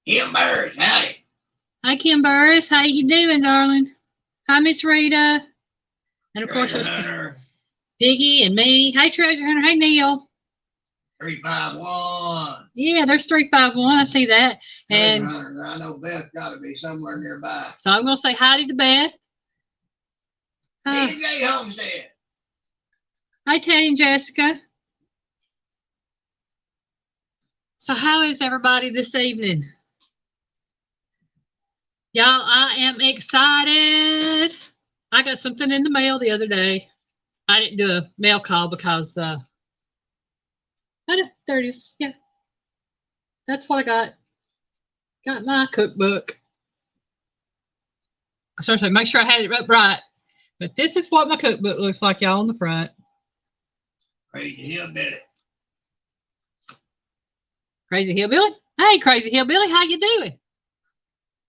Kim Burris, howdy. Hi, Kim Burris. How you doing, darling? Hi, Miss Rita. And of course, there's Piggy and me. Hey, Treasure Hunter. Hey, Neil. 351. Yeah, there's 351. I see that. And I know Beth got to be somewhere nearby. So I'm going to say hi to Beth. TJ Homestead. Hi, Teddy and Jessica. So how is everybody this evening? Y'all, I am excited. I got something in the mail the other day. I didn't do a mail call because there it is. Yeah. That's what I got. Got my cookbook. I started to make sure I had it up right. But this is what my cookbook looks like, y'all, on the front. Crazy Hillbilly. Crazy Hillbilly? Hey, Crazy Hillbilly, how you doing?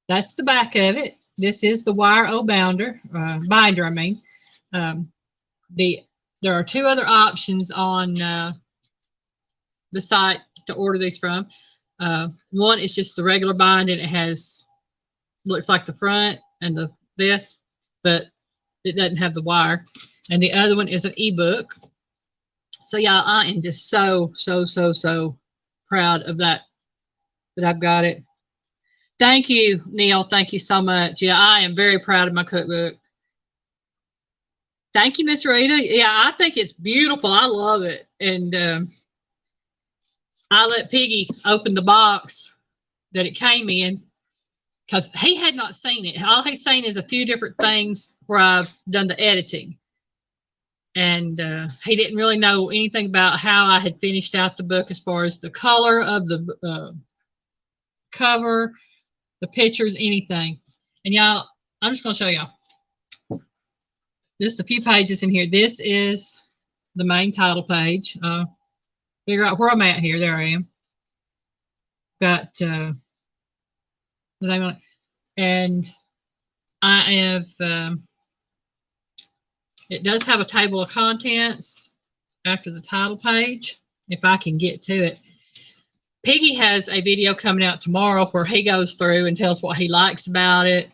That's the back of it. This is the wire binder. I mean. There are two other options on the site to order these from. One is just the regular bind, and it looks like the front and this, but it doesn't have the wire. And the other one is an ebook. So y'all, I am just so proud of that I've got it. Thank you, Neil. Thank you so much. Yeah, I am very proud of my cookbook. Thank you, Miss Rita. Yeah, I think it's beautiful. I love it. And I let Piggy open the box that it came in because he had not seen it. All he's seen is a few different things where I've done the editing. And he didn't really know anything about how I had finished out the book as far as the color of the cover, the pictures, anything. And y'all, I'm just going to show y'all. Just a few pages in here. This is the main title page. Figure out where I'm at here. There I am. Got the name on it. And I have, it does have a table of contents after the title page, if I can get to it. Piggy has a video coming out tomorrow where he goes through and tells what he likes about it.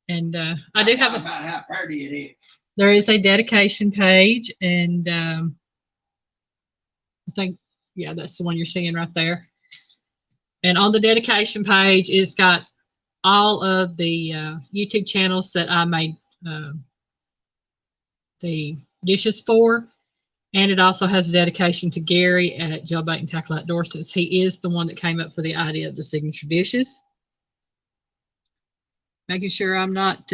And I do have about how pretty it is. There is a dedication page, and I think, yeah, that's the one you're seeing right there. And on the dedication page, it's got all of the YouTube channels that I made the dishes for. And it also has a dedication to Gary at Jailbait and Tackle Outdoors, since he is the one that came up with the idea of the signature dishes. Making sure I'm not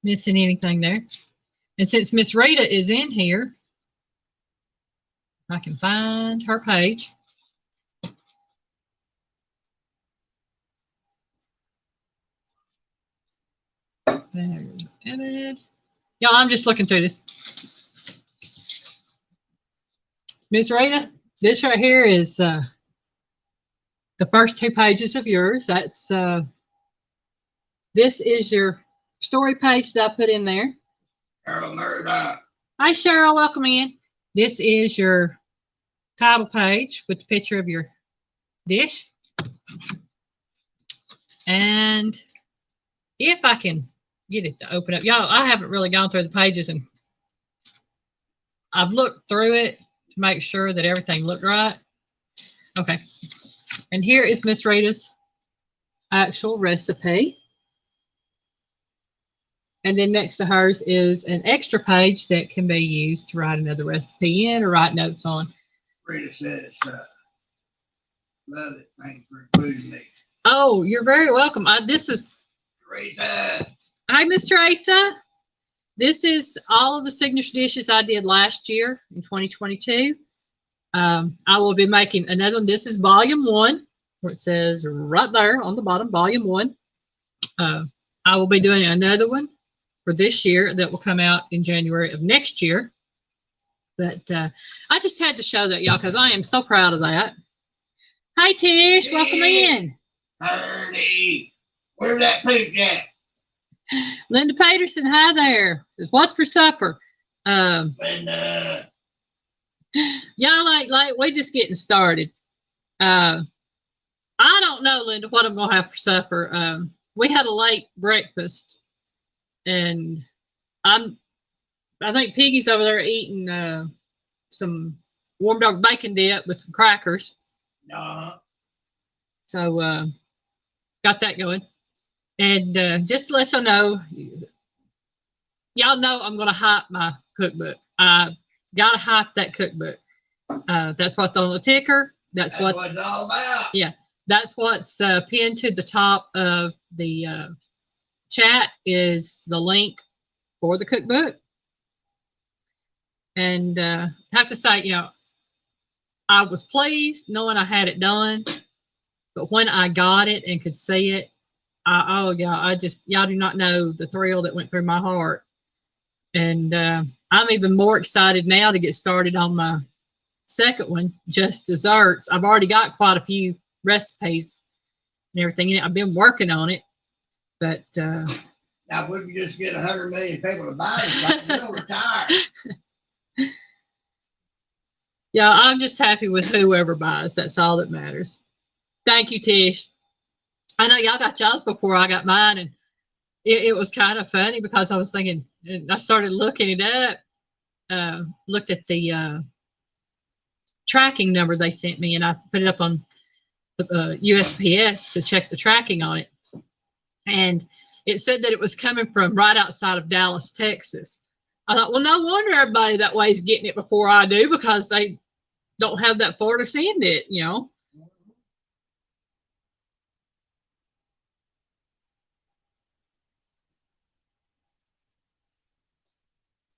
missing anything there. And since Miss Rita is in here, I can find her page. There's Emmett. Y'all, I'm just looking through this. Miss Rita, this right here is the first two pages of yours. That's this is your story page that I put in there. Cheryl Murdoch. Hi, Cheryl. Welcome in. This is your title page with the picture of your dish. And if I can get it to open up, y'all, I haven't really gone through the pages, and I've looked through it to make sure that everything looked right. Okay. And here is Miss Rita's actual recipe. And then next to hers is an extra page that can be used to write another recipe in or write notes on. Rita said it's love it. Thanks for including me. Oh, you're very welcome. This is Teresa. Hi, Miss Teresa. This is all of the signature dishes I did last year in 2022. I will be making another one. This is volume 1, where it says right there on the bottom, volume 1. I will be doing another one for this year that will come out in January of next year. But I just had to show that, y'all, because I am so proud of that. Hi, Tish. Welcome in. Ernie. Where's that pooch at? Linda Peterson, hi there. Says, what's for supper? Linda. Y'all, like we're just getting started. I don't know, Linda, what I'm gonna have for supper. We had a late breakfast, and I think Piggy's over there eating some warm dog bacon dip with some crackers. So got that going. And just to let y'all know I'm going to hype my cookbook. I got to hype that cookbook. That's what's on the ticker. That's what it's all about. Yeah, that's what's pinned to the top of the chat is the link for the cookbook. And I have to say, I was pleased knowing I had it done, but when I got it and could see it, y'all do not know the thrill that went through my heart. And I'm even more excited now to get started on my second one, just desserts. I've already got quite a few recipes and everything in it. I've been working on it, but now if we could just get 100 million people to buy it, we'll retire. Yeah, I'm just happy with whoever buys. That's all that matters. Thank you, Tish. I know y'all got y'all's before I got mine, and it was kind of funny because I was thinking, and I started looking it up, looked at the tracking number they sent me, and I put it up on USPS to check the tracking on it. And it said that it was coming from right outside of Dallas, Texas. I thought, well, no wonder everybody that way is getting it before I do, because they don't have that far to send it,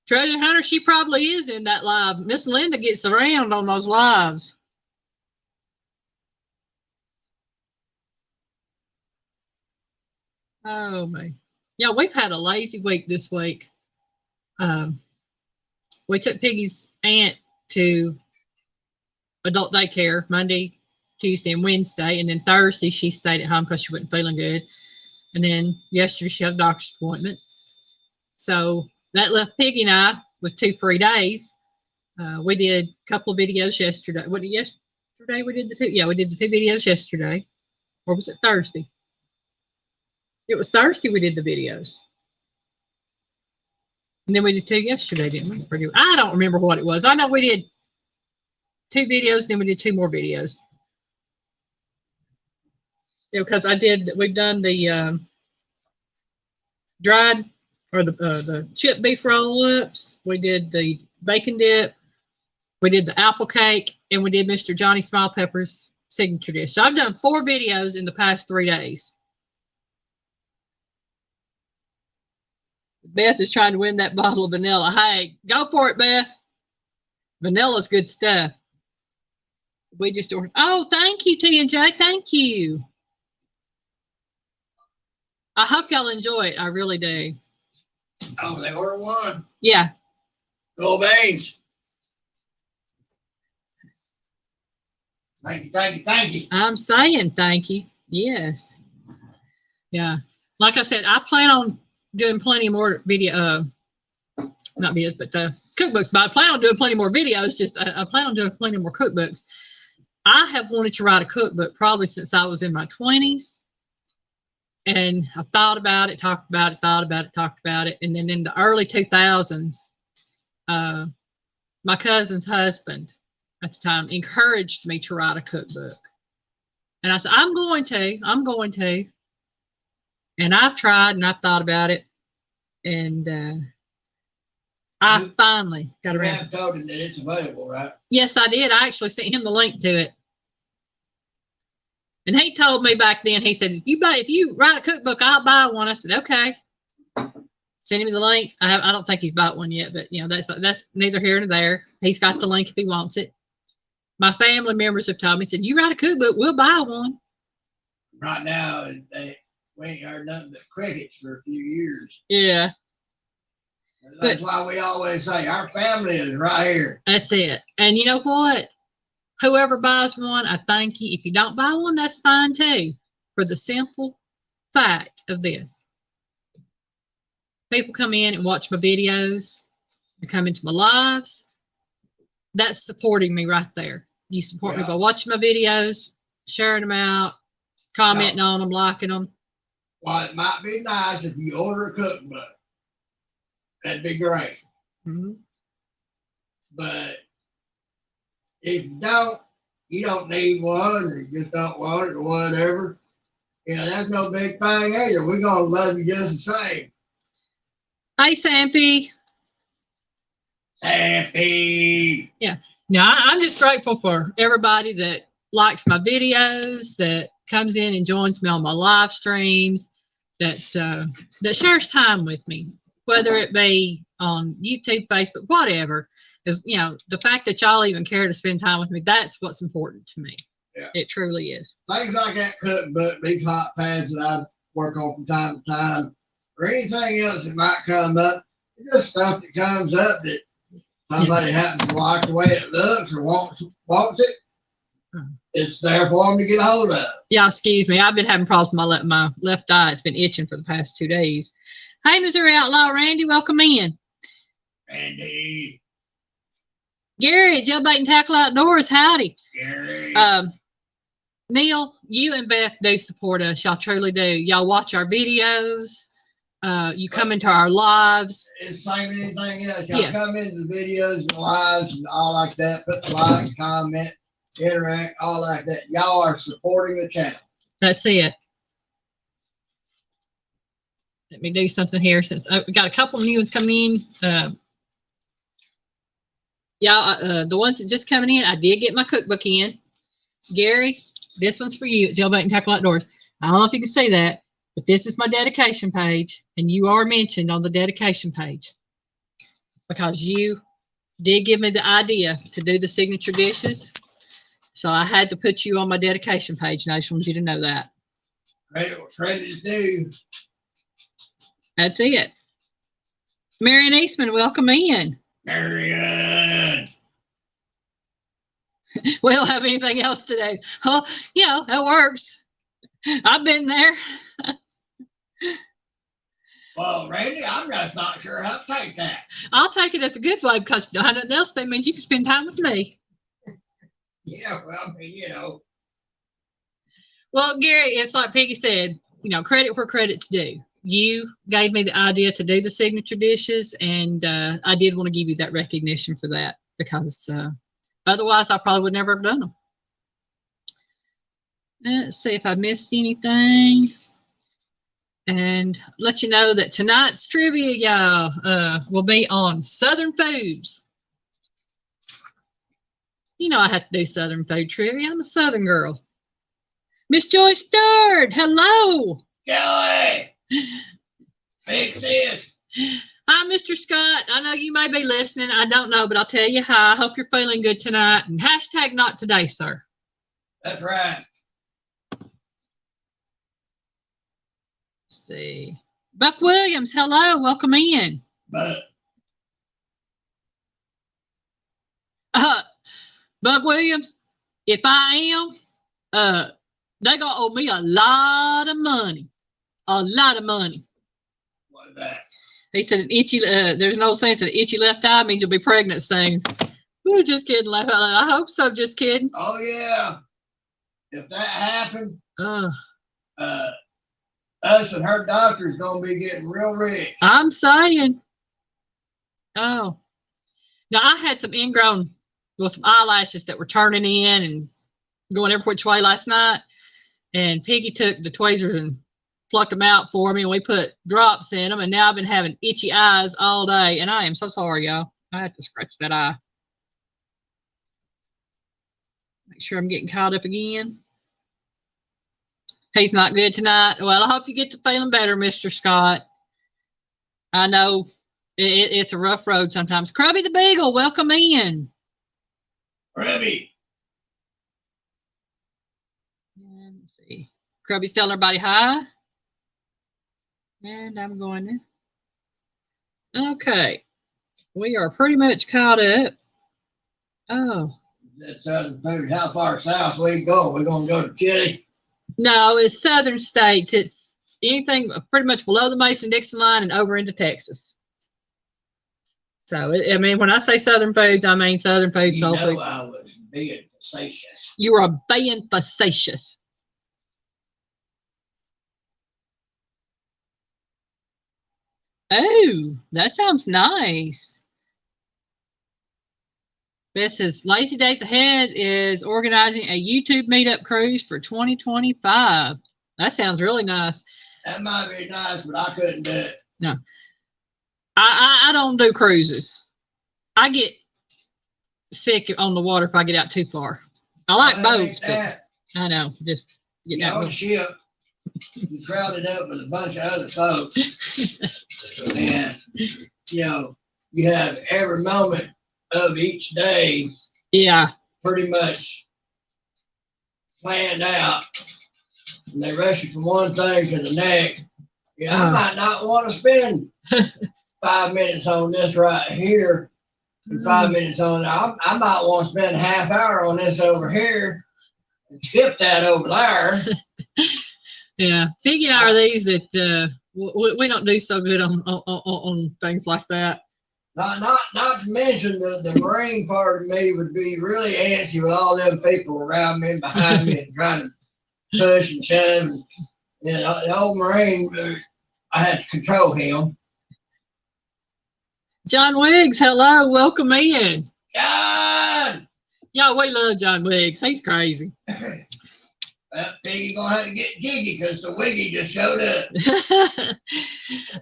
Treasure Hunter, she probably is in that live. Miss Linda gets around on those lives. Oh, man. Yeah, we've had a lazy week this week. We took Piggy's aunt to adult daycare Monday, Tuesday, and Wednesday. And then Thursday, she stayed at home because she wasn't feeling good. And then yesterday, she had a doctor's appointment. So that left Piggy and I with 2 free days. We did a couple of videos yesterday. What did yesterday? We did the 2. Yeah, we did the 2 videos yesterday. Or was it Thursday? It was Thursday we did the videos. And then we did 2 yesterday, didn't we? I don't remember what it was. I know we did 2 videos, then we did 2 more videos. Yeah, because we've done the dried or the chip beef roll-ups. We did the bacon dip. We did the apple cake, and we did Mr. Johnny Smile Pepper's signature dish. So I've done 4 videos in the past 3 days. Beth is trying to win that bottle of vanilla. Hey, go for it, Beth. Vanilla's good stuff. We just ordered. Oh, thank you, T&J. Thank you. I hope y'all enjoy it. I really do. Oh, they ordered one? Yeah. Go beans. Thank you, thank you, thank you. I'm saying thank you. Yes. Yeah. Like I said, I plan on doing plenty more video, not videos, but cookbooks. But I plan on doing plenty more videos. I plan on doing plenty more cookbooks. I have wanted to write a cookbook probably since I was in my 20s. And I thought about it, talked about it, thought about it, talked about it. And then in the early 2000s, my cousin's husband at the time encouraged me to write a cookbook. And I said, I'm going to. And I've tried and I thought about it. And I finally got around. You have told him that it's available, right? Yes, I did. I actually sent him the link to it. And he told me back then, he said, if you write a cookbook, I'll buy one. I said, okay. Send him the link. I don't think he's bought one yet, but that's neither here nor there. He's got the link if he wants it. My family members have told me, said, you write a cookbook, we'll buy one. Right now, we ain't heard nothing but crickets for a few years. Yeah. That's why we always say our family is right here. That's it. And you know what? Whoever buys one, I thank you. If you don't buy one, that's fine too. For the simple fact of this. People come in and watch my videos. They come into my lives. That's supporting me right there. You support me by watching my videos, sharing them out, commenting on them, liking them. Well, it might be nice if you order a cookbook. That'd be great. Mm-hmm. But if you don't need one, or you just don't want it, or whatever. You know, that's no big thing either. We're gonna love you just the same. Hey, Sampy. Happy. Yeah. No, I'm just grateful for everybody that likes my videos, that comes in and joins me on my live streams, that shares time with me, whether it be on YouTube, Facebook, whatever. Is, you know, the fact that y'all even care to spend time with me, that's what's important to me. Yeah. It truly is. Things like that cookbook, these hot pads that I work on from time to time, or anything else that might come up, it's just stuff that comes up that somebody happens to like the way it looks or wants it. It's there for them to get a hold of. Yeah, excuse me. I've been having problems with my left eye. It's been itching for the past 2 days. Hey, Missouri Outlaw Randy, welcome in. Randy. Gary at Jailbait and Tackle Outdoors, howdy. Gary. Neil, you and Beth do support us. Y'all truly do. Y'all watch our videos. You come into our lives. It's the same as anything else. Y'all come into the videos and lives and all like that. Put the like, comment, interact, all like that. Y'all are supporting the channel. That's it. Let me do something here since we got a couple of new ones coming in. Y'all, the ones that just coming in, I did get my cookbook in. Gary, this one's for you at Jailbait and Tackle Outdoors. I don't know if you can see that, but this is my dedication page, and you are mentioned on the dedication page because you did give me the idea to do the signature dishes. So I had to put you on my dedication page, and I just wanted you to know that. Credit is due. That's it. Marion Eastman, welcome in. Marion. We don't have anything else today. Oh, you know, that works. I've been there. Well, Randy, I'm just not sure how to take that. I'll take it as a good way because nothing else, that means you can spend time with me. Yeah, well, I mean, you know. Well, Gary, it's like Peggy said, you know, credit where credit's due. You gave me the idea to do the signature dishes, and I did want to give you that recognition for that because otherwise I probably would never have done them. Let's see if I missed anything. And let you know that tonight's trivia, y'all, will be on Southern foods. You know I have to do Southern food trivia. I'm a Southern girl. Miss Joy Stewart, hello. Joey. Big sis. Hi, Mr. Scott. I know you may be listening. I don't know, but I'll tell you hi. I hope you're feeling good tonight. And hashtag not today, sir. That's right. Let's see. Buck Williams, hello. Welcome in. But Buck Williams, if I am, they're gonna owe me a lot of money. A lot of money. What is that? He said an itchy, there's no sense an itchy left eye means you'll be pregnant soon. Ooh, just kidding. Laugh out loud. I hope so, just kidding. Oh yeah. If that happened, us and her doctor's gonna be getting real rich. I'm saying. Oh. Now I had some ingrown, well, some eyelashes that were turning in and going every which way last night. And Piggy took the tweezers and plucked them out for me, and we put drops in them, and now I've been having itchy eyes all day, and I am so sorry, y'all. I have to scratch that eye. Make sure I'm getting caught up again. He's not good tonight. Well, I hope you get to feeling better, Mr. Scott. I know it's a rough road sometimes. Krubby the Beagle, welcome in. Krubby. Let's see. Krubby's telling everybody hi. And I'm going in. Okay. We are pretty much caught up. Oh. That's Southern food. How far south we go? We're going to go to Chile? No, it's Southern states. It's anything pretty much below the Mason-Dixon line and over into Texas. So, I mean, when I say Southern foods, I mean Southern food, soul food. I was being facetious. You are being facetious. Oh, that sounds nice. Beth says, Lazy Days Ahead is organizing a YouTube meetup cruise for 2025. That sounds really nice. That might be nice, but I couldn't do it. No. I don't do cruises. I get sick on the water if I get out too far. I like boats, but I know, just get out. On a ship, you crowded up with a bunch of other folks, and you have every moment of each day, pretty much planned out, and they rush you from one thing to the next. I might not want to spend 5 minutes on this right here, and 5 minutes on that. I might want to spend a half hour on this over here, and skip that over there. Yeah, Piggy and I are these that we don't do so good on things like that. Not to mention the Marine part of me would be really antsy with all them people around me and behind me and trying to push and shove. And, the old Marine, I had to control him. John Wiggs, hello, welcome in. John! Yeah, we love John Wiggs. He's crazy. Piggy gonna have to get jiggy because the Wiggy just showed up.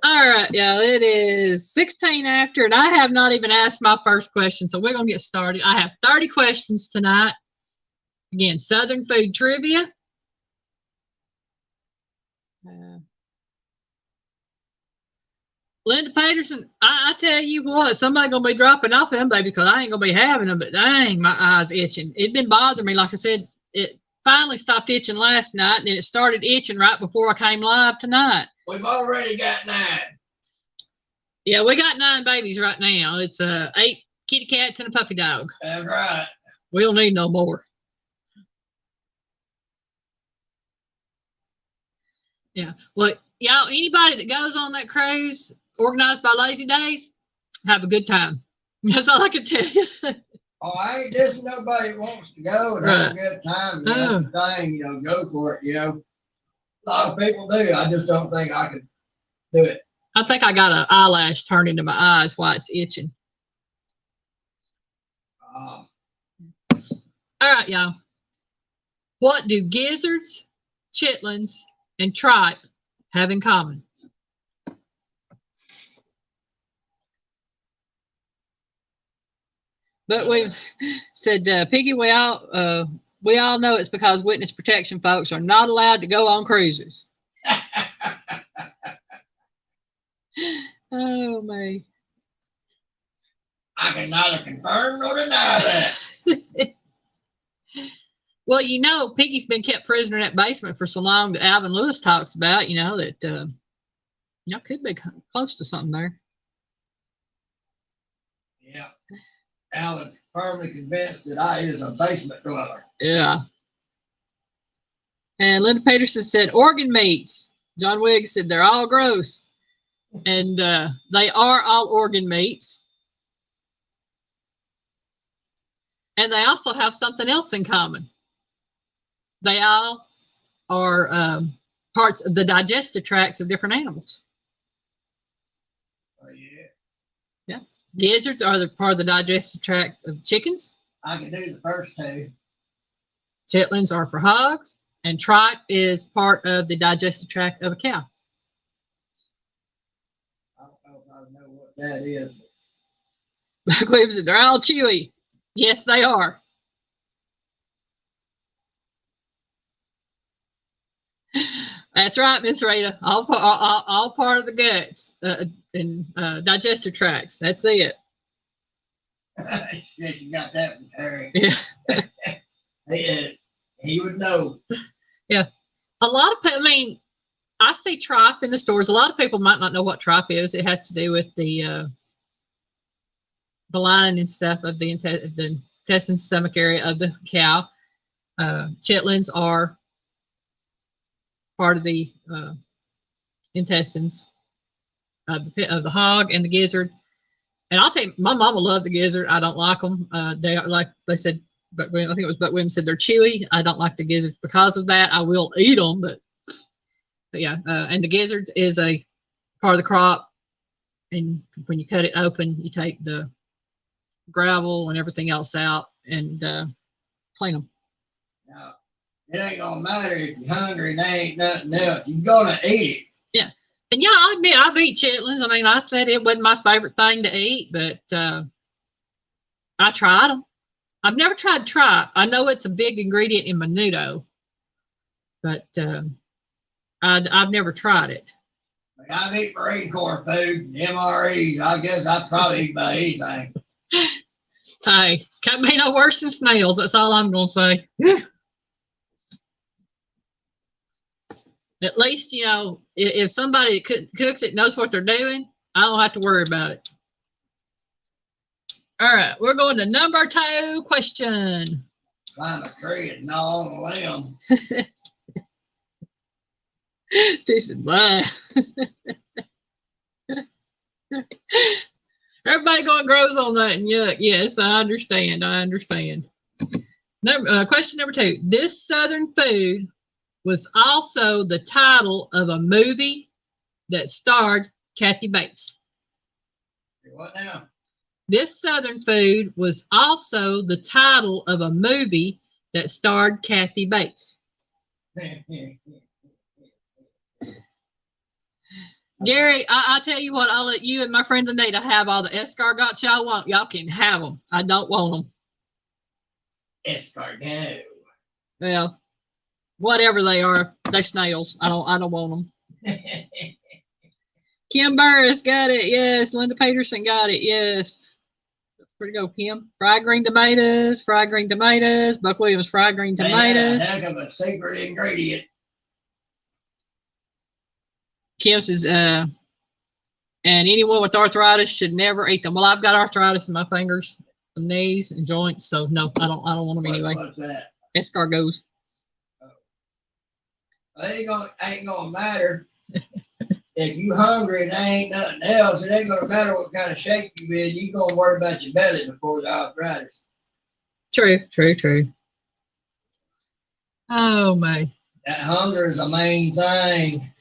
All right, y'all. It is 16 after, and I have not even asked my first question, so we're gonna get started. I have 30 questions tonight. Again, Southern food trivia. Linda Peterson, I tell you what, somebody gonna be dropping off them babies because I ain't gonna be having them. But dang, my eyes itching. It's been bothering me. Like I said, it finally stopped itching last night, and then it started itching right before I came live tonight. We've already got 9. Yeah, we got 9 babies right now. It's 8 kitty cats and a puppy dog. That's right. We don't need no more. Yeah. Well, y'all, anybody that goes on that cruise organized by Lazy Days, have a good time. That's all I can tell you. Oh, I ain't dissing nobody that wants to go and have a good time. That's the thing, go for it, A lot of people do. I just don't think I could do it. I think I got an eyelash turned into my eyes while it's itching. All right, y'all. What do gizzards, chitlins, and tripe have in common? But we've said, Piggy, we all know it's because witness protection folks are not allowed to go on cruises. Oh, man. I can neither confirm nor deny that. Well, Piggy's been kept prisoner in that basement for so long that Alvin Lewis talks about, that, could be close to something there. Yeah. Alvin's firmly convinced that I is a basement dweller. Yeah. And Linda Peterson said organ meats. John Wiggs said they're all gross. And they are all organ meats. And they also have something else in common. They all are parts of the digestive tracts of different animals. Oh, yeah. Yeah. Gizzards are part of the digestive tract of chickens. I can do the first 2. Chitlins are for hogs. And tripe is part of the digestive tract of a cow. I don't know if I know what that is. Cleve said they're all chewy. Yes, they are. That's right, Miss Rita. All part of the guts and digestive tracts. That's it. Shit, you got that one, Terry. Yeah. He would know. Yeah. A lot of people, I see tripe in the stores. A lot of people might not know what tripe is. It has to do with the lining and stuff of the intestine stomach area of the cow. Chitlins are part of the intestines of the hog and the gizzard. And I'll tell you, my mama loved the gizzard. I don't like them. They are, like they said, but I think it was Buck Williams said they're chewy. I don't like the gizzards because of that. I will eat them, but yeah. And the gizzards is a part of the crop and when you cut it open, you take the gravel and everything else out and clean them. Now, it ain't gonna matter if you're hungry and there ain't nothing else. You're gonna eat it. Yeah. And yeah, I admit I've eaten chitlins. I mean, I said it wasn't my favorite thing to eat, but I tried them. I've never tried tripe. I know it's a big ingredient in menudo, but I've never tried it. I've eaten Marine Corps food, MREs. I guess I'd probably eat about anything. Hey, can't be no worse than snails. That's all I'm going to say. At least, you know, if somebody cooks it knows what they're doing, I don't have to worry about it. All right, we're going to number 2 question. Climb a tree and gnaw on a limb. This is blah. Everybody going grows on that and yuck. Yes, I understand. Question number 2. This Southern food was also the title of a movie that starred Kathy Bates. What now? This Southern food was also the title of a movie that starred Kathy Bates. Gary, I tell you what, I'll let you and my friend Anita have all the escargots y'all want. Y'all can have them. I don't want them. Escargot. Well, whatever they are, they're snails. I don't want them. Kim Burris got it. Yes. Linda Peterson got it. Yes. Where'd it go, Kim? Fried green tomatoes. Buck Williams, fried green tomatoes. Heck of a secret ingredient. Kim says, and anyone with arthritis should never eat them. Well, I've got arthritis in my fingers, knees, and joints, so no, I don't want them anyway. What's that? Escargots. It ain't gonna matter. If you hungry and there ain't nothing else, it ain't gonna matter what kind of shape you in. You gonna worry about your belly before the arthritis. True. Oh my. That hunger is the main thing.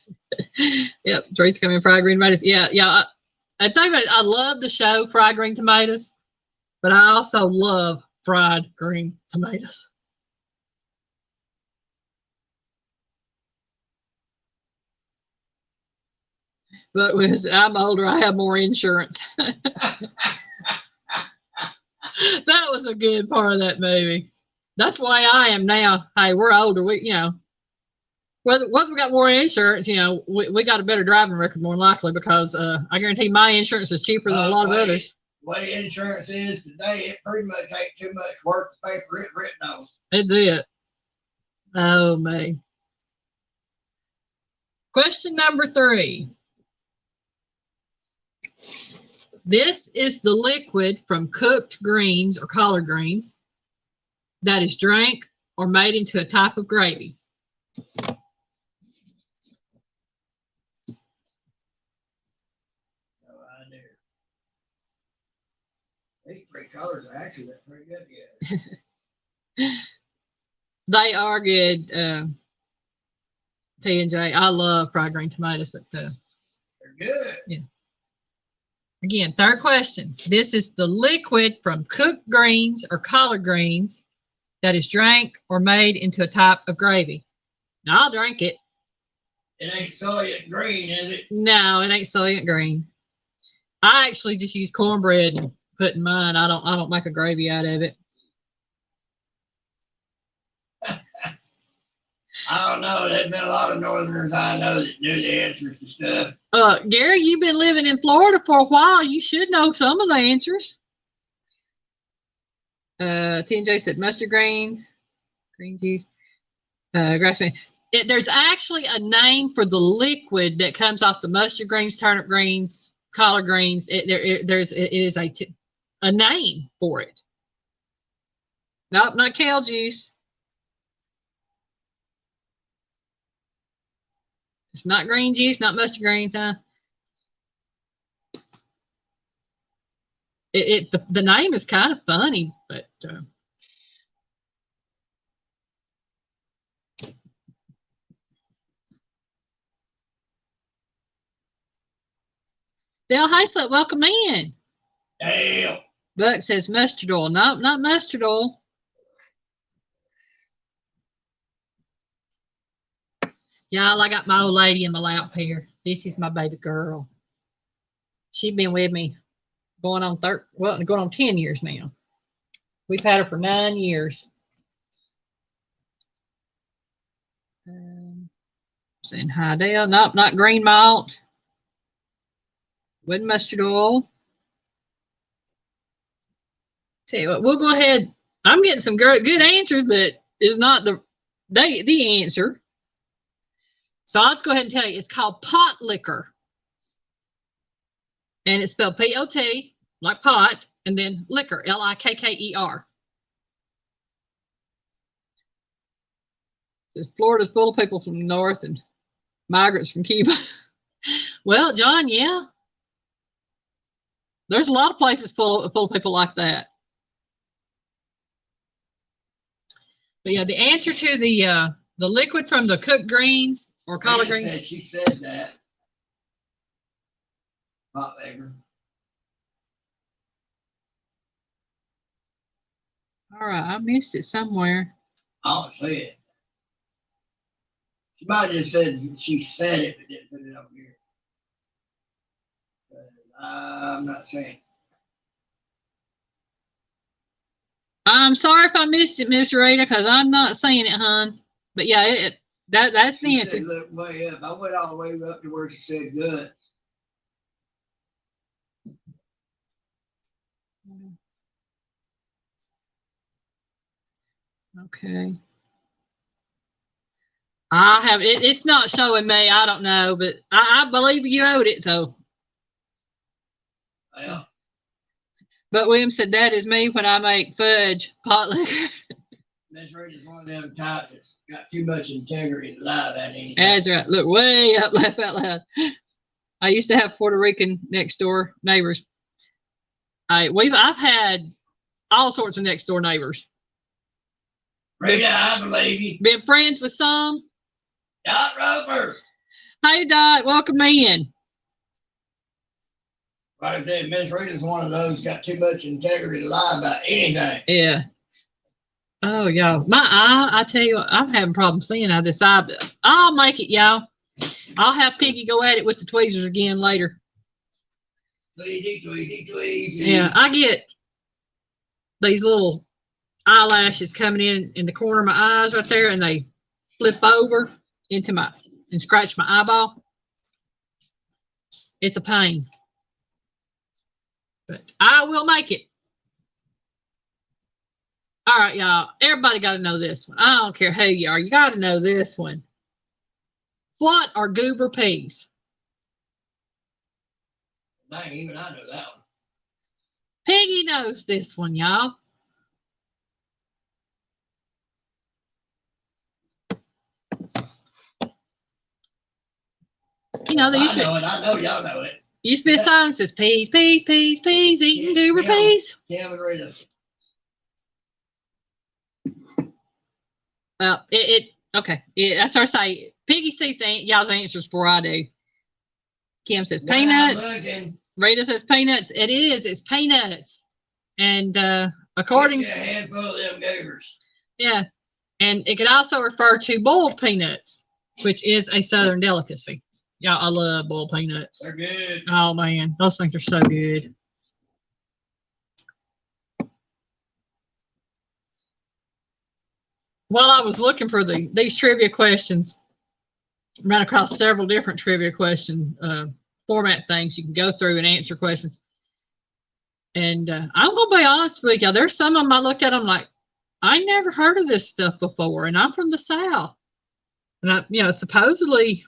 Yep, Dre's coming fried green tomatoes. Yeah. I think I love the show Fried Green Tomatoes, but I also love fried green tomatoes. But as I'm older, I have more insurance. That was a good part of that movie. That's why I am now. Hey, we're older. Whether we got more insurance, we got a better driving record more than likely because I guarantee my insurance is cheaper than a lot of others. The way insurance is today, it pretty much ain't too much work to pay for it written on. That's it. Oh, man. Question number 3. This is the liquid from cooked greens or collard greens that is drank or made into a type of gravy. These 3 colors are actually pretty good. Yeah. They are good, T&J. I love fried green tomatoes, but they're good. Yeah. Again, 3rd question. This is the liquid from cooked greens or collard greens that is drank or made into a type of gravy. Now, I'll drink it. It ain't soylent green, is it? No, it ain't soylent green. I actually just use cornbread and put in mine. I don't make a gravy out of it. I don't know. There's been a lot of Northerners I know that knew the answers to stuff. Gary, you've been living in Florida for a while. You should know some of the answers. TJ said mustard greens, green juice, grassman. There's actually a name for the liquid that comes off the mustard greens, turnip greens, collard greens. It is a name for it. Nope, not kale juice. It's not green juice, not mustard greens, huh? The name is kind of funny, but Dale Hyslop, welcome in. Damn. Buck says mustard oil. Nope, not mustard oil. Y'all, I got my old lady in my lap here. This is my baby girl. She's been with me going on 10 years now. We've had her for 9 years. Saying hi, Dale. Nope, not green malt. With mustard oil. Tell you what, we'll go ahead. I'm getting some good answers, but it's not the answer. So I'll just go ahead and tell you, it's called pot liquor. And it's spelled P-O-T, like pot, and then liquor, L-I-K-K-E-R. Florida's full of people from the north and migrants from Cuba. Well, John, yeah. There's a lot of places full of people like that. But yeah, the answer to the liquid from the cooked greens or collard greens. She said that. Hot liquor. All right, I missed it somewhere. I'll say it. She might have just said she said it, but didn't put it up here. But, I'm not saying. I'm sorry if I missed it, Miss Rita, because I'm not saying it, hon. But yeah, that's the answer. Look way up. I went all the way up to where she said good. Okay. I have it. It's not showing me. I don't know, but I believe you wrote it. So. Well. But William said that is me when I make fudge pot liquor. Miss Rita's one of them types that's got too much integrity to lie about anything. That's right. Look way up, laugh out loud. I used to have Puerto Rican next door neighbors. I've had all sorts of next door neighbors. Rita, I believe you. Been friends with some. Dot Roper. Hey Dot, welcome in. Like I said, Miss Rita's one of those got too much integrity to lie about anything. Yeah. Oh, y'all. My eye, I tell you, I'm having problems seeing out this eye. But I'll make it, y'all. I'll have Piggy go at it with the tweezers again later. Tweezy, tweezy, tweezy. Yeah, I get these little eyelashes coming in the corner of my eyes right there, and they flip over into and scratch my eyeball. It's a pain. But I will make it. All right, y'all. Everybody got to know this one. I don't care who you are. You got to know this one. What are goober peas? Dang, even I know that one. Piggy knows this one, y'all. You know, they used to. I know y'all know it. Used to be a song that says peas, peas, peas, peas, eating goober peas. Kim and Rita. Well, okay. That's our say. Piggy sees y'all's answers before I do. Kim says peanuts. Rita says peanuts. It is. It's peanuts. And according to a handful of them goobers. Yeah. And it could also refer to boiled peanuts, which is a Southern delicacy. Yeah, I love boiled peanuts. They're good. Oh man, those things are so good. While I was looking for these trivia questions, I ran across several different trivia question format things you can go through and answer questions. And I'm gonna be honest with you, there's some of them I looked at. I'm like, I never heard of this stuff before, and I'm from the South. And supposedly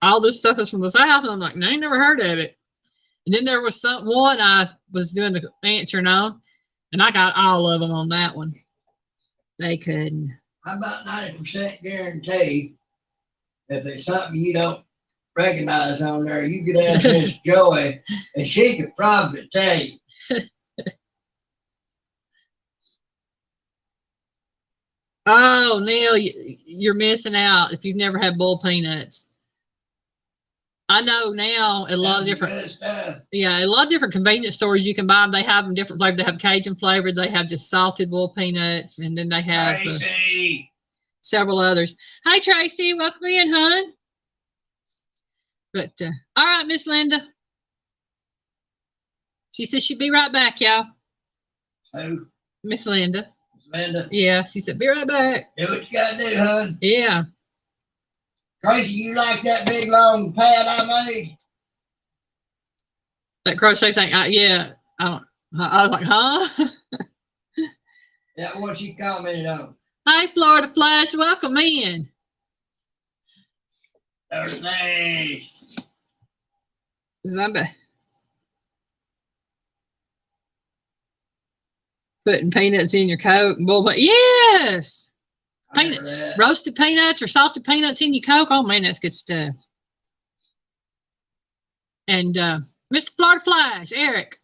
all this stuff is from the South, and I'm like, no, I never heard of it. And then there was one I was doing the answering on, and I got all of them on that one. They couldn't. I'm about 90% guarantee if there's something you don't recognize on there, you could ask Miss Joy, and she could probably tell you. Oh, Neil, you're missing out if you've never had boiled peanuts. I know now a lot of different, yeah, a lot of different convenience stores you can buy them. They have them different flavors. They have Cajun flavor. They have just salted bull peanuts, and then they have several others. Hi, Tracy. Welcome in, hon. But all right, Miss Linda. She said she'd be right back, y'all. Who? Miss Linda. Linda. Yeah, she said be right back. Do what you gotta do, hon. Yeah. Tracy, you like that big long pad I made? That crochet thing, yeah. I was like, huh? That one she commented on. Hi, Florida Flash. Welcome in. Florida Flash. Putting peanuts in your Coke. Yes. Roasted peanuts or salted peanuts in your Coke. Oh, man, that's good stuff. And Mr. Florida Flash, Eric,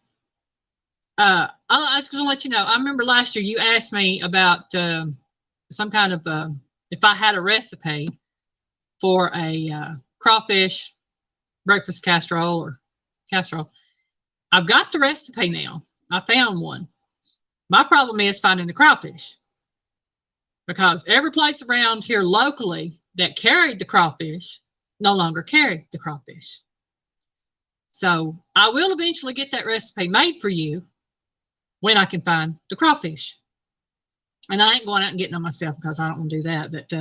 I was going to let you know, I remember last year you asked me about some kind of, if I had a recipe for a crawfish breakfast casserole or casserole. I've got the recipe now. I found one. My problem is finding the crawfish, because every place around here locally that carried the crawfish no longer carry the crawfish. So I will eventually get that recipe made for you when I can find the crawfish. And I ain't going out and getting them myself because I don't want to do that. But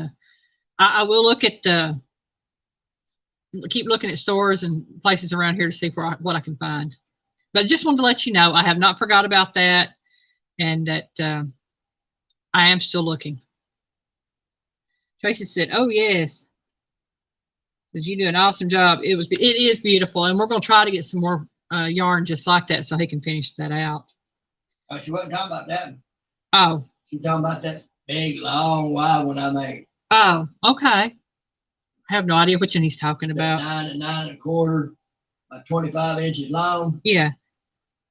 I will look at keep looking at stores and places around here to see what I can find. But I just wanted to let you know I have not forgot about that, and that I am still looking. Tracy said, "Oh yes, because you do an awesome job. It is beautiful, and we're going to try to get some more yarn just like that so he can finish that out." Oh, she wasn't talking about that. Oh, she's talking about that big long wide one I made. Oh, okay. I have no idea which one he's talking about. 9 and 9 1/4, like 25 inches long. Yeah,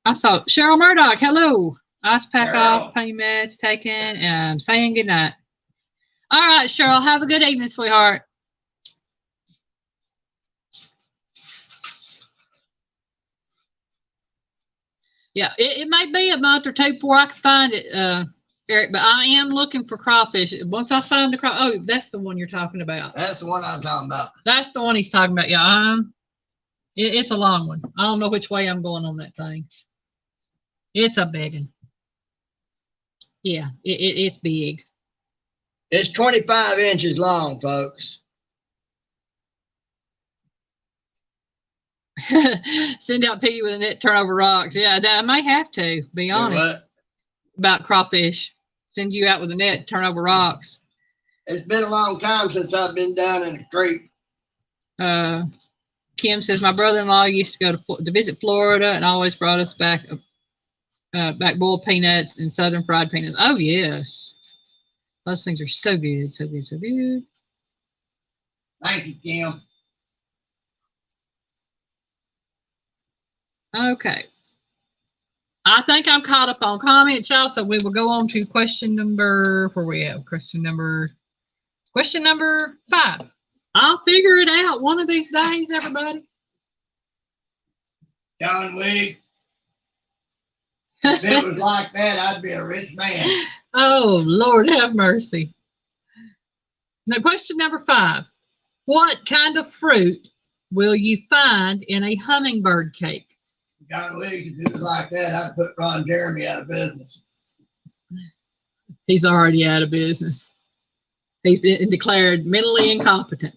I saw Cheryl Murdoch. Hello. Ice pack off, pain meds taken, and saying goodnight. All right, Cheryl. Have a good evening, sweetheart. Yeah, it may be a month or two before I can find it, Eric, but I am looking for crawfish. Once I find the oh, that's the one you're talking about. That's the one I'm talking about. That's the one he's talking about. Yeah, it's a long one. I don't know which way I'm going on that thing. It's a big one. Yeah, it's big. It's 25 inches long, folks. Send out Piggy with a net, turn over rocks. Yeah, I may have to be honest about crawfish. Send you out with a net, turn over rocks. It's been a long time since I've been down in the creek. Kim says my brother-in-law used to go to visit Florida and always brought us back boiled peanuts and southern fried peanuts. Oh yes, those things are so good, so good, so good. Thank you, Kim. Okay. I think I'm caught up on comments, y'all. So we will go on to question number, where we at? Question number 5. I'll figure it out one of these days, everybody. John Wick. If it was like that, I'd be a rich man. Oh, Lord have mercy. Now, question number 5. What kind of fruit will you find in a hummingbird cake? John Wick, if it was like that, I'd put Ron Jeremy out of business. He's already out of business. He's been declared mentally incompetent.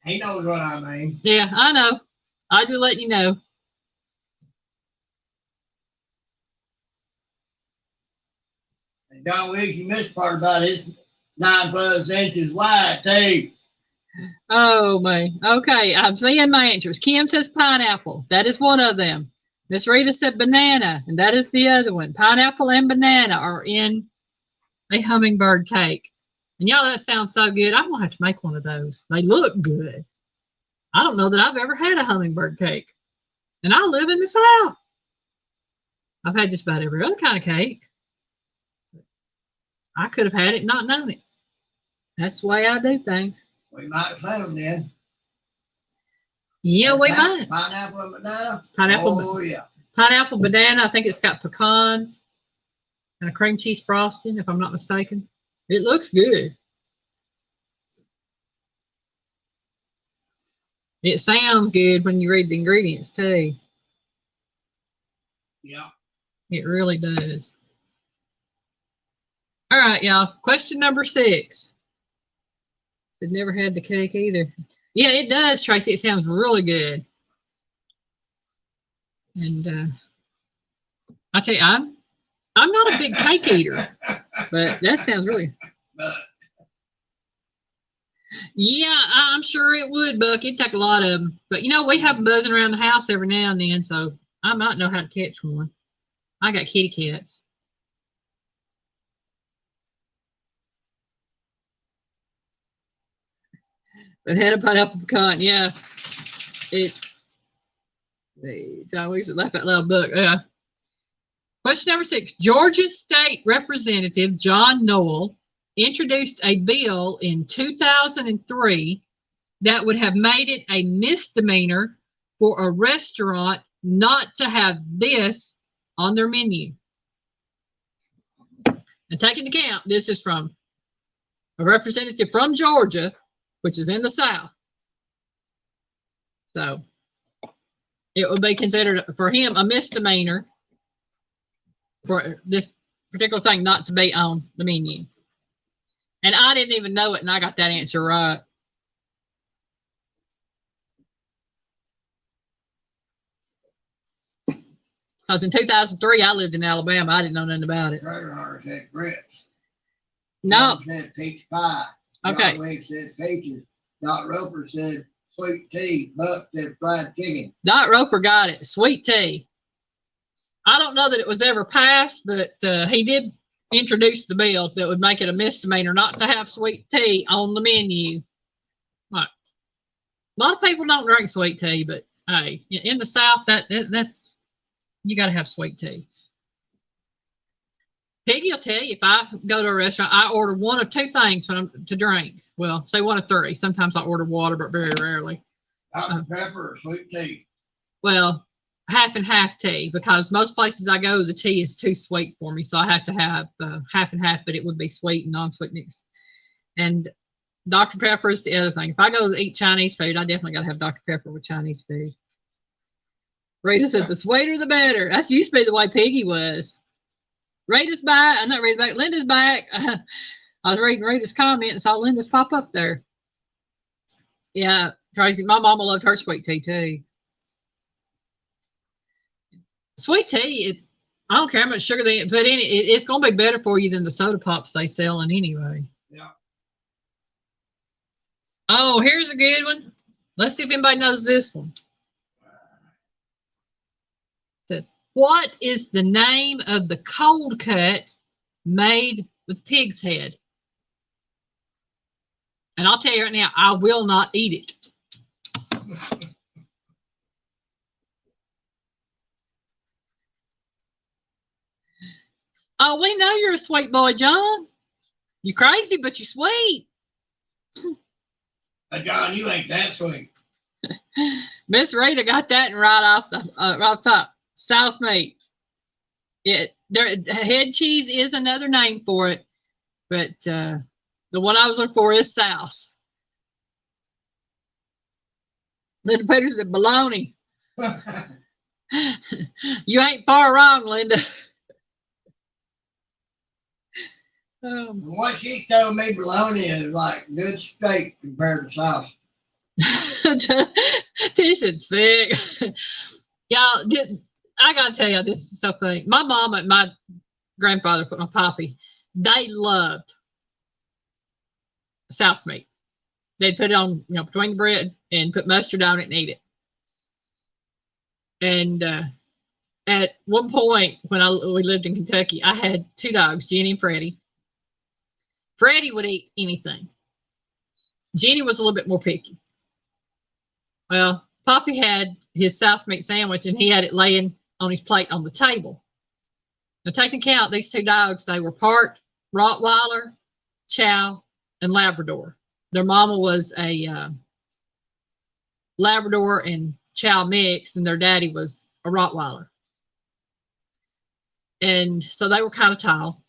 He knows what I mean. Yeah, I know. I just let you know. And John Wick, you missed part about his 9+ inches wide tape. Oh, man. Okay, I'm seeing my answers. Kim says pineapple. That is one of them. Miss Rita said banana, and that is the other one. Pineapple and banana are in a hummingbird cake. And y'all, that sounds so good. I'm going to have to make one of those. They look good. I don't know that I've ever had a hummingbird cake. And I live in the South. I've had just about every other kind of cake. I could have had it and not known it. That's the way I do things. We might have found them then. Yeah, we might. Pineapple and banana? Pineapple, Oh, yeah. pineapple, banana. I think it's got pecans and a cream cheese frosting, if I'm not mistaken. It looks good. It sounds good when you read the ingredients too. Yeah. It really does. All right, y'all. Question number 6. It never had the cake either. Yeah, it does, Tracy. It sounds really good. And I tell you, I'm not a big cake eater, but that sounds really. Yeah, I'm sure it would, Buck. It'd take a lot of them. But, you know, we have them buzzing around the house every now and then, so I might know how to catch one. I got kitty cats. But had a pineapple pecan, yeah. John Weeks laugh out loud, Buck. Question number 6. Georgia State Representative John Noel introduced a bill in 2003 that would have made it a misdemeanor for a restaurant not to have this on their menu. And take into account, this is from a representative from Georgia, which is in the South. So it would be considered for him a misdemeanor for this particular thing not to be on the menu. And I didn't even know it, and I got that answer right. Because in 2003, I lived in Alabama. I didn't know nothing about it. Treasure said grits. No. John said peach pie. Okay. John Wade said peaches. Dot Roper said sweet tea. Buck said fried chicken. Dot Roper got it. Sweet tea. I don't know that it was ever passed, but he did introduce the bill that would make it a misdemeanor not to have sweet tea on the menu. Right. A lot of people don't drink sweet tea, but hey, in the South, that's you got to have sweet tea. Piggy will tell you if I go to a restaurant, I order one of 2 things to drink. Well, say one of 3. Sometimes I order water, but very rarely. Dr. Pepper or sweet tea? Well, half and half tea, because most places I go, the tea is too sweet for me. So I have to have half and half, but it would be sweet and non-sweet mix. And Dr. Pepper is the other thing. If I go to eat Chinese food, I definitely got to have Dr. Pepper with Chinese food. Rita said the sweeter the better. That used to be the way Piggy was. Rita's back. I'm not Rita's back. Linda's back. I was reading Rita's comment and saw Linda's pop up there. Yeah, Tracy, my mama loved her sweet tea too. Sweet tea, I don't care how much sugar they put in it, it's going to be better for you than the soda pops they sell in anyway. Yeah. Oh, here's a good one. Let's see if anybody knows this one. It says, what is the name of the cold cut made with pig's head? And I'll tell you right now, I will not eat it. Oh, we know you're a sweet boy, John. You crazy, but you sweet. John, you ain't that sweet. Miss Rita got that right off the top. South meat. Head cheese is another name for it, but the one I was looking for is South. Linda Peters said baloney. You ain't far wrong, Linda. What she told me, bologna is like good steak compared to sauce. Tisha's sick. Y'all, I gotta tell you, this is so funny. My mom and my grandfather, my poppy, they loved South meat. They'd put it on, between the bread and put mustard on it and eat it. And at one point when we lived in Kentucky, I had 2 dogs, Jenny and Freddie. Freddie would eat anything. Jenny was a little bit more picky. Well, Poppy had his South meat sandwich and he had it laying on his plate on the table. Now, taking account, these 2 dogs, they were part Rottweiler, Chow, and Labrador. Their mama was a Labrador and Chow mix, and their daddy was a Rottweiler. And so they were kind of tall.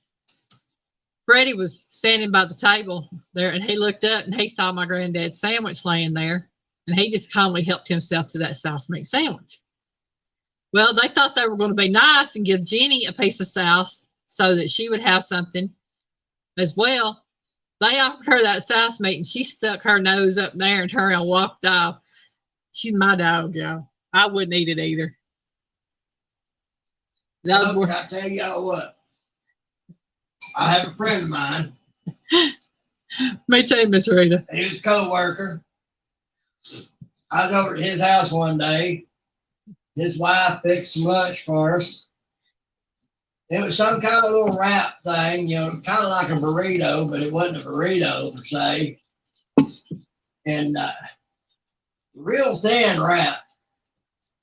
Freddie was standing by the table there, and he looked up and he saw my granddad's sandwich laying there, and he just calmly helped himself to that South meat sandwich. Well, they thought they were going to be nice and give Jenny a piece of South so that she would have something as well. They offered her that South meat, and she stuck her nose up there and turned and walked off. She's my dog, y'all. I wouldn't eat it either. Look, I tell y'all what. I have a friend of mine. Me too, Miss Rita. He was a co-worker. I was over at his house one day. His wife fixed some lunch for us. It was some kind of little wrap thing, you know, kind of like a burrito, but it wasn't a burrito per se. And real thin wrap.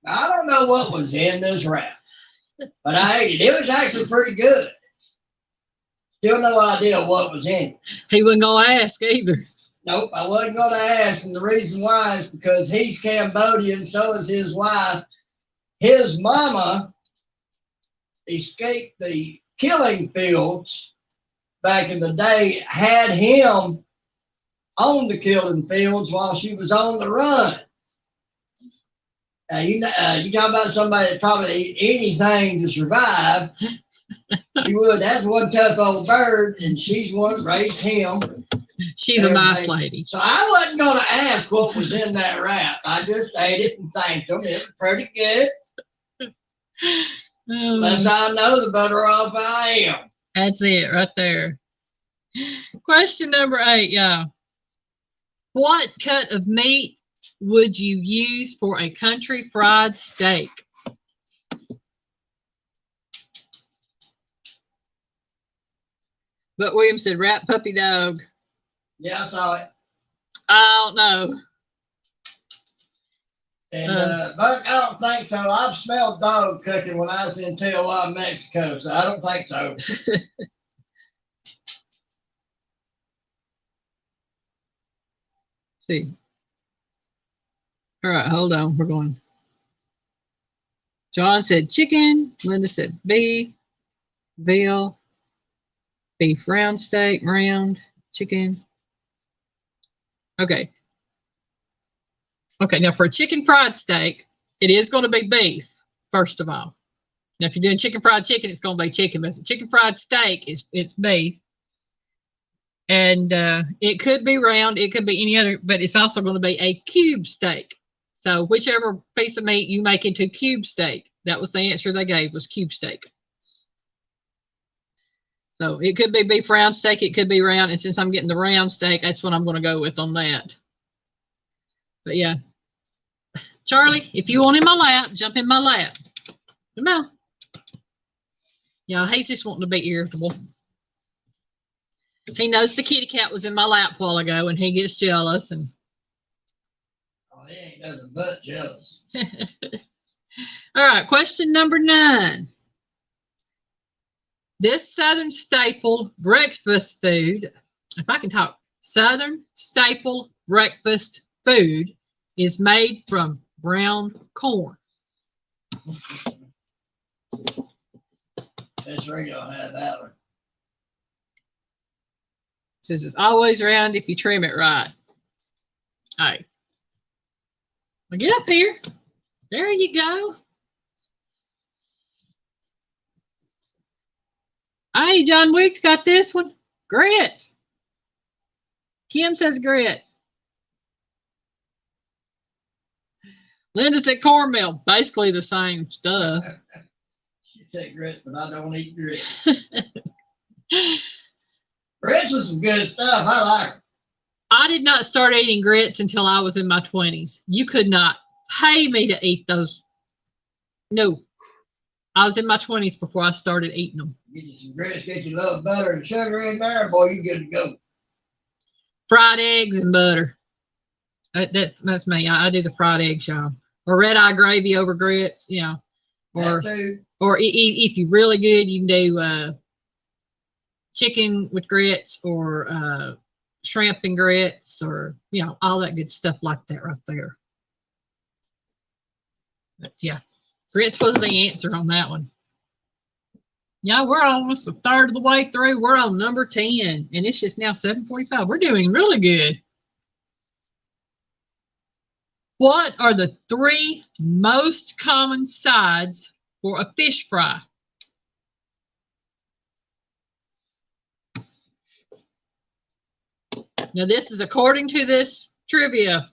Now, I don't know what was in this wrap, but I ate it. It was actually pretty good. Still no idea what was in it. He wasn't going to ask either. Nope, I wasn't going to ask. And the reason why is because he's Cambodian, so is his wife. His mama escaped the killing fields back in the day, had him on the killing fields while she was on the run. Now, you talk about somebody that probably eat anything to survive. She would. That's one tough old bird, and she's one that raised him. She's a nice lady. So I wasn't going to ask what was in that wrap. I just ate it and thanked them. It was pretty good. Unless I know the better off I am. That's it right there. Question number 8, y'all. What cut of meat would you use for a country fried steak? But William said rat puppy dog. Yeah, I saw it. I don't know. And Buck, I don't think so. I've smelled dog cooking when I was in Tijuana, Mexico, so I don't think so. See. All right, hold on. We're going. John said chicken. Linda said beef. Veal. Beef round steak, round chicken. Okay. Okay, now for a chicken fried steak, it is going to be beef, first of all. Now, if you're doing chicken fried chicken, it's going to be chicken. But chicken fried steak, it's beef. And it could be round, it could be any other, but it's also going to be a cube steak. So whichever piece of meat you make into cube steak, that was the answer they gave, was cube steak. So it could be beef round steak, it could be round. And since I'm getting the round steak, that's what I'm going to go with on that. But yeah. Charlie, if you want in my lap, jump in my lap. Come on. Yeah, he's just wanting to be irritable. He knows the kitty cat was in my lap a while ago, and he gets jealous. And oh, he ain't nothing but jealous. all right, question number 9. This Southern staple breakfast food, if I can talk, Southern staple breakfast food is made from brown corn. That's right, y'all have that one. This is always round if you trim it right. All right. Well, get up here. There you go. Hey, John Wicks got this one. Grits. Kim says grits. Linda said cornmeal. Basically the same stuff. She said grits, but I don't eat grits. Grits is some good stuff. I like them. I did not start eating grits until I was in my 20s. You could not pay me to eat those. No. I was in my 20s before I started eating them. Get you some grits, get you a little butter and sugar in there, boy, you good to go. Fried eggs and butter. That's me. I do the fried egg, y'all. Or red eye gravy over grits, you know. Or if you're really good, you can do chicken with grits or shrimp and grits or, you know, all that good stuff like that right there. But yeah, grits was the answer on that one. Yeah, we're almost a third of the way through. We're on number 10, and it's just now 7:45. We're doing really good. What are the 3 most common sides for a fish fry? Now, this is according to this trivia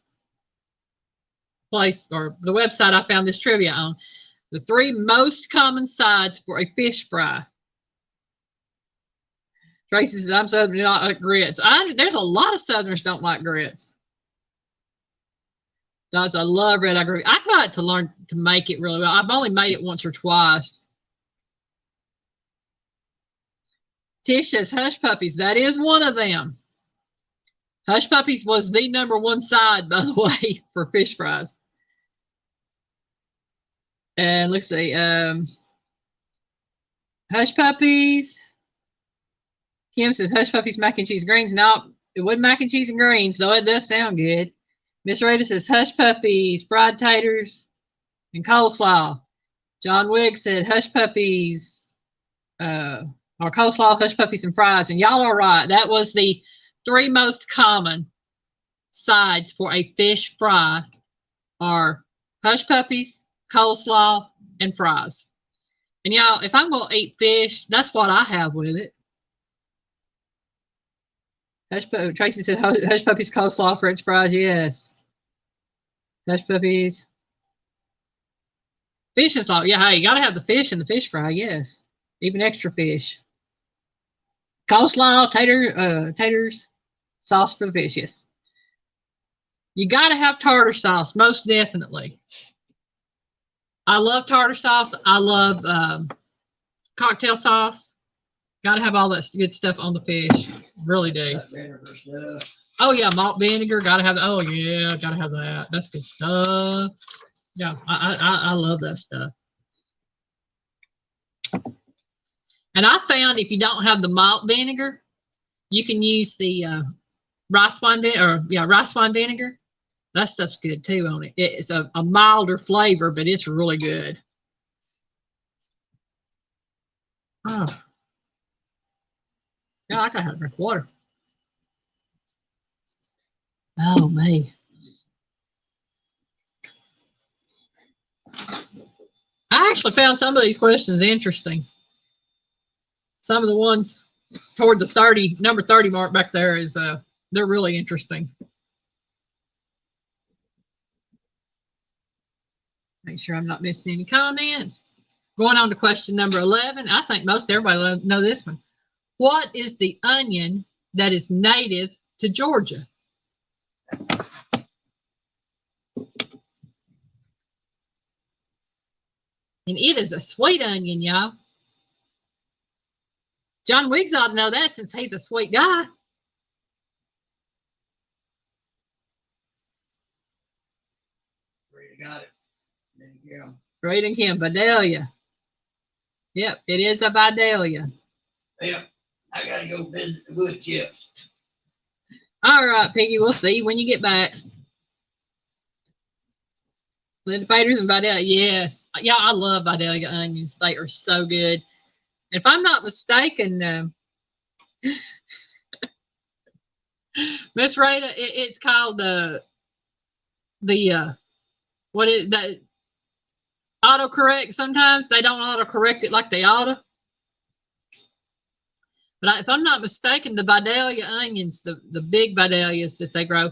place or the website I found this trivia on. The 3 most common sides for a fish fry. Tracy says, I'm Southern, not like grits. There's a lot of Southerners don't like grits. Guys, I love red eye grits. I'd like to learn to make it really well. I've only made it once or twice. Tish says, Hush Puppies. That is one of them. Hush Puppies was the #1 side, by the way, for fish fries. And let's see. Hush Puppies. Kim says, Hush Puppies mac and cheese greens. No, it wasn't mac and cheese and greens, though it does sound good. Miss Rita says, Hush Puppies, fried taters, and coleslaw. John Wigg said, Hush Puppies, or coleslaw, Hush Puppies, and fries. And y'all are right. That was the 3 most common sides for a fish fry are Hush Puppies, coleslaw, and fries. And y'all, if I'm going to eat fish, that's what I have with it. Tracy said, Hush Puppies, coleslaw, French fries. Yes. Hush Puppies. Fish and salt. Yeah, hey, you got to have the fish in the fish fry. Yes. Even extra fish. Coleslaw, taters, sauce for the fish. Yes. You got to have tartar sauce, most definitely. I love tartar sauce. I love cocktail sauce. Got to have all that good stuff on the fish. Really do. Oh, yeah, malt vinegar. Got to have, oh, yeah, got to have that. That's good stuff. Yeah, I love that stuff. And I found if you don't have the malt vinegar, you can use the rice wine vinegar. That stuff's good too on it. It's a milder flavor, but it's really good. Oh. Yeah, I gotta have a drink of water. Oh, me. I actually found some of these questions interesting. Some of the ones toward the number 30 mark back there is they're really interesting. Make sure I'm not missing any comments. Going on to question number 11. I think most everybody know this one. What is the onion that is native to Georgia? And it is a sweet onion, y'all. John Wiggs ought to know that since he's a sweet guy. Got it. Yeah. Great and Kim, Vidalia. Yep, it is a Vidalia. Yep. I gotta go visit the wood chips. All right, Piggy, we'll see you when you get back. Linda Faders and Vidalia, yes. Yeah, I love Vidalia onions. They are so good. If I'm not mistaken, Miss Rita, it's called what is that? Autocorrect. Sometimes they don't autocorrect it like they oughta. But if I'm not mistaken, the Vidalia onions, the big Vidalias that they grow,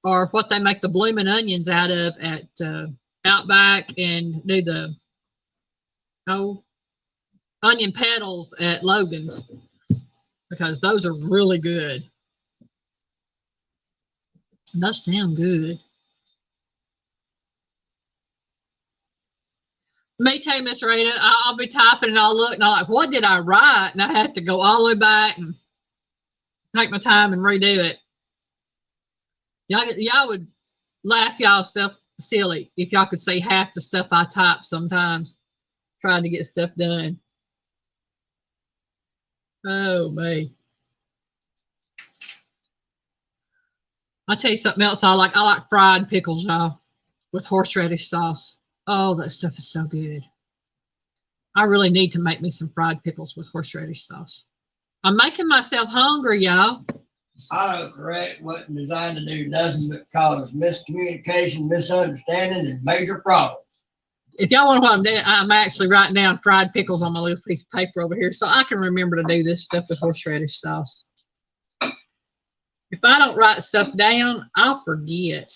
are what they make the blooming onions out of at Outback and do the onion petals at Logan's, because those are really good. And those sound good. Me too, Miss Rita. I'll be typing and I'll look and I'm like, what did I write? And I have to go all the way back and take my time and redo it. Y'all would laugh y'all stuff silly if y'all could see half the stuff I type sometimes trying to get stuff done. Oh, me. I'll tell you something else I like. I like fried pickles, y'all, with horseradish sauce. Oh, that stuff is so good. I really need to make me some fried pickles with horseradish sauce. I'm making myself hungry, y'all. Autocorrect wasn't designed to do nothing but cause miscommunication, misunderstanding, and major problems. If y'all want to know what I'm doing, I'm actually writing down fried pickles on my little piece of paper over here so I can remember to do this stuff with horseradish sauce. If I don't write stuff down, I'll forget.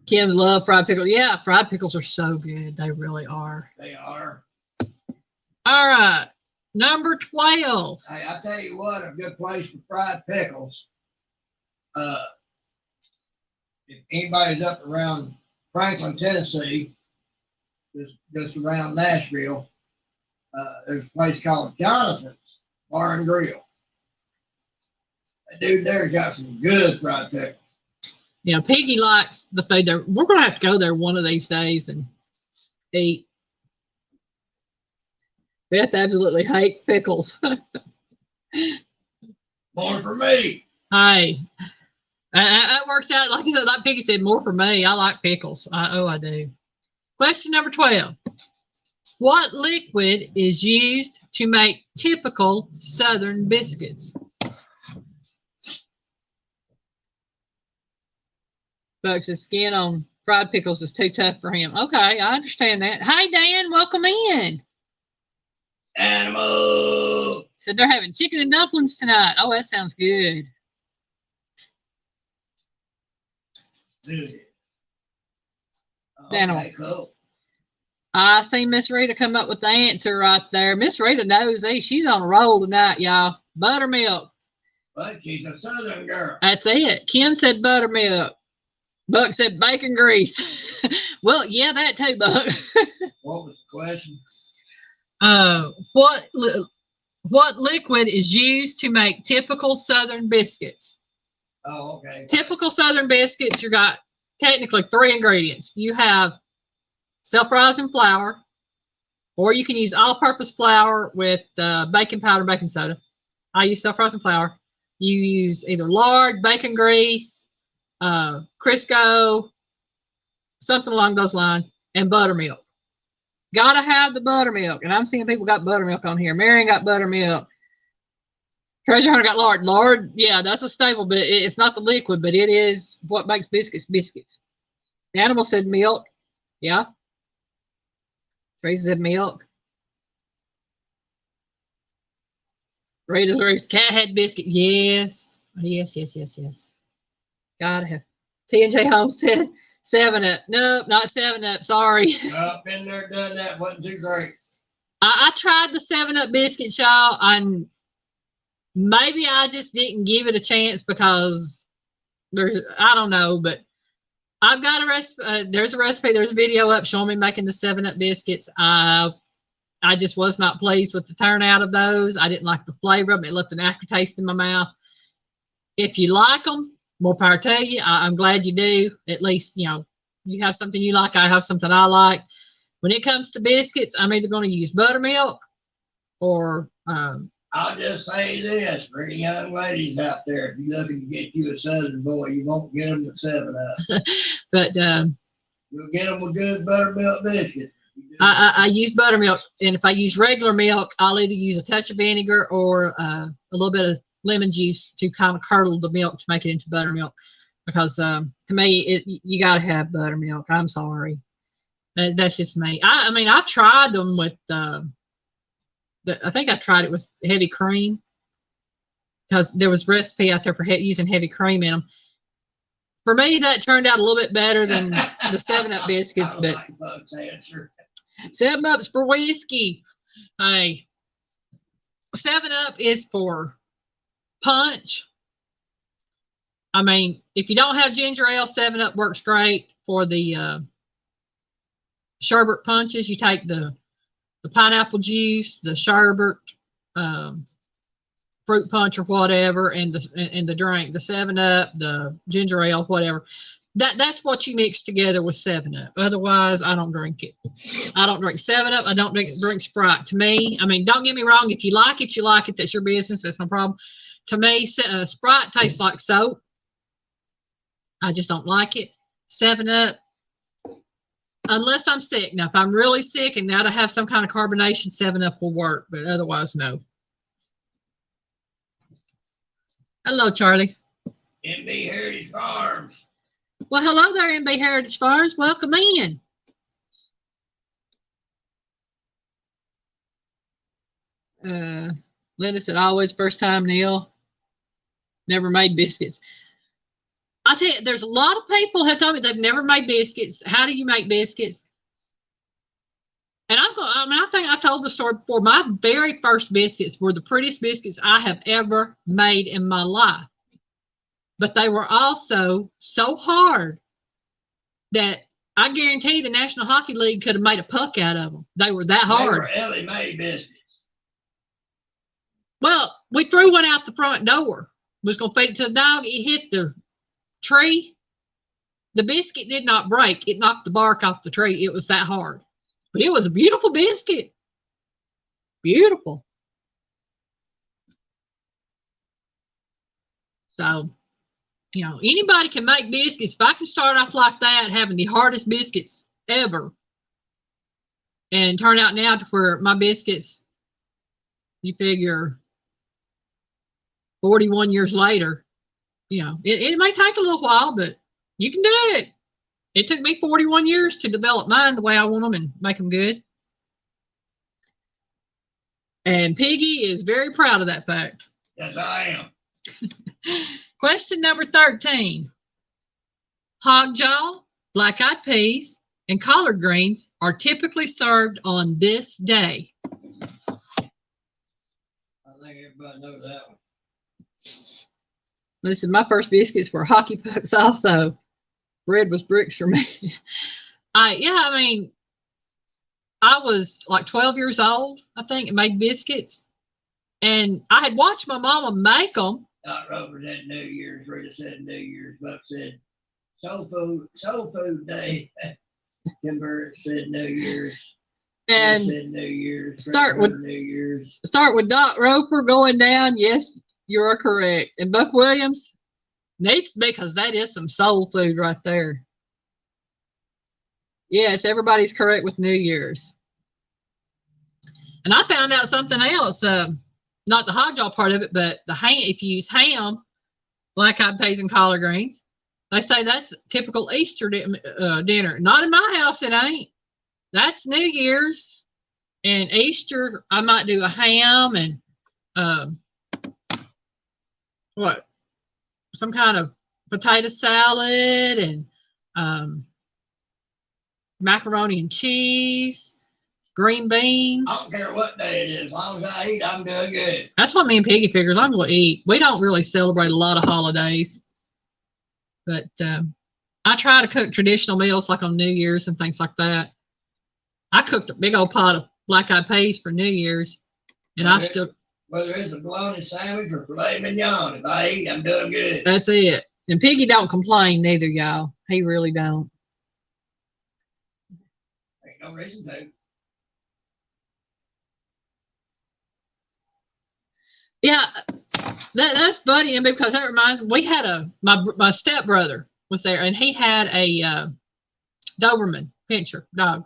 Kids love fried pickles. Yeah, fried pickles are so good. They really are. They are. All right. Number 12. Hey, I tell you what, a good place for fried pickles. If anybody's up around Franklin, Tennessee, just around Nashville, there's a place called Jonathan's Bar and Grill. That dude there's got some good fried pickles. Yeah, Piggy likes the food there. We're going to have to go there one of these days and eat. Beth absolutely hates pickles. More for me. Hey, that works out. Like you said, like Piggy said, more for me. I like pickles. I do. Question number 12. What liquid is used to make typical Southern biscuits? Folks, the skin on fried pickles is too tough for him. Okay, I understand that. Hi, Dan. Welcome in. Animal. Said they're having chicken and dumplings tonight. Oh, that sounds good. Dude. Animal. Okay, cool. I see Miss Rita come up with the answer right there. Miss Rita knows she's on a roll tonight, y'all. Buttermilk. But she's a Southern girl. That's it. Kim said buttermilk. Buck said bacon grease. Well, yeah, that too, Buck. What was the question? What liquid is used to make typical Southern biscuits? Oh, okay. Typical Southern biscuits, you got technically 3 ingredients. You have self-rising flour, or you can use all-purpose flour with baking powder, baking soda. I use self-rising flour. You use either lard, bacon grease, Crisco, something along those lines, and buttermilk. Gotta have the buttermilk. And I'm seeing people got buttermilk on here. Marion got buttermilk. Treasure Hunter got lard. Lard, yeah, that's a staple, but it's not the liquid, but it is what makes biscuits biscuits. The animal said milk. Yeah. Tracy said milk. Rita's cat had biscuit. Yes. Yes. Gotta have. T&J Homestead, 7-Up. Nope, not 7-Up. Sorry. Been there, done that. Wasn't too great. I tried the 7-Up biscuits, y'all, and maybe I just didn't give it a chance because I don't know, but I've got a recipe. There's a recipe. There's a video up showing me making the 7-Up biscuits. I just was not pleased with the turnout of those. I didn't like the flavor of them. It left an aftertaste in my mouth. If you like them, more power to you. I'm glad you do. At least, you have something you like. I have something I like. When it comes to biscuits, I'm either going to use buttermilk or... I'll just say this for any young ladies out there: if you're looking to get you a Southern boy, you won't get them with 7-Up. But you'll get them with good buttermilk biscuits. I use buttermilk, and if I use regular milk, I'll either use a touch of vinegar or a little bit of lemon juice to kind of curdle the milk to make it into buttermilk. Because to me, you got to have buttermilk. I'm sorry, that's just me. I mean, I've tried them with. I think I tried it with heavy cream because there was a recipe out there for using heavy cream in them. For me, that turned out a little bit better than the 7-Up biscuits, but 7-Up's for whiskey. Hey, 7-Up is for punch. I mean, if you don't have ginger ale, 7-Up works great. For the sherbet punches, you take the pineapple juice, the sherbet, fruit punch or whatever, and the drink, the 7-Up, the ginger ale, whatever. That's what you mix together with 7-Up. Otherwise, I don't drink it. I don't drink 7-Up. I don't drink Sprite. To me, I mean, don't get me wrong. If you like it, you like it. That's your business. That's no problem. To me, Sprite tastes like soap. I just don't like it. 7-Up, unless I'm sick. Now, if I'm really sick and now to have some kind of carbonation, 7-Up will work, but otherwise, no. Hello, Charlie. MB Heritage Farms. Well, hello there, MB Heritage Farms. Welcome in. Linda said, always first time, Neil. Never made biscuits. I'll tell you, there's a lot of people have told me they've never made biscuits. How do you make biscuits? And I think I told the story before. My very first biscuits were the prettiest biscuits I have ever made in my life. But they were also so hard that I guarantee the National Hockey League could have made a puck out of them. They were that hard. They were Ellie Mae biscuits. Well, we threw one out the front door. Was going to feed it to the dog. It hit the tree. The biscuit did not break. It knocked the bark off the tree. It was that hard. But it was a beautiful biscuit. Beautiful. So, you know, anybody can make biscuits. If I can start off like that, having the hardest biscuits ever, and turn out now to where my biscuits, you figure 41 years later, you know, it may take a little while, but you can do it. It took me 41 years to develop mine the way I want them and make them good. And Piggy is very proud of that fact. Yes, I am. Question number 13. Hog jaw, black-eyed peas, and collard greens are typically served on this day. I think everybody knows that one. Listen, my first biscuits were hockey pucks also. Bread was bricks for me. I was like 12 years old, I think, and made biscuits. And I had watched my mama make them. Not Roper said New Year's, Rita said New Year's, Buck said soul food day. Kimber said New Year's. And said New Year's. Start with New Year's. Start with Doc Roper going down. Yes, you're correct. And Buck Williams needs to be, because that is some soul food right there. Yes, everybody's correct with New Year's. And I found out something else. Not the hog jaw part of it, but the ham. If you use ham, black-eyed peas, and collard greens, they say that's typical Easter dinner. Not in my house, it ain't. That's New Year's. And Easter, I might do a ham and some kind of potato salad and macaroni and cheese, green beans. I don't care what day it is. As long as I eat, I'm doing good. That's what me and Piggy figures. I'm going to eat. We don't really celebrate a lot of holidays. But I try to cook traditional meals like on New Year's and things like that. I cooked a big old pot of black-eyed peas for New Year's. And whether it's a bologna sandwich or filet mignon, if I eat, I'm doing good. That's it. And Piggy don't complain neither, y'all. He really don't. Ain't no reason to. Yeah, that's funny, because that reminds me, we had my stepbrother was there, and he had a Doberman Pinscher dog.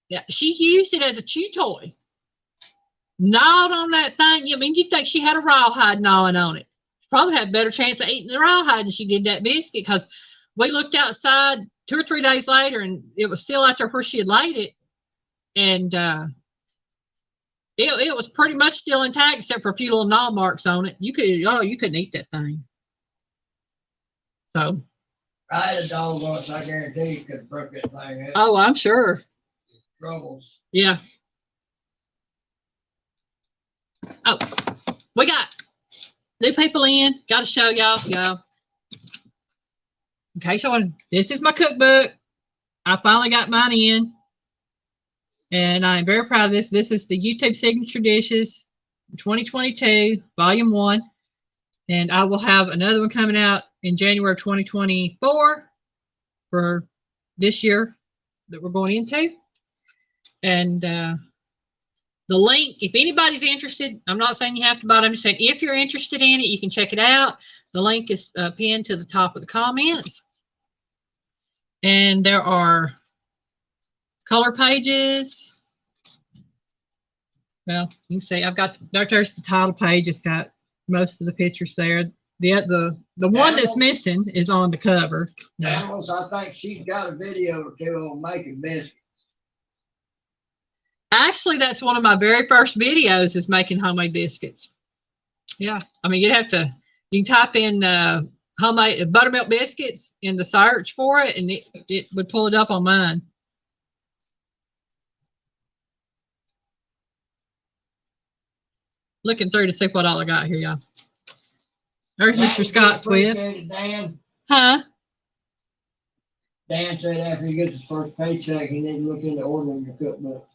Yeah, she used it as a chew toy. Gnawed on that thing. I mean, you'd think she had a rawhide gnawing on it. She probably had a better chance of eating the rawhide than she did that biscuit, because we looked outside 2 or 3 days later, and it was still out there where she had laid it, and it was pretty much still intact except for a few little gnaw marks on it. You couldn't eat that thing. So I had a dog once, I guarantee you could have broke that thing out. Oh, I'm sure. Troubles. Yeah. Oh, we got new people in. Got to show y'all. Okay, so this is my cookbook. I finally got mine in. And I'm very proud of this. This is the YouTube Signature Dishes 2022, Volume 1. And I will have another one coming out in January 2024 for this year that we're going into. And The link, if anybody's interested, I'm not saying you have to buy it. I'm just saying if you're interested in it, you can check it out. The link is pinned to the top of the comments. And there are color pages. Well, you can see I've got, there's the title page. It's got most of the pictures there. The one that's missing is on the cover. Animals, I think she's got a video or two on making biscuits. Actually, that's one of my very first videos is making homemade biscuits. Yeah, I mean, you can type in homemade buttermilk biscuits in the search for it, and it would pull it up on mine. Looking through to see what all I got here, y'all. There's Mr. Scott Swift. Dan. Huh? Dan said after he gets his first paycheck, he needs to look into ordering your cookbook.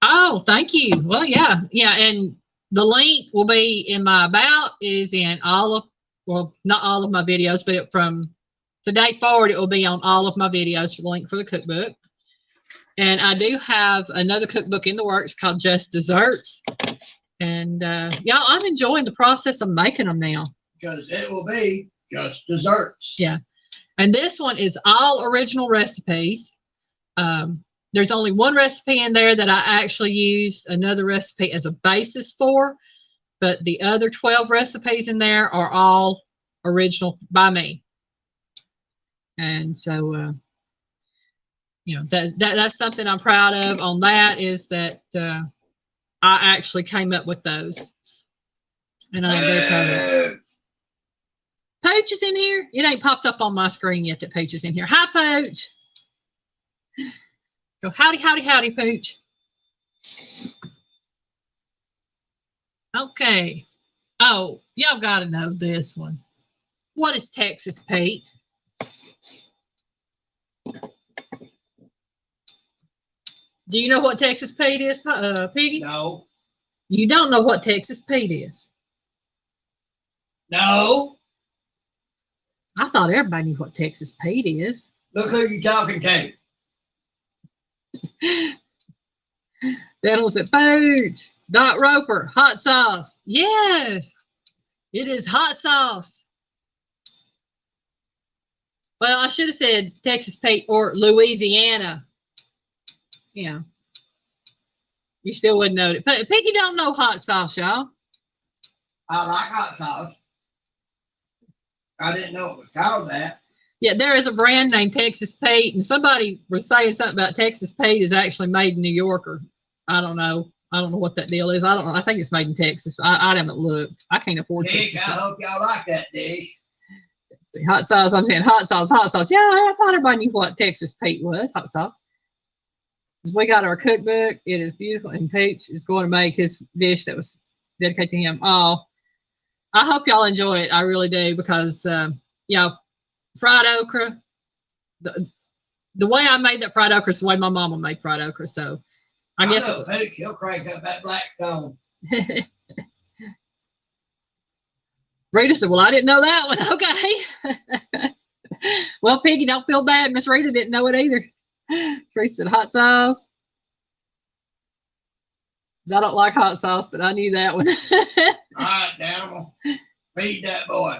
Oh, thank you. Well, yeah, and the link will be in my about is in all of, well, not all of my videos, but from today forward, it will be on all of my videos for the link for the cookbook. And I do have another cookbook in the works called Just Desserts. And y'all, I'm enjoying the process of making them now. Because it will be just desserts. Yeah. And this one is all original recipes. There's only one recipe in there that I actually used another recipe as a basis for, but the other 12 recipes in there are all original by me. And so, you know, that's something I'm proud of on that is that I actually came up with those. And I'm very proud of it. Pooch is in here. It ain't popped up on my screen yet that Pooch is in here. Hi, Pooch. Go howdy, howdy, howdy, Pooch. Okay. Oh, y'all got to know this one. What is Texas Pete? Do you know what Texas Pete is, Piggy? No. You don't know what Texas Pete is? No. I thought everybody knew what Texas Pete is. Look who you're talking to. That was at Pooch. Doc Roper, hot sauce. Yes, it is hot sauce. Well, I should have said Texas Pete or Louisiana. Yeah. You still wouldn't know it. Piggy don't know hot sauce, y'all. I like hot sauce. I didn't know it was called that. Yeah, there is a brand named Texas Pete, and somebody was saying something about Texas Pete is actually made in New York, or I don't know. I don't know what that deal is. I don't know. I think it's made in Texas. I haven't looked. I can't afford Dish, Texas. I hope y'all like that dish. Hot sauce. I'm saying hot sauce, hot sauce. Yeah, I thought everybody knew what Texas Pete was. Hot sauce. Since we got our cookbook, it is beautiful, and Pete is going to make his dish that was dedicated to him. Oh, I hope y'all enjoy it. I really do because, yeah, fried okra. The way I made that fried okra is the way my mama made fried okra. So I guess Pooch, he'll crank up that Blackstone. Rita said, well, I didn't know that one. Okay. Well, Piggy, don't feel bad. Miss Rita didn't know it either. Tracy said hot sauce. I don't like hot sauce, but I knew that one. All right, Daniel. Feed that boy.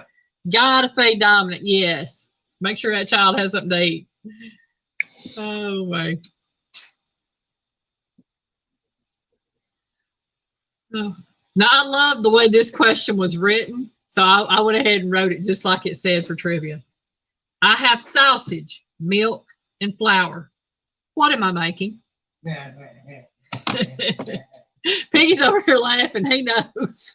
Gotta feed Dominic, yes. Make sure that child has something to eat. Oh, my. Oh. Now, I love the way this question was written, so I went ahead and wrote it just like it said for trivia. I have sausage, milk, and flour. What am I making? Piggy's over here laughing. He knows.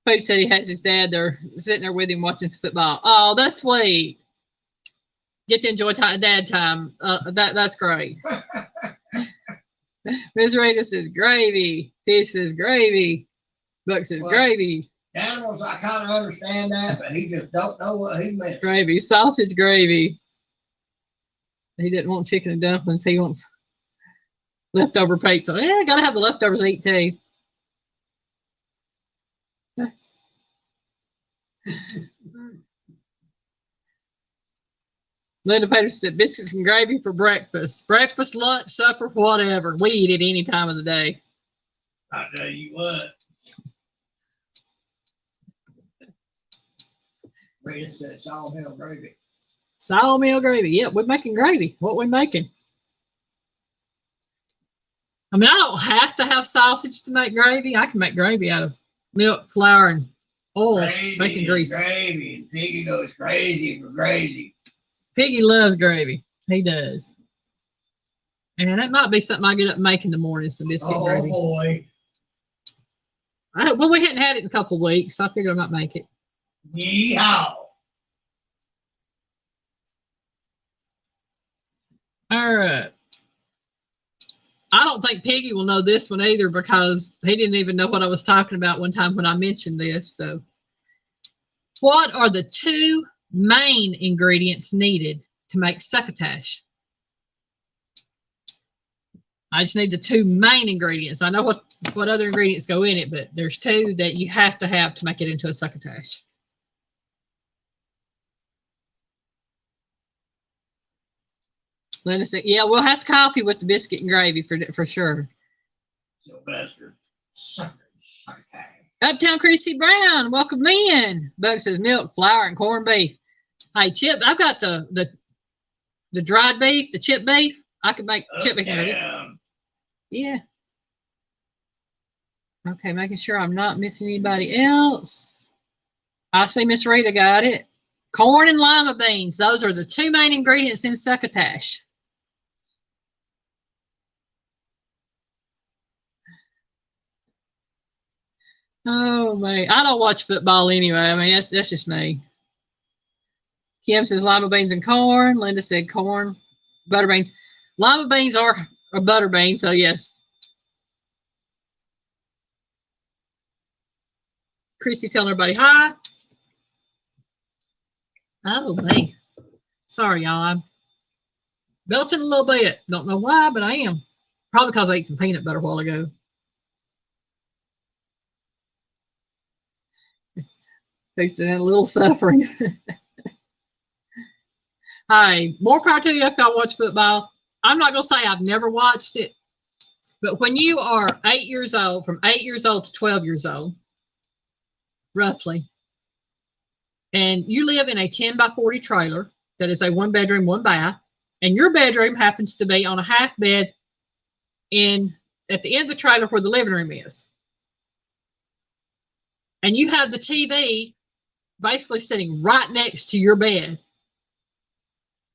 Pooch said he has his dad there sitting there with him watching football. Oh, that's sweet. Get to enjoy dad time. That's great. Ms. Rita says gravy. Tish says gravy. Buck says gravy. Animals, I kind of understand that, but he just don't know what he meant. Gravy, sausage gravy. He didn't want chicken and dumplings. He wants leftover pizza. Yeah, gotta have the leftovers to eat too. Linda Peters said biscuits and gravy for breakfast. Breakfast, lunch, supper, whatever. We eat it any time of the day. I tell you what. Rita said sawmill gravy. Sawmill gravy. Yep, we're making gravy. What we making? I mean, I don't have to have sausage to make gravy. I can make gravy out of milk, flour, and oil, Gravy bacon grease. Gravy. And Piggy goes crazy for gravy. Piggy loves gravy. He does. And that might be something I get up and make in the morning, some biscuit gravy. Oh, boy. Well, we hadn't had it in a couple of weeks, so I figured I might make it. Yeehaw. All right. I don't think Piggy will know this one either because he didn't even know what I was talking about one time when I mentioned this. So, what are the 2 main ingredients needed to make succotash? I just need the 2 main ingredients. I know what other ingredients go in it, but there's 2 that you have to make it into a succotash. Linda said, yeah, we'll have coffee with the biscuit and gravy for sure. Sylvester. Uptown Chrissy Brown, welcome in. Bug says milk, flour, and corned beef. Hey, Chip, I've got the dried beef, the chip beef. I could make chip beef. Yeah. Okay, making sure I'm not missing anybody else. I see Miss Rita got it. Corn and lima beans. Those are the 2 main ingredients in succotash. Oh, man. I don't watch football anyway. I mean, that's just me. Kim says lima beans and corn. Linda said corn, butter beans. Lima beans are butter beans, so yes. Chrissy telling everybody hi. Oh, man. Sorry, y'all. I'm belching a little bit. Don't know why, but I am. Probably because I ate some peanut butter a while ago. It's a little suffering. Hi, more power to you if y'all watch football. I'm not going to say I've never watched it, but when you are 8 years old, from 8 years old to 12 years old, roughly, and you live in a 10 by 40 trailer that is a 1 bedroom, 1 bath, and your bedroom happens to be on a half bed at the end of the trailer where the living room is. And you have the TV basically sitting right next to your bed.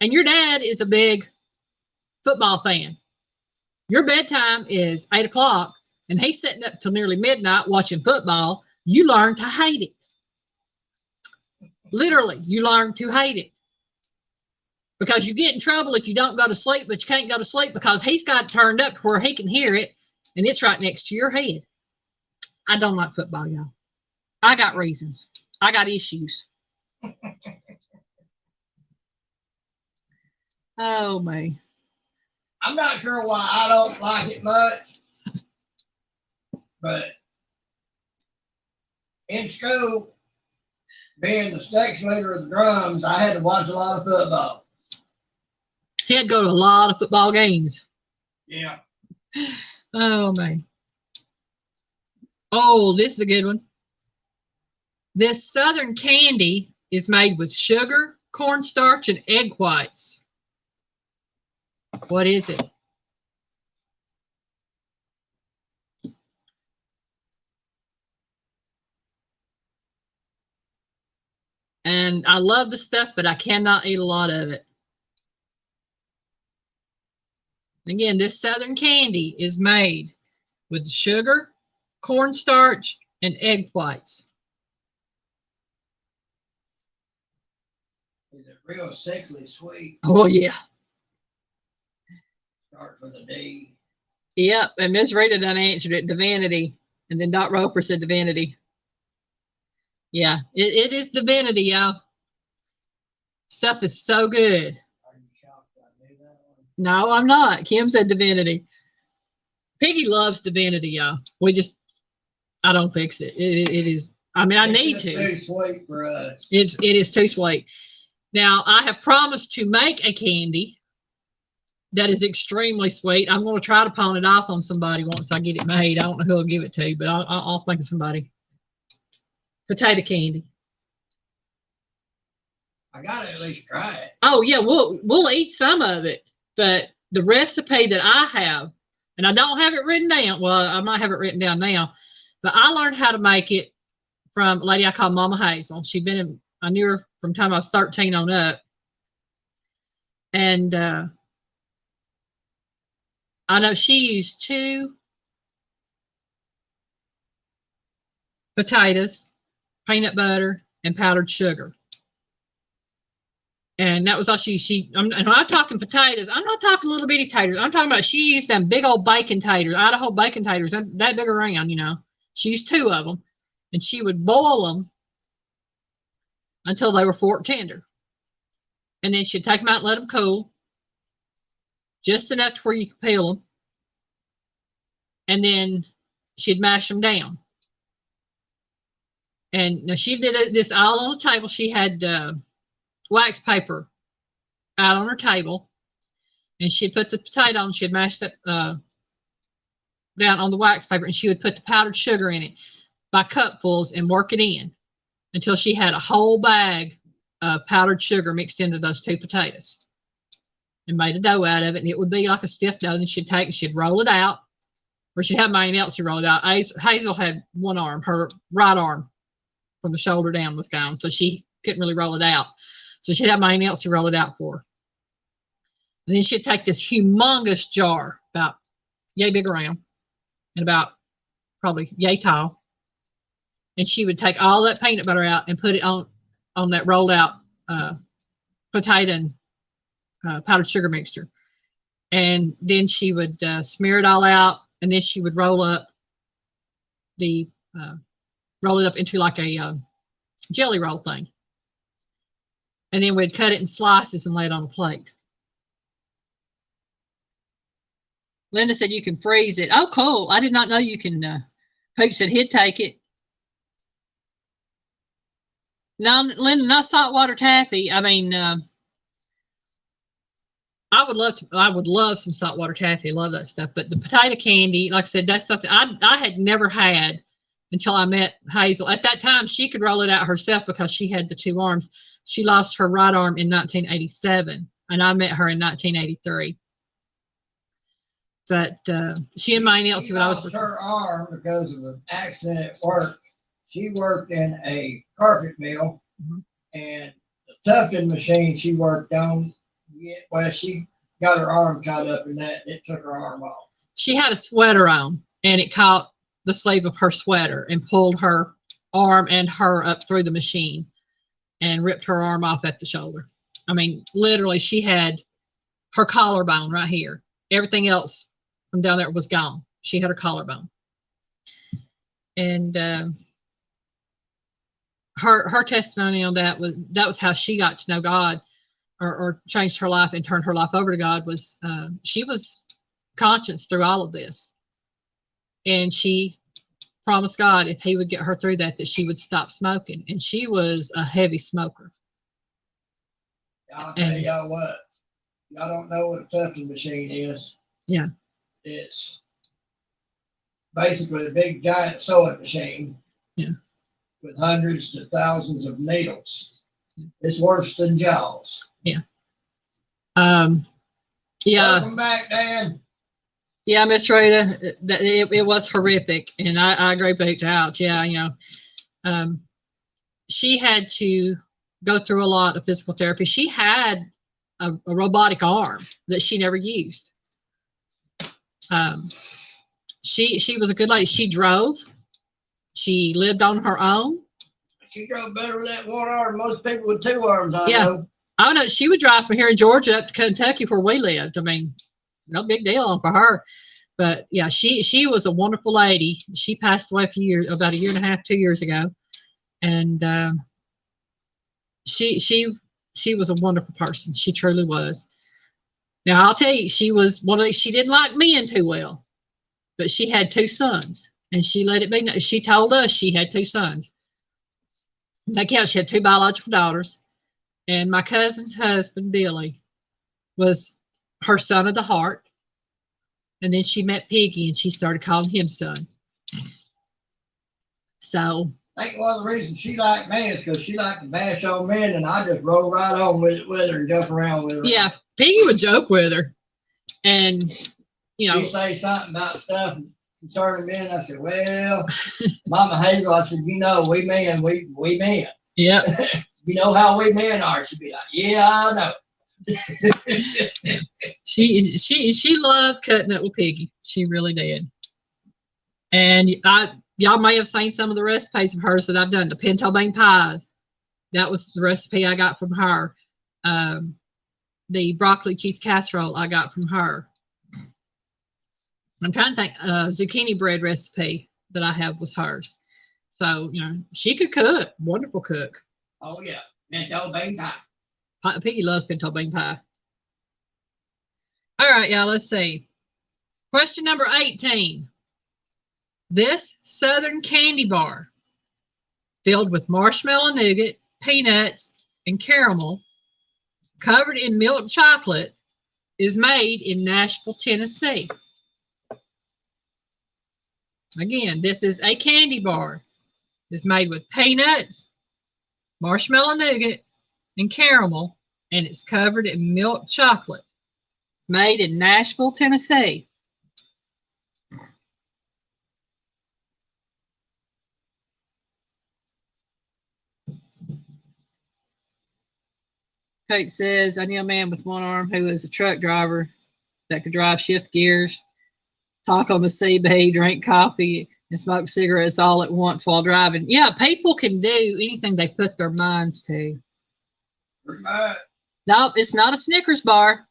And your dad is a big football fan. Your bedtime is 8 o'clock and he's sitting up till nearly midnight watching football. You learn to hate it. Literally, you learn to hate it. Because you get in trouble if you don't go to sleep, but you can't go to sleep because he's got it turned up to where he can hear it and it's right next to your head. I don't like football, y'all. I got reasons. I got issues. Oh, man. I'm not sure why I don't like it much, but in school, being the section leader of the drums, I had to watch a lot of football. He had to go to a lot of football games. Yeah. Oh, man. Oh, this is a good one. This Southern candy is made with sugar, cornstarch, and egg whites. What is it? And I love the stuff, but I cannot eat a lot of it. Again, this Southern candy is made with sugar, cornstarch, and egg whites. Is it real sickly sweet? Oh, yeah. Start with a D. Yep, and Miss Rita done answered it, Divinity. And then Doc Roper said Divinity. Yeah, it is Divinity, y'all. Stuff is so good. Are you shocked I knew that one? No, I'm not. Kim said Divinity. Piggy loves Divinity, y'all. I don't fix it. It is, I mean, I need to. It's too sweet for us. It is too sweet. Now, I have promised to make a candy that is extremely sweet. I'm going to try to pawn it off on somebody once I get it made. I don't know who I'll give it to, but I'll think of somebody. Potato candy. I gotta at least try it. Oh yeah, we'll eat some of it, but the recipe that I have, and I don't have it written down. Well, I might have it written down now, but I learned how to make it from a lady I call Mama Hazel. I knew her from the time I was 13 on up, and I know she used 2 potatoes, peanut butter, and powdered sugar. And that was all and when I'm talking potatoes, I'm not talking little bitty taters. I'm talking about she used them big old bacon taters, Idaho bacon taters, that big around, you know. She used 2 of them, and she would boil them until they were fork tender. And then she'd take them out and let them cool, just enough to where you could peel them. And then she'd mash them down. And now she did this all on the table. She had wax paper out on her table, and she'd put the potato on. She'd mash that down on the wax paper, and she would put the powdered sugar in it by cupfuls and work it in until she had a whole bag of powdered sugar mixed into those 2 potatoes, and made a dough out of it. And it would be like a stiff dough. And she'd roll it out, or she'd have Maine Elsie roll it out. Hazel had one arm, her right arm from the shoulder down was gone, so she couldn't really roll it out. So she'd have Maine Elsie roll it out for her. And then she'd take this humongous jar, about yay big around, and about probably yay tall. And she would take all that peanut butter out and put it on that rolled out potato and powdered sugar mixture. And then she would smear it all out, and then she would roll it up into like a jelly roll thing. And then we'd cut it in slices and lay it on a plate. Linda said you can freeze it. Oh, cool. I did not know you can. Pooch said he'd take it. No, Linda, not saltwater taffy. I mean, I would love some saltwater taffy. I love that stuff. But the potato candy, like I said, that's something I had never had until I met Hazel. At that time, she could roll it out herself because she had the 2 arms. She lost her right arm in 1987, and I met her in 1983. But she and Maine Elsie, when I was her arm because of an accident at work. She worked in a carpet mill, and the tucking machine she worked on, she got her arm caught up in that, and it took her arm off. She had a sweater on, and it caught the sleeve of her sweater and pulled her arm and her up through the machine and ripped her arm off at the shoulder. I mean, literally, she had her collarbone right here. Everything else from down there was gone. She had her collarbone. And her testimony on that was how she got to know God, or changed her life and turned her life over to God. Was she was conscious through all of this, and she promised God if he would get her through that she would stop smoking. And she was a heavy smoker. I'll tell y'all what, y'all don't know what a tucking machine is. Yeah. It's basically a big giant sewing machine. Yeah. With hundreds to thousands of needles. It's worse than Jaws. Yeah. Yeah. Welcome back, Dan. Yeah, Miss Rita, it was horrific, and I agree with Ouch. Yeah, you know, she had to go through a lot of physical therapy. She had a robotic arm that she never used. She was a good lady. She drove. She lived on her own. She drove better with that one arm. Most people with 2 arms, I know. I know. She would drive from here in Georgia up to Kentucky where we lived. I mean, no big deal for her. But yeah, she was a wonderful lady. She passed away about a year and a half, 2 years ago. And she was a wonderful person. She truly was. Now I'll tell you, she was one of these. She didn't like men too well, but she had 2 sons, and she let it be known. She told us she had 2 sons. That counts. She had 2 biological daughters, And my cousin's husband, Billy, was her son of the heart. And then she met Piggy and she started calling him son. So I think one of the reasons she liked me is because she liked to bash on men, and I just roll right on with her and jump around with her. yeah, Piggy would joke with her. And, you know. She say something about stuff concerning men. I said, well, Mama Hazel, I said, you know, we men, we men. Yeah. You know how we men are. She'd be like, yeah, I know. She loved cutting up with Piggy. She really did. And y'all may have seen some of the recipes of hers that I've done. The pinto bean pies. That was the recipe I got from her. The broccoli cheese casserole I got from her. I'm trying to think. Zucchini bread recipe that I have was hers. So, you know, she could cook. Wonderful cook. Oh, yeah. Pinto bean pie. Piggy loves pinto bean pie. All right, y'all, let's see. Question number 18. This Southern candy bar, filled with marshmallow nougat, peanuts, and caramel, covered in milk chocolate, is made in Nashville, Tennessee. Again, this is a candy bar. It's made with peanuts, marshmallow nougat, and caramel, and it's covered in milk chocolate. It's made in Nashville, Tennessee. Coach says, I knew a man with one arm who was a truck driver that could drive shift gears, talk on the CB, drink coffee, and smoke cigarettes all at once while driving. Yeah, people can do anything they put their minds to. Pretty much. Nope, it's not a Snickers bar.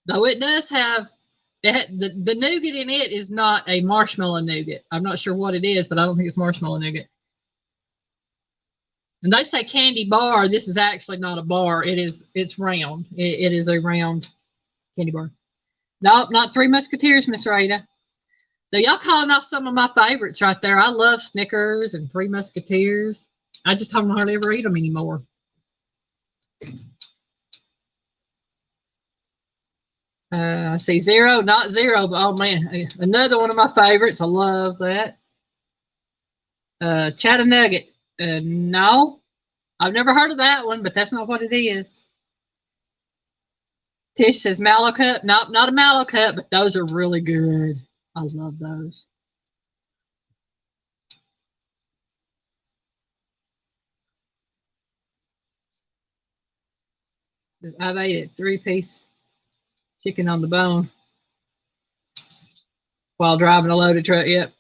Though it does have, the nougat in it is not a marshmallow nougat. I'm not sure what it is, but I don't think it's marshmallow nougat. And they say candy bar. This is actually not a bar. It's round. It is a round candy bar. Nope, not Three Musketeers, Miss Rita. So y'all calling off some of my favorites right there. I love Snickers and Three Musketeers. I just don't hardly ever eat them anymore. I see zero, not zero, but oh man, another one of my favorites. I love that. Chattanooga. No, I've never heard of that one, but that's not what it is. Tish says Mallow Cup. Nope, not a Mallow Cup, but those are really good. I love those. I've ate it 3-piece chicken on the bone while driving a loaded truck. Yep.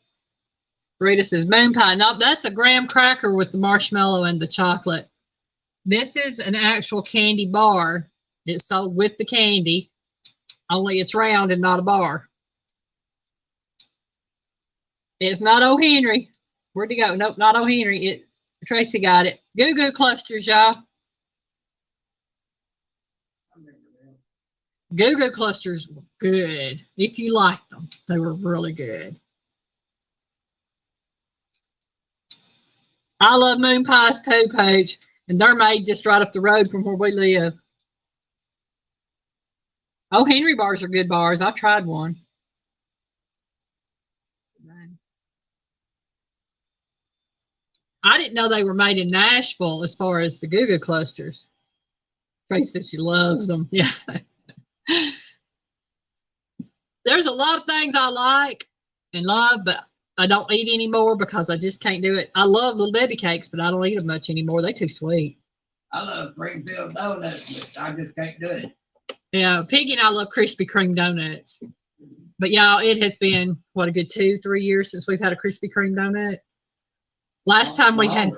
Rita says moon pie. Nope, that's a graham cracker with the marshmallow and the chocolate. This is an actual candy bar. It's sold with the candy, only it's round and not a bar. It's not O. Henry. Where'd he go? Nope, not O. Henry. Tracy got it. Goo Goo Clusters, y'all. Goo Goo Clusters were good. If you liked them, they were really good. I love moon pies too, Paige, and they're made just right up the road from where we live. Oh, Henry bars are good bars. I've tried one. I didn't know they were made in Nashville as far as the Goo Goo Clusters. Tracy says she loves them. Yeah. There's a lot of things I like and love, but I don't eat anymore because I just can't do it. I love Little Debbie cakes, but I don't eat them much anymore. They're too sweet. I love Greenfield donuts, but I just can't do it. Yeah, Piggy and I love Krispy Kreme donuts. But y'all, it has been, what, a good 2-3 years since we've had a Krispy Kreme donut. Last time we had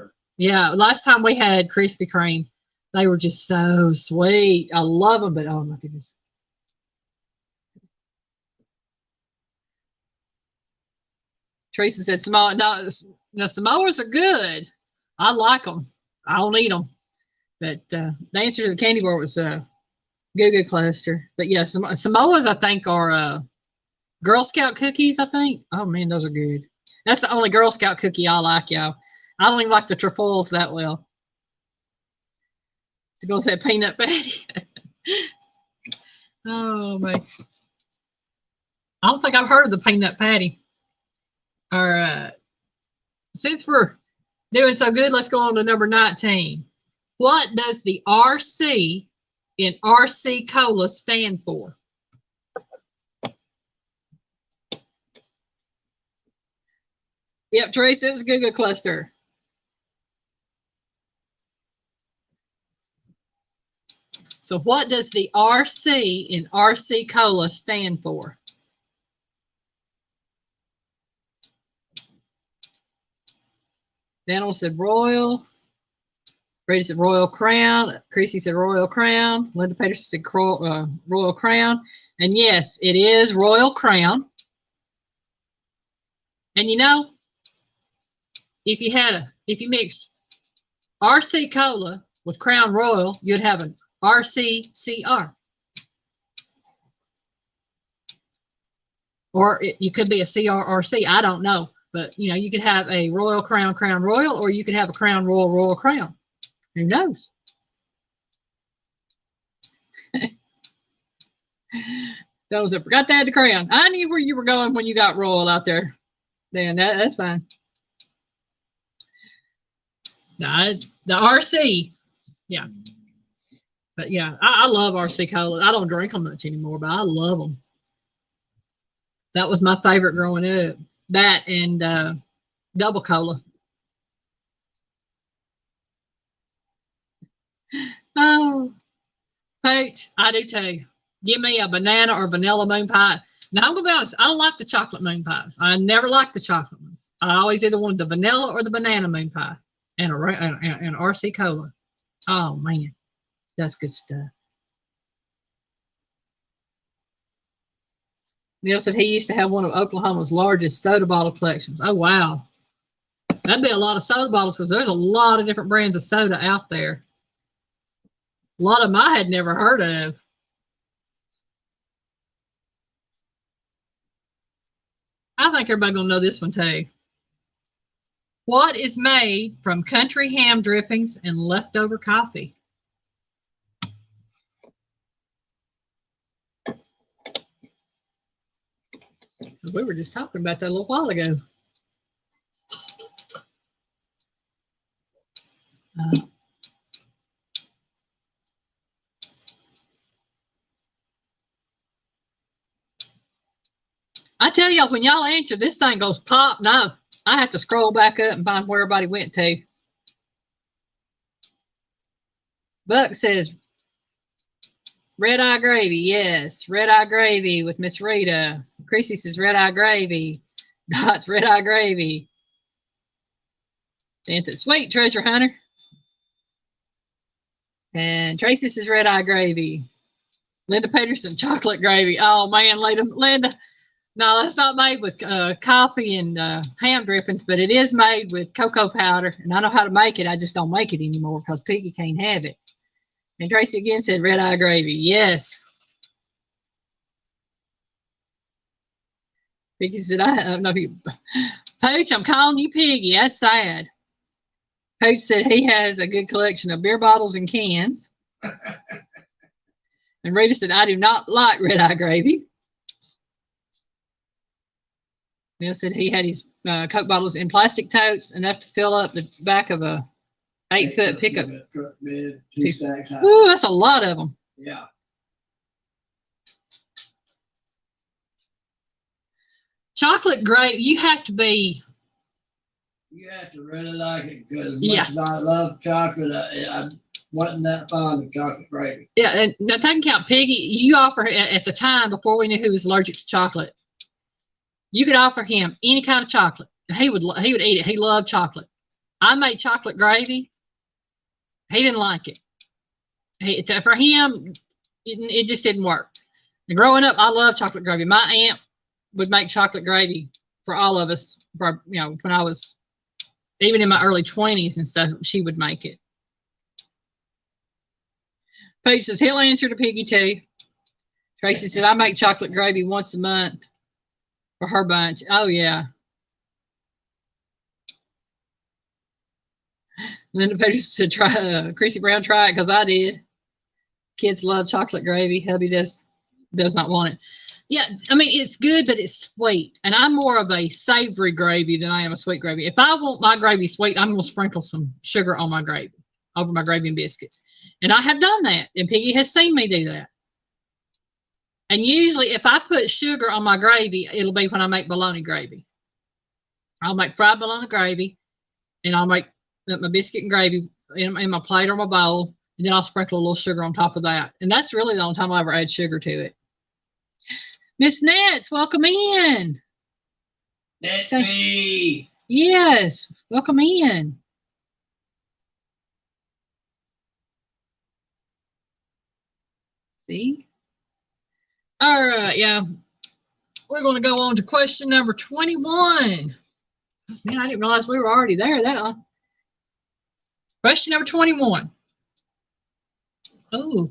Krispy Kreme, they were just so sweet. I love them, but oh my goodness. Teresa said Samoa. No, Samoas are good. I like them. I don't eat them. But the answer to the candy bar was Goo Goo Cluster. But yeah, Samoas I think are Girl Scout cookies. I think. Oh man, those are good. That's the only Girl Scout cookie I like, y'all. I don't even like the trefoils that well. It's going to say peanut patty. Oh, man. I don't think I've heard of the peanut patty. All right. Since we're doing so good, let's go on to number 19. What does the RC in RC Cola stand for? Yep, Trace, it was Google Cluster. So what does the RC in RC Cola stand for? Daniel said Royal. Brady said Royal Crown. Chrissy said Royal Crown. Linda Peterson said Royal Crown. And yes, it is Royal Crown. And you know, if you mixed RC Cola with Crown Royal, you'd have an RCCR. Or you could be a CRRC. I don't know. But, you know, you could have a Royal Crown Crown Royal, or you could have a Crown Royal Royal Crown. Who knows? That was it. Forgot to add the crown. I knew where you were going when you got Royal out there. Dan, that's fine. The RC. Yeah. But yeah, I love RC Cola. I don't drink them much anymore, but I love them. That was my favorite growing up. That and double cola. Oh, Paige, I do too. Give me a banana or vanilla moon pie. Now, I'm going to be honest, I don't like the chocolate moon pies. I never liked the chocolate ones. I always either wanted the vanilla or the banana moon pie and an RC Cola. Oh, man, that's good stuff. Neil said he used to have one of Oklahoma's largest soda bottle collections. Oh, wow. That'd be a lot of soda bottles because there's a lot of different brands of soda out there. A lot of them I had never heard of. I think everybody's going to know this one too. What is made from country ham drippings and leftover coffee? We were just talking about that a little while ago. I tell y'all, when y'all answer, this thing goes pop. Now I have to scroll back up and find where everybody went to. Buck says, red eye gravy. Yes, red eye gravy with Miss Rita. Chrissy says red eye gravy. Dot's red eye gravy. Dan says sweet treasure hunter. And Tracy says red eye gravy. Linda Peterson, chocolate gravy. Oh man, Linda. No, that's not made with coffee and ham drippings, but it is made with cocoa powder. And I know how to make it. I just don't make it anymore because Piggy can't have it. And Tracy again said red eye gravy. Yes. Piggy said, Paige, I'm calling you Piggy. That's sad. Paige said he has a good collection of beer bottles and cans. And Rita said, I do not like red eye gravy. Neil said he had his Coke bottles in plastic totes, enough to fill up the back of a 8-foot pickup. Truck bed, 2 stacks high. Ooh, that's a lot of them. Yeah. Chocolate gravy, you have to really like it because as much as I love chocolate, I wasn't that fond of chocolate gravy. Yeah, and now taking account Piggy, you offer at the time before we knew who was allergic to chocolate. You could offer him any kind of chocolate. He would eat it. He loved chocolate. I made chocolate gravy. He didn't like it. For him, it just didn't work. And growing up, I loved chocolate gravy. My aunt would make chocolate gravy for all of us. For, you know, when I was even in my early 20s and stuff, she would make it. Paige says he'll answer to Piggy too. Tracy said I make chocolate gravy once a month for her bunch. Oh yeah. Linda Peters said, "Try Chrissy Brown. Try it because I did. Kids love chocolate gravy. Hubby does not want it. Yeah, I mean it's good, but it's sweet, and I'm more of a savory gravy than I am a sweet gravy. If I want my gravy sweet, I'm gonna sprinkle some sugar on my gravy, over my gravy and biscuits, and I have done that. And Piggy has seen me do that. And usually, if I put sugar on my gravy, it'll be when I make bologna gravy. I'll make fried bologna gravy, and I'll make my biscuit and gravy in my plate or my bowl, and then I'll sprinkle a little sugar on top of that. And that's really the only time I ever add sugar to it. Miss Nets, welcome in. That's me. Yes, welcome in. See? All right, yeah. We're going to go on to question number 21. Man, I didn't realize we were already there that long. Question number 21. Oh,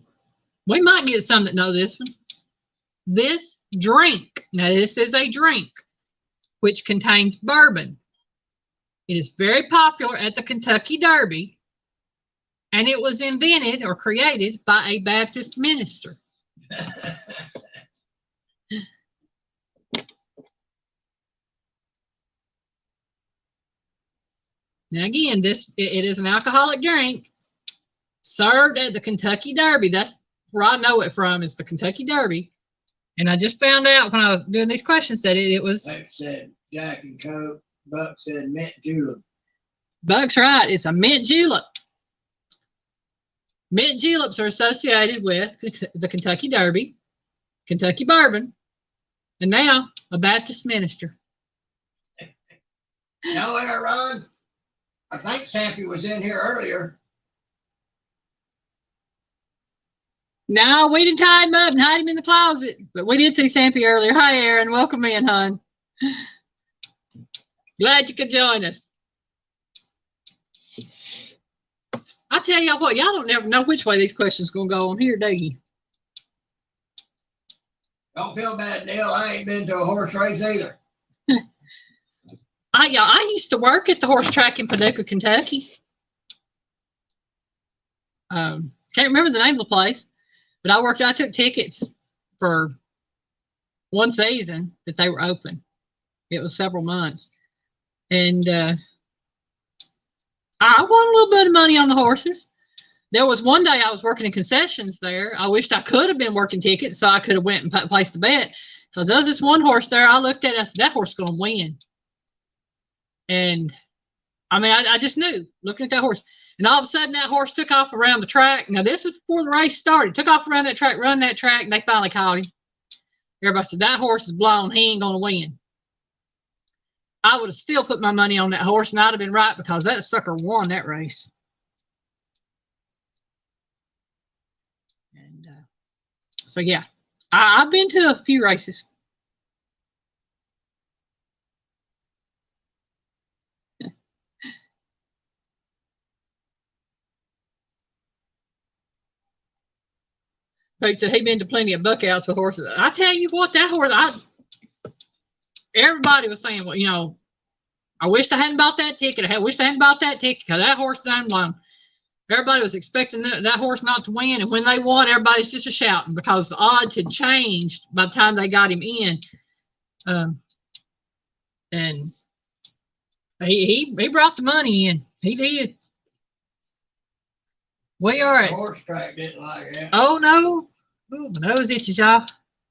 we might get some that know this one. This drink, now this is a drink, which contains bourbon. It is very popular at the Kentucky Derby, and it was invented or created by a Baptist minister. Now again, it is an alcoholic drink served at the Kentucky Derby. That's where I know it from, is the Kentucky Derby. And I just found out when I was doing these questions that it was. Buck said Jack and Coke. Buck said mint julep. Buck's right. It's a mint julep. Mint juleps are associated with the Kentucky Derby, Kentucky bourbon, and now a Baptist minister. Now, Ron, I think Sampy was in here earlier. No, we didn't tie him up and hide him in the closet, but we did see Sampy earlier. Hi, Aaron. Welcome in, hon. Glad you could join us. I tell y'all what, y'all don't never know which way these questions going to go on here, do you? Don't feel bad, Neil. I ain't been to a horse race either. I used to work at the horse track in Paducah, Kentucky. Can't remember the name of the place, but I took tickets for one season that they were open. It was several months. And I won a little bit of money on the horses. There was one day I was working in concessions there. I wished I could have been working tickets so I could have went and placed the bet, because there was this one horse there. I looked at it and I said, that horse is going to win. And I mean, I just knew looking at that horse. And all of a sudden that horse took off around the track. Now this is before the race started. Took off around that track, run that track, and they finally called him. Everybody said, that horse is blown. He ain't going to win. I would have still put my money on that horse, and I'd have been right, because that sucker won that race. And so, yeah, I've been to a few races. Pete said he'd been to plenty of buckouts with horses. I tell you what, that horse, everybody was saying, well, you know, I wished I hadn't bought that ticket. I wished I hadn't bought that ticket, because that horse done won. Everybody was expecting that horse not to win. And when they won, everybody's just shouting, because the odds had changed by the time they got him in. And he brought the money in. He did. We are at horse track didn't like that. Oh no. Ooh, my nose itches, y'all.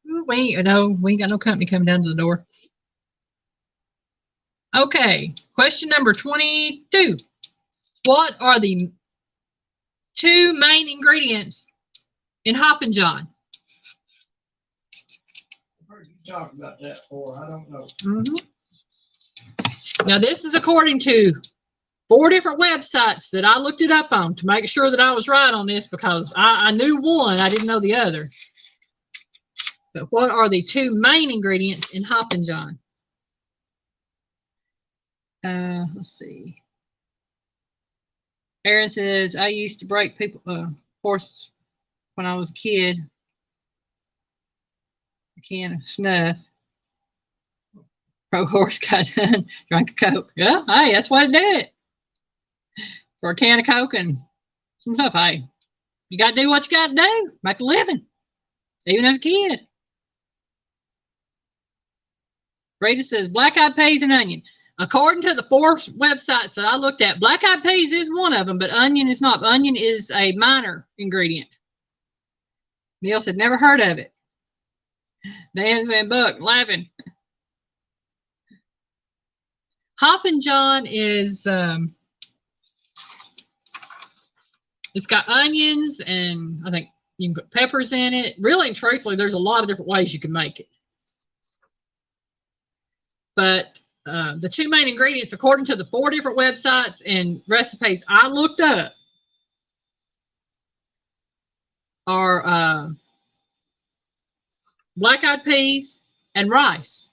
We ain't got no company coming down to the door. Okay, question number 22. What are the two main ingredients in Hoppin' John? I've heard you talk about that before. I don't know. Now, this is according to 4 different websites that I looked it up on to make sure that I was right on this, because I knew one, I didn't know the other. But what are the two main ingredients in Hoppin' John? Let's see. Aaron says, I used to break horses when I was a kid. A can of snuff. Pro horse got done, drank a Coke. Yeah, hey, that's what it did. for a can of Coke and some stuff. Hey, you got to do what you got to do. Make a living, even as a kid. Rita says black-eyed peas and onion. According to the 4 websites that I looked at, black-eyed peas is one of them, but onion is not. Onion is a minor ingredient. Neil said, never heard of it. Dan said, book, laughing. Hoppin' John is, it's got onions, and I think you can put peppers in it. Really and truthfully, there's a lot of different ways you can make it. But the 2 main ingredients, according to the 4 different websites and recipes I looked up, are black-eyed peas and rice.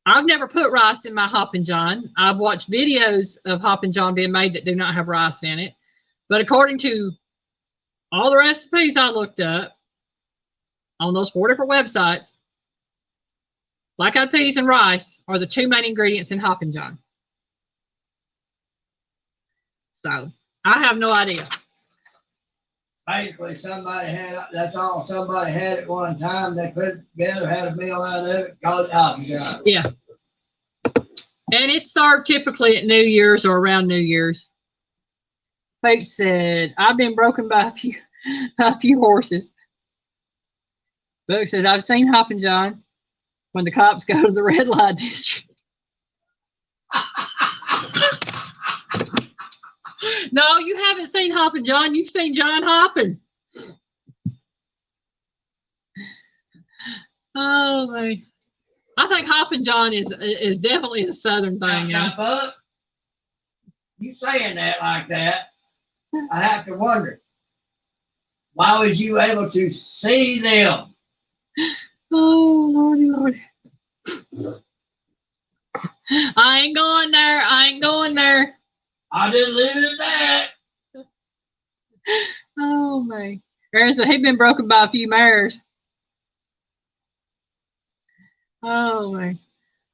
I've never put rice in my Hoppin' John. I've watched videos of Hoppin' John being made that do not have rice in it. But according to all the recipes I looked up on those 4 different websites, black-eyed peas and rice are the 2 main ingredients in Hoppin' John. So I have no idea. Basically, that's all somebody had at one time. They put it together, had a meal out of it, called it Hoppin' John. Yeah. And it's served typically at New Year's or around New Year's. Paige said, I've been broken by a few horses. Book said, I've seen Hoppin' John when the cops go to the red light district. No, you haven't seen Hoppin' John. You've seen John Hoppin'. Oh, man. I think Hoppin' John is definitely a Southern thing. Now, Buck, you saying that like that, I have to wonder, why was you able to see them? Oh, Lordy, Lordy. I ain't going there. I ain't going there. I didn't leave it at that. Oh, man. Aaron said he'd been broken by a few mares. Oh, man.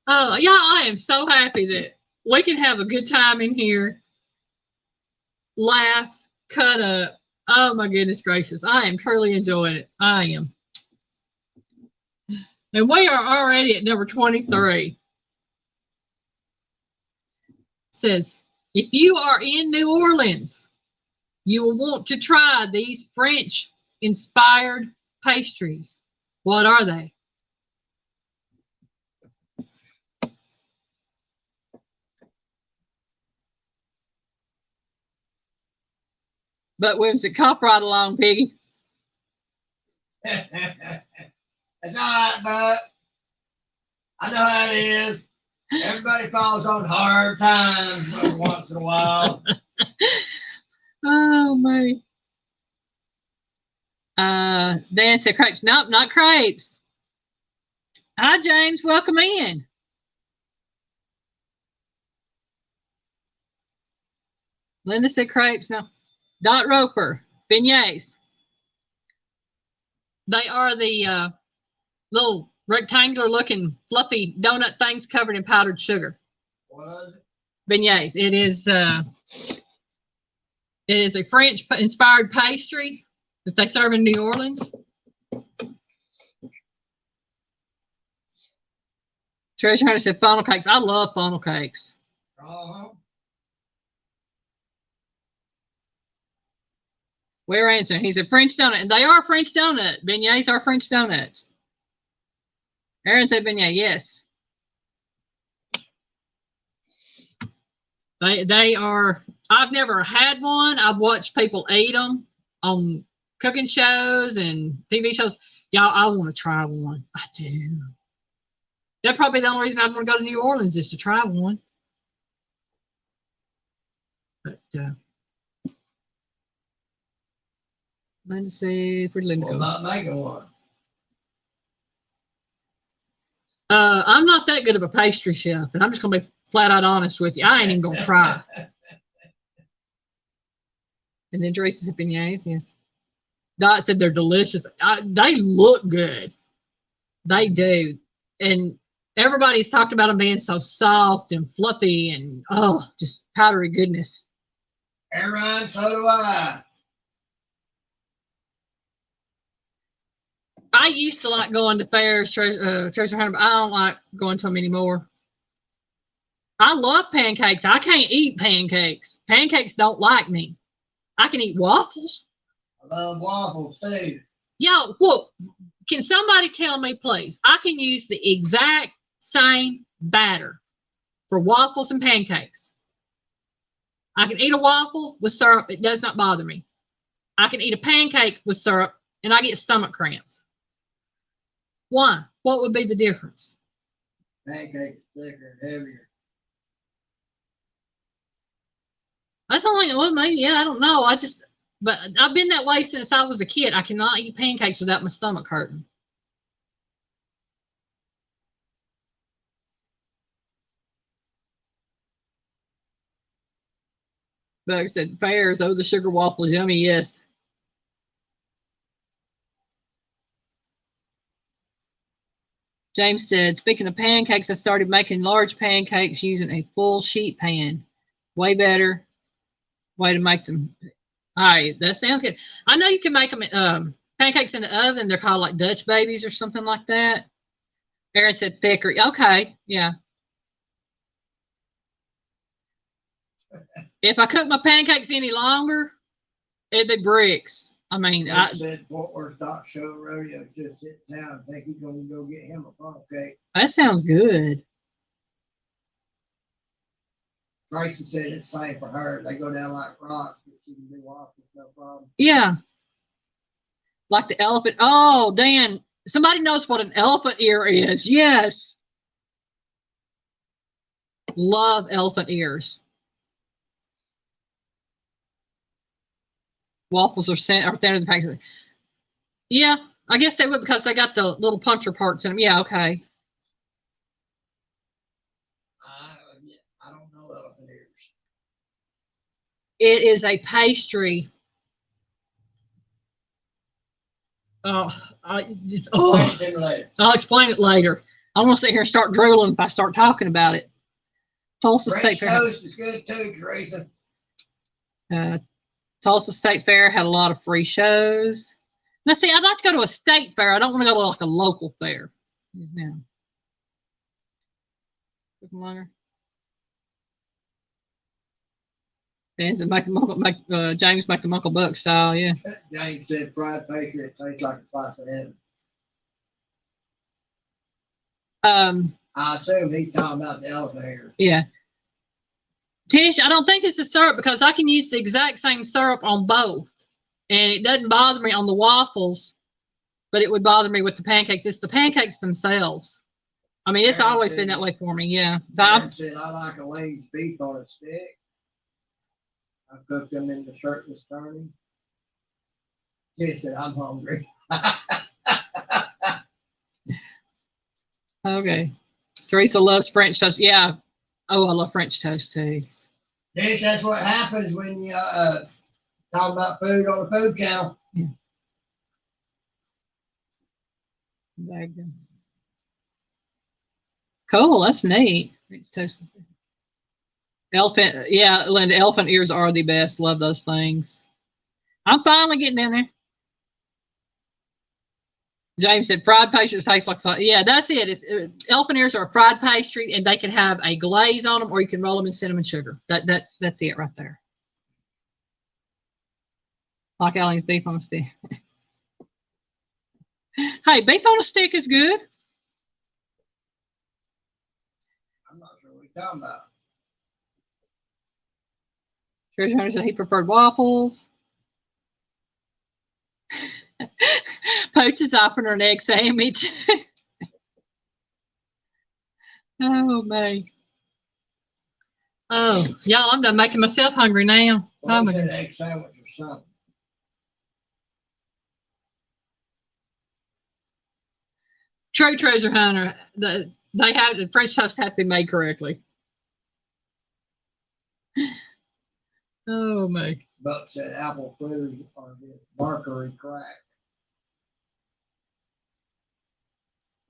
Oh, yeah, I am so happy that we can have a good time in here. Laugh, cut up. Oh, my goodness gracious. I am truly enjoying it. I am. And we are already at number 23. It says, if you are in New Orleans, you will want to try these French-inspired pastries. What are they? But Whimsy, cop right along, Piggy. It's all right, Buck. I know how it is. Everybody falls on hard times every once in a while. Oh, man. Dan said crepes. Nope, not crepes. Hi, James. Welcome in. Linda said crepes. No. Dot Roper. Beignets. They are the little rectangular looking fluffy donut things covered in powdered sugar. What is it? Beignets. It is a French inspired pastry that they serve in New Orleans. Treasure Hunter said funnel cakes. I love funnel cakes. We're answering. He said French donut. And they are French donut. Beignets are French donuts. Aaron said beignet. Yes. They are. I've never had one. I've watched people eat them on cooking shows and TV shows. Y'all, I want to try one. I do. That's probably the only reason I want to go to New Orleans is to try one. But Linda said, where'd Linda go? Not making one. I'm not that good of a pastry chef, and I'm just gonna be flat out honest with you. I ain't even gonna try. And then Teresa said beignets, yes. Dot said they're delicious. They look good. They do. And everybody's talked about them being so soft and fluffy and just powdery goodness. Aaron, so do I. I used to like going to fairs, treasure hunter, but I don't like going to them anymore. I love pancakes. I can't eat pancakes. Pancakes don't like me. I can eat waffles. I love waffles too. Yo, well, can somebody tell me, please? I can use the exact same batter for waffles and pancakes. I can eat a waffle with syrup. It does not bother me. I can eat a pancake with syrup and I get stomach cramps. Why? What would be the difference? Pancakes thicker and heavier. That's only, well, maybe, yeah, I don't know. But I've been that way since I was a kid. I cannot eat pancakes without my stomach hurting. But like I said, fairs, those are sugar waffles, yummy, yes. James said, speaking of pancakes, I started making large pancakes using a full sheet pan. Way better way to make them. All right, that sounds good. I know you can make them pancakes in the oven. They're called like Dutch babies or something like that. Aaron said thicker. Okay, yeah. If I cook my pancakes any longer, it'd be bricks. I mean, I said Fort Worth Stock Show Rodeo just sit down. I think he's gonna go get him a funnel cake. That sounds good. Tracy said it's safe for her. They go down like rocks, but she can do waffles, no problem. Yeah. Like the elephant. Oh, Dan, somebody knows what an elephant ear is. Yes. Love elephant ears. Waffles are thinner than the pancakes. Yeah, I guess they would because they got the little puncture parts in them. Yeah, okay. I don't know elephant ears. It is a pastry. Oh, I'll explain it later. I don't want to sit here and start drooling if I start talking about it. Tulsa State Fair. Toast is good too, Teresa. Tulsa State Fair had a lot of free shows. Now, see, I'd like to go to a state fair. I don't want to go to like a local fair. Yeah. James make the Uncle Buck style, yeah. James said fried pastry, it tastes like a slice of heaven. I assume he's talking about the elephant ears. Yeah. Tish, I don't think it's the syrup because I can use the exact same syrup on both. And it doesn't bother me on the waffles, but it would bother me with the pancakes. It's the pancakes themselves. I mean, it's always been that way for me, yeah. I like a winged beef on a stick. I cooked them in the shirtless turning. She said, I'm hungry. Okay. Teresa loves French toast. Yeah. Oh, I love French toast too. Yes, that's what happens when you talk about food on the food channel. Yeah. Cool. That's neat. French toast. Elephant. Yeah, Linda, elephant ears are the best. Love those things. I'm finally getting in there. James said fried pastries taste like fun. Yeah, that's it. Elephant ears are a fried pastry, and they can have a glaze on them, or you can roll them in cinnamon sugar. That's it right there. Like Allie's beef on a stick. Hey, beef on a stick is good. I'm not sure what you're talking about. Treasure Hunter said he preferred waffles. Poach is offering her an egg sandwich. Oh, man. Oh, y'all, I'm done making myself hungry now. Well, an egg sandwich or something. True Treasure Hunter, the French toast have to be made correctly. Oh, my. Buck said apple fritters are markery crack.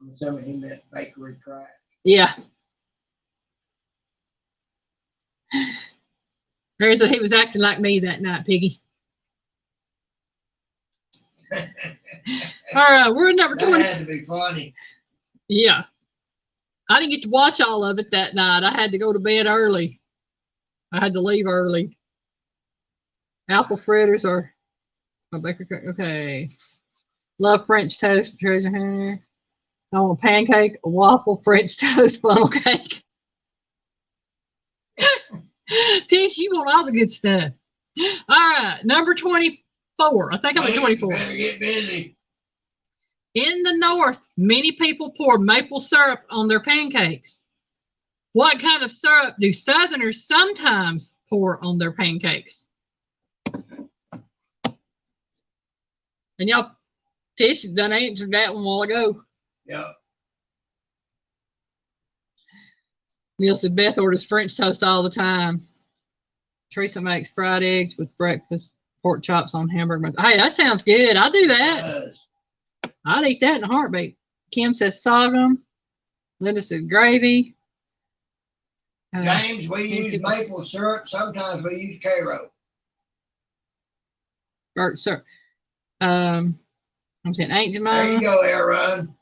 I'm assuming he meant bakery crack. Yeah. Harry said he was acting like me that night, Piggy. All right, we're at number 20. That had to be funny. Yeah. I didn't get to watch all of it that night. I had to go to bed early. I had to leave early. Apple fritters are okay. Love French toast, treasure hunter. I want a pancake, a waffle, French toast, funnel cake. Tish, you want all the good stuff. All right, number 24. I think I'm at 24. Better get busy. In the North, many people pour maple syrup on their pancakes. What kind of syrup do Southerners sometimes pour on their pancakes? And y'all, Tish done answered that one a while ago. Yep. Neil said Beth orders French toast all the time. Teresa makes fried eggs with breakfast, pork chops on hamburger. Hey, that sounds good. I'll do that. I'd eat that in a heartbeat. Kim says sorghum. Linda said gravy. James, we use maple syrup. Sometimes we use Cairo. Or syrup. I'm saying Aunt Jemima. There you go, Aaron.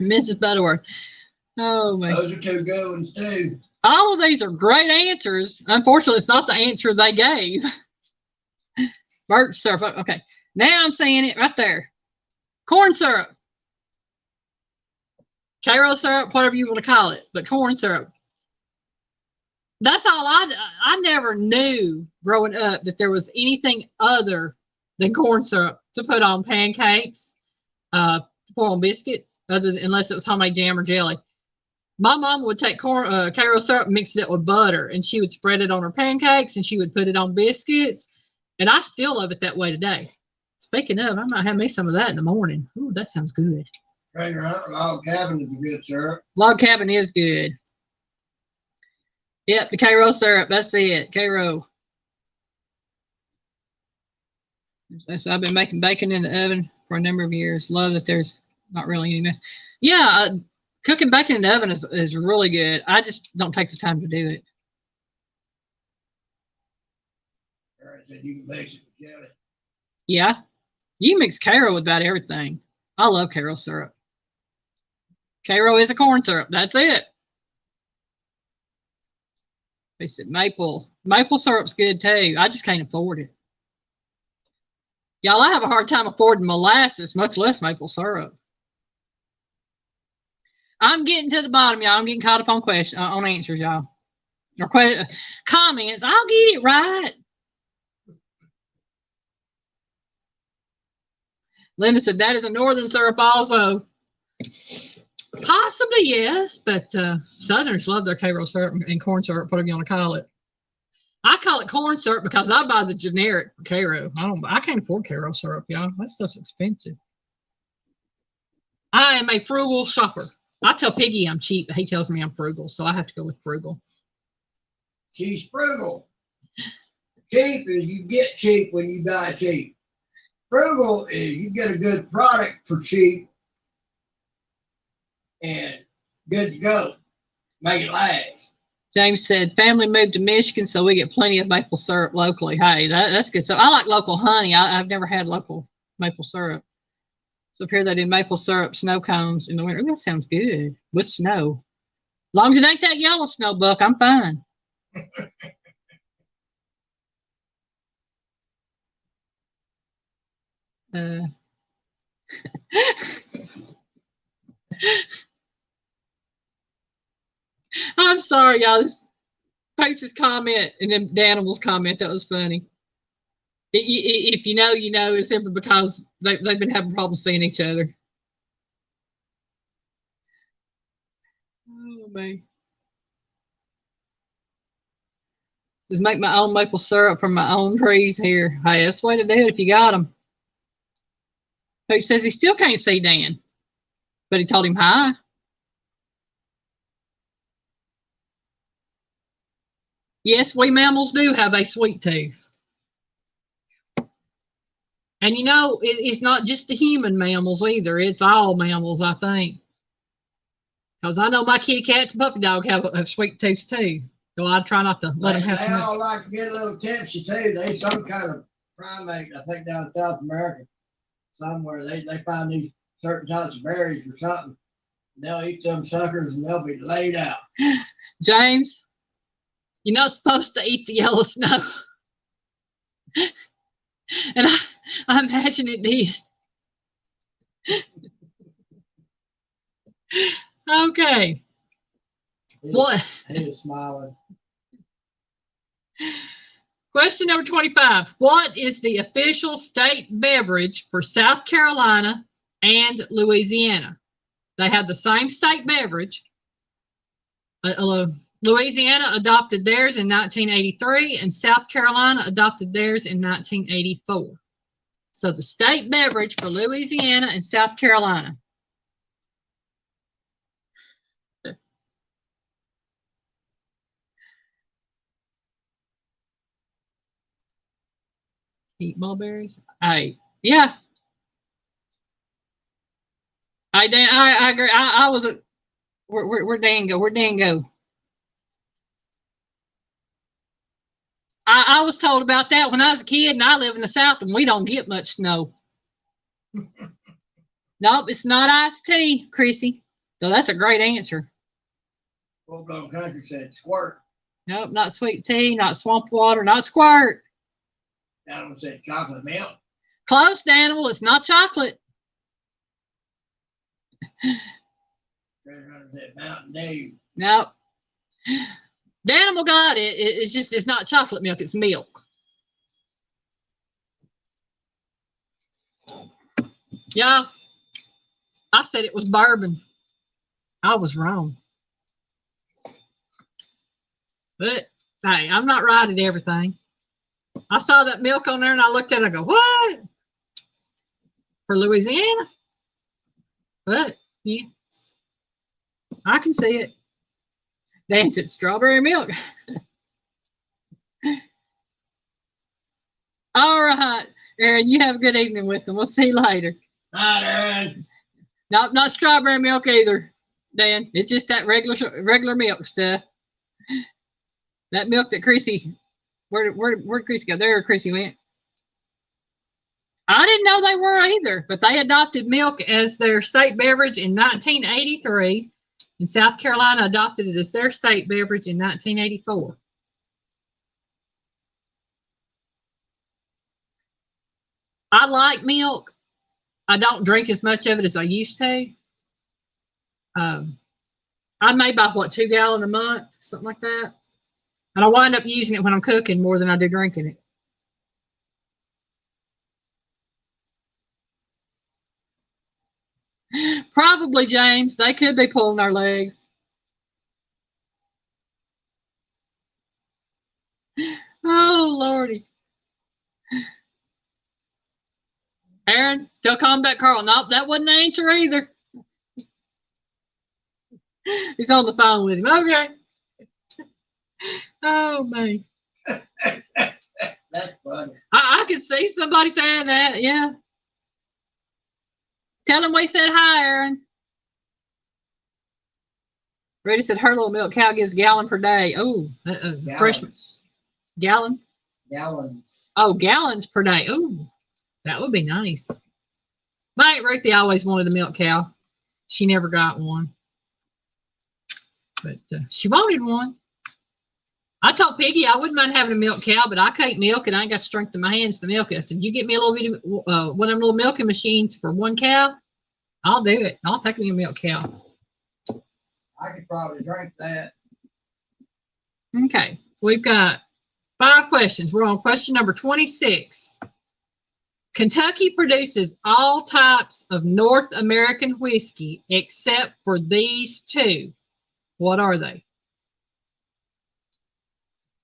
Mrs. Butterworth. Oh man. Those are two good ones too. All of these are great answers. Unfortunately, it's not the answer they gave. Birch syrup. Okay. Now I'm saying it right there. Corn syrup. Cairo syrup, whatever you want to call it, but corn syrup. That's all I never knew growing up that there was anything other than corn syrup to put on pancakes, to pour on biscuits, unless it was homemade jam or jelly. My mom would take Cairo syrup, mix it up with butter, and she would spread it on her pancakes, and she would put it on biscuits. And I still love it that way today. Speaking of, I might have me some of that in the morning. Ooh, that sounds good. Log cabin is a good syrup. Log cabin is good. Yep, the Cairo syrup. That's it. Cairo. I've been making bacon in the oven for a number of years. Love that there's not really any mess. Yeah, cooking bacon in the oven is really good. I just don't take the time to do it. All right, then you can mix it with jelly. Yeah, you mix Cairo with about everything. I love Cairo syrup. Cairo is a corn syrup. That's it. They said maple. Maple syrup's good too. I just can't afford it. Y'all, I have a hard time affording molasses, much less maple syrup. I'm getting to the bottom, y'all. I'm getting caught up on questions, on answers, y'all. Or comments. I'll get it right. Linda said that is a northern syrup also. Possibly, yes, but Southerners love their Cairo syrup and corn syrup, whatever you want to call it. I call it corn syrup because I buy the generic Cairo. I can't afford Cairo syrup, y'all. That stuff's expensive. I am a frugal shopper. I tell Piggy I'm cheap, but he tells me I'm frugal, so I have to go with frugal. She's frugal. Cheap is you get cheap when you buy cheap. Frugal is you get a good product for cheap and good to go. Make it last. James said, family moved to Michigan, so we get plenty of maple syrup locally. Hey, that's good. So I like local honey. I've never had local maple syrup. So up here they do maple syrup, snow cones in the winter. Ooh, that sounds good. With snow. As long as it ain't that yellow snow, Buck, I'm fine. I'm sorry, y'all. This Coach's comment and then Danimal's comment, that was funny. If you know, you know. It's simply because they've been having problems seeing each other. Oh, man. Just make my own maple syrup from my own trees here. Hey, that's the way to do it if you got them. Coach says he still can't see Dan, but he told him hi. Yes, we mammals do have a sweet tooth. And you know, it's not just the human mammals either. It's all mammals, I think. Because I know my kitty cats and puppy dog have sweet teeth too. So I try not to let them have They too much. all like to get a little tipsy too. They some kind of primate, I think, down in South America somewhere. They find these certain types of berries or something. And they'll eat them suckers and they'll be laid out. James, you're not supposed to eat the yellow snow. And I imagine it did. Okay. What? He is smiling. Question number 25. What is the official state beverage for South Carolina and Louisiana? They have the same state beverage. Louisiana adopted theirs in 1983 and South Carolina adopted theirs in 1984. So the state beverage for Louisiana and South Carolina. Eat mulberries? Yeah. I agree. I was a where Dan go? Where'd Dan go? I was told about that when I was a kid, and I live in the South, and we don't get much snow. Nope, it's not iced tea, Chrissy. So that's a great answer. Full blown country said squirt. Nope, not sweet tea, not swamp water, not squirt. That one said chocolate milk. Close, Daniel. It's not chocolate. Said Mountain Dew. Nope. Danimal got it. It's not chocolate milk. It's milk. Yeah. I said it was bourbon. I was wrong. But hey, I'm not right at everything. I saw that milk on there and I looked at it and I go, what? For Louisiana? But yeah, I can see it. Dan said strawberry milk. All right, Aaron, you have a good evening with them. We'll see you later. Not Aaron. Nope, not strawberry milk either, Dan. It's just that regular milk stuff. That milk that Chrissy, where'd Chrissy go? There Chrissy went. I didn't know they were either, but they adopted milk as their state beverage in 1983, and South Carolina adopted it as their state beverage in 1984. I like milk. I don't drink as much of it as I used to. I may buy, 2 gallons a month, something like that. And I wind up using it when I'm cooking more than I do drinking it. Probably, James. They could be pulling our legs. Oh, Lordy. Aaron, tell Combat Carl. Nope, that wasn't the answer either. He's on the phone with him. Okay. Oh, man. That's funny. I could see somebody saying that. Yeah. Tell him we said hi, Aaron. Reddy said her little milk cow gives a gallon per day. Oh, freshman. Gallon? Gallons. Oh, gallons per day. Oh, that would be nice. My Aunt Ruthie always wanted a milk cow. She never got one. But she wanted one. I told Piggy I wouldn't mind having a milk cow, but I can't milk and I ain't got strength in my hands to milk it. I said, you get me a little bit of one of them little milking machines for 1 cow, I'll do it. I'll take me a milk cow. I could probably drink that. Okay, we've got 5 questions. We're on question number 26. Kentucky produces all types of North American whiskey except for these 2. What are they?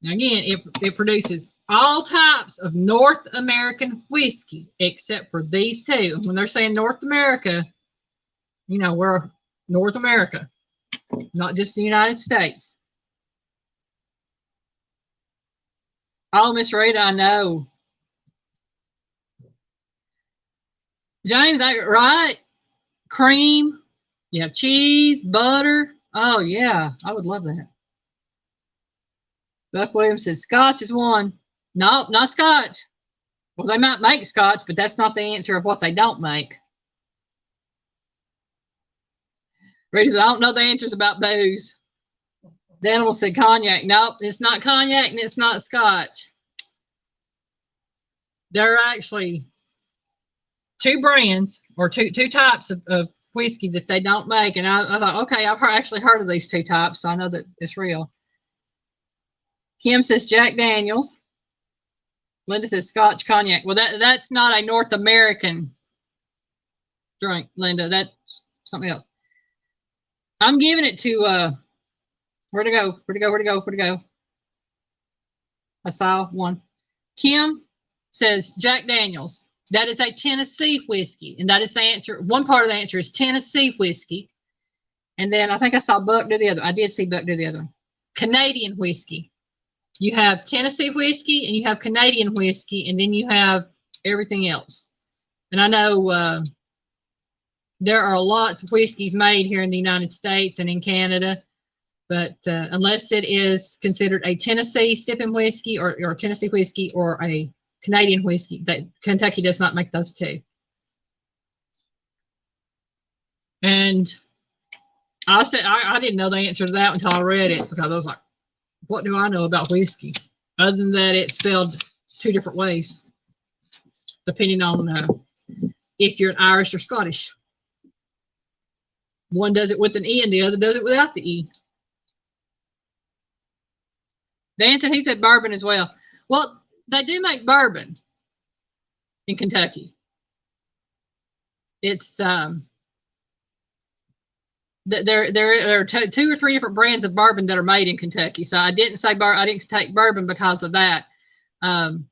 Now again, it produces all types of North American whiskey except for these 2. And when they're saying North America, we're North America, not just the United States. Oh, Miss Rita, I know. James, right? Cream. You have cheese, butter. Oh, yeah. I would love that. Buck Williams says Scotch is one. No, not Scotch. Well, they might make Scotch, but that's not the answer of what they don't make. Rita said, I don't know the answers about booze. The animal said cognac. Nope, it's not cognac and it's not Scotch. There are actually two brands or two types of whiskey that they don't make. And I thought, okay, I've actually heard of these two types, so I know that it's real. Kim says Jack Daniels. Linda says Scotch cognac. Well, that's not a North American drink, Linda. That's something else. I'm giving it to where'd it go? Where'd it go? Where'd it go? Where'd it go? I saw one. Kim says Jack Daniels. That is a Tennessee whiskey, and that is the answer. One part of the answer is Tennessee whiskey, and then I think I saw Buck do the other. I did see Buck do the other one. Canadian whiskey. You have Tennessee whiskey, and you have Canadian whiskey, and then you have everything else. And I know there are lots of whiskeys made here in the United States and in Canada, but unless it is considered a Tennessee sipping whiskey or Tennessee whiskey or a Canadian whiskey, that Kentucky does not make those two. And I said I didn't know the answer to that until I read it, because I was like, what do I know about whiskey other than that it's spelled two different ways depending on if you're an Irish or Scottish. One does it with an E and the other does it without the E. Dan said he said bourbon as well. Well, they do make bourbon in Kentucky. It's there are two or three different brands of bourbon that are made in Kentucky. So I didn't say I didn't take bourbon because of that. The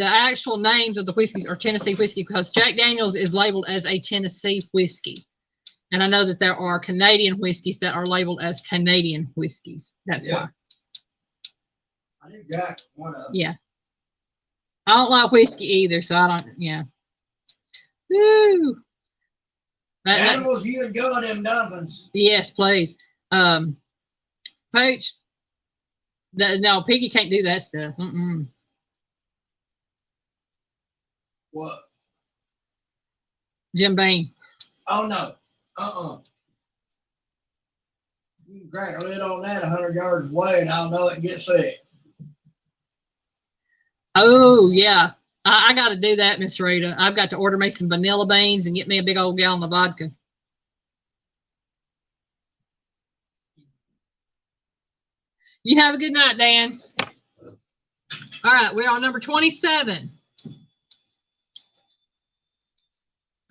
actual names of the whiskeys are Tennessee whiskey, because Jack Daniels is labeled as a Tennessee whiskey. And I know that there are Canadian whiskeys that are labeled as Canadian whiskeys. That's why. I knew Jack one of them. Yeah. I don't like whiskey either, so I don't, yeah. Woo! Animals, you enjoy them dumplings. Yes, please. Pooch, no, Piggy can't do that stuff. What? Jim Beam. Oh, no. You can crack a lid on that 100 yards away and I'll know it and get sick. Oh, yeah. I got to do that, Miss Rita. I've got to order me some vanilla beans and get me a big old gallon of vodka. You have a good night, Dan. All right, we're on number 27.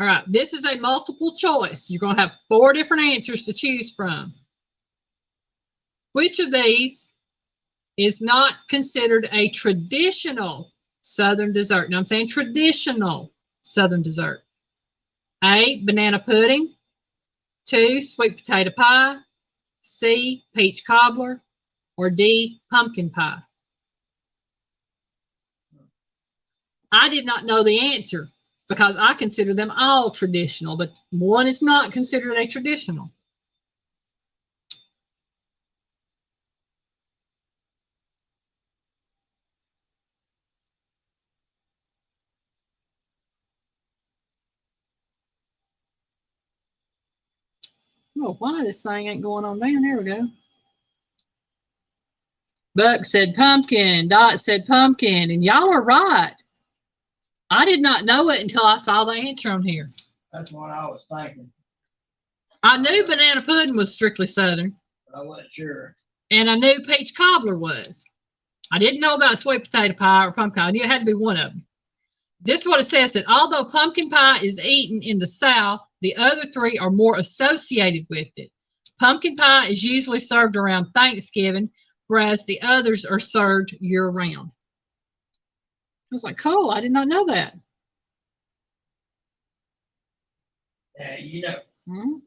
All right, this is a multiple choice. You're going to have 4 different answers to choose from. Which of these is not considered a traditional Southern dessert? Now I'm saying traditional Southern dessert. A, banana pudding. 2, sweet potato pie. C, peach cobbler. Or D, pumpkin pie. I did not know the answer because I consider them all traditional, but one is not considered a traditional. Oh, why this thing ain't going on down? There we go. Buck said pumpkin. Dot said pumpkin. And y'all are right. I did not know it until I saw the answer on here. That's what I was thinking. I knew banana pudding was strictly Southern. But I wasn't sure. And I knew peach cobbler was. I didn't know about sweet potato pie or pumpkin pie. I knew it had to be one of them. This is what it says, that although pumpkin pie is eaten in the South, the other 3 are more associated with it. Pumpkin pie is usually served around Thanksgiving, whereas the others are served year-round. I was like, cool, I did not know that. Yeah, you know. Mm-hmm.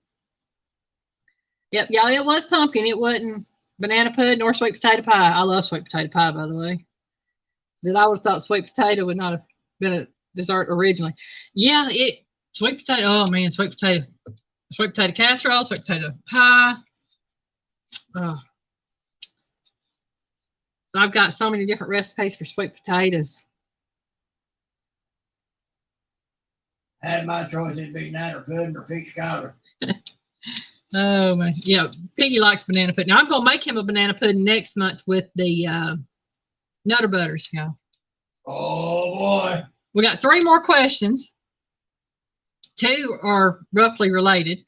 Yep, y'all, it was pumpkin. It wasn't banana pudding or sweet potato pie. I love sweet potato pie, by the way. That I would have thought sweet potato would not have been a dessert originally. Yeah, sweet potato. Oh man, sweet potato casserole, sweet potato pie. Oh. I've got so many different recipes for sweet potatoes. Had my choice, it'd be nanner pudding or peach cobbler. Oh my, yeah, Piggy likes banana pudding. Now, I'm gonna make him a banana pudding next month with the Nutter Butters. Yeah. Oh boy. We got 3 more questions. 2 are roughly related.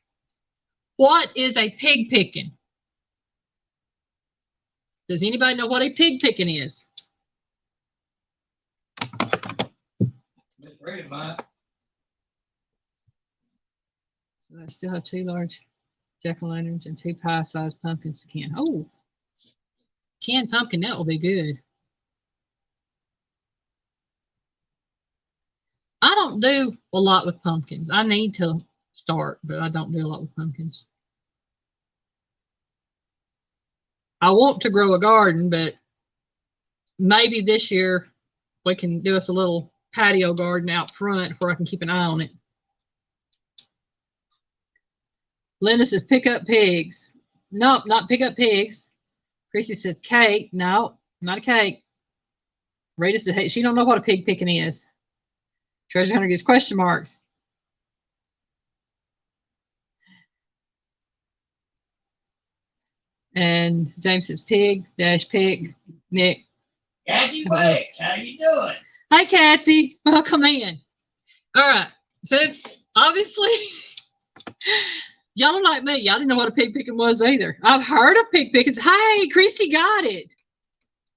What is a pig picking? Does anybody know what a pig picking is? Miss Red might. So I still have 2 large jack-o'-lanterns and 2 pie-sized pumpkins to can. Oh, canned pumpkin, that will be good. I don't do a lot with pumpkins. I need to start, but I don't do a lot with pumpkins. I want to grow a garden, but maybe this year we can do us a little patio garden out front where I can keep an eye on it. Linda says pick up pigs. Nope, not pick up pigs. Chrissy says cake. No, not a cake. Rita says, hey, she don't know what a pig picking is. Treasure Hunter gives question marks. And James says pig dash pig. Nick. Kathy Wakes, how you doing? Hi, Kathy. Welcome in. All right. Says obviously y'all don't like me. Y'all didn't know what a pig picking was either. I've heard of pig pickings. Hey, Chrissy got it.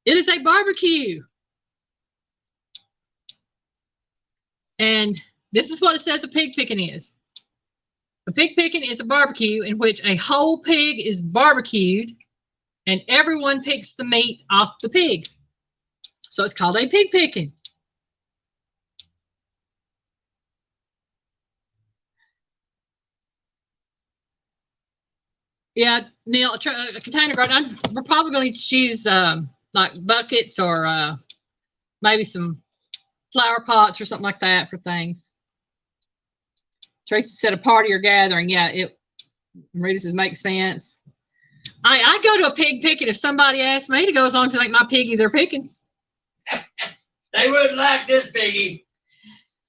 It is a barbecue. And this is what it says a pig picking is. A pig picking is a barbecue in which a whole pig is barbecued and everyone picks the meat off the pig. So it's called a pig picking. Yeah, Neil, a container garden. We're probably going to use like buckets or maybe some flower pots or something like that for things. Tracy said a party or gathering. Yeah, Rita says makes sense. I go to a pig picking if somebody asks me to go, as long as it ain't my piggy they're picking. They wouldn't like this piggy.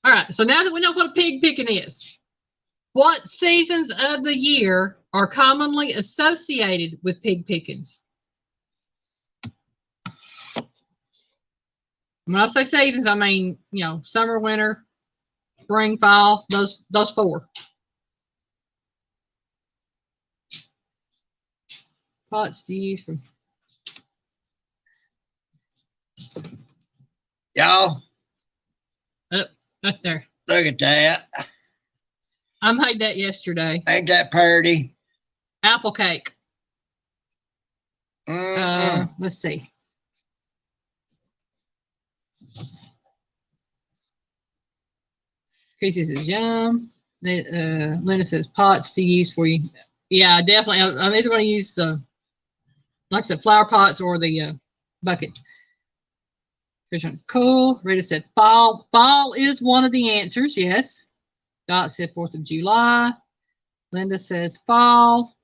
All right, so now that we know what a pig picking is, what seasons of the year are commonly associated with pig pickings? When I say seasons, I mean, you know, summer, winter, spring, fall, those 4. Pots to use for Y'all, up there. look at that. I made that yesterday. Ain't that pretty? Apple cake. Let's see. Chrissy says yum. Linda says pots to use for you. Yeah, definitely. I'm either going to use the, like I said, flower pots or the bucket. Cool. Rita said fall. Fall is one of the answers. Yes. Dot said 4th of July. Linda says fall.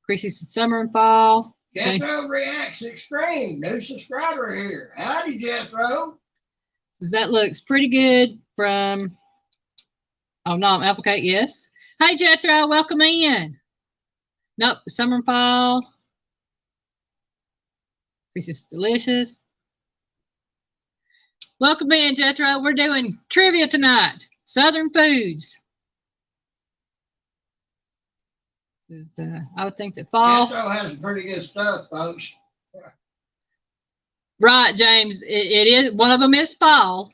Chrissy said summer and fall. Jethro Reacts Extreme. New subscriber here. Howdy, Jethro. That looks pretty good from, oh no, apple cake, yes. Hey Jethro, welcome in. Nope, summer and fall. This is delicious. Welcome in, Jethro. We're doing trivia tonight. Southern foods. I would think that fall. Jethro has some pretty good stuff, folks. Right, James. It is, one of them is fall.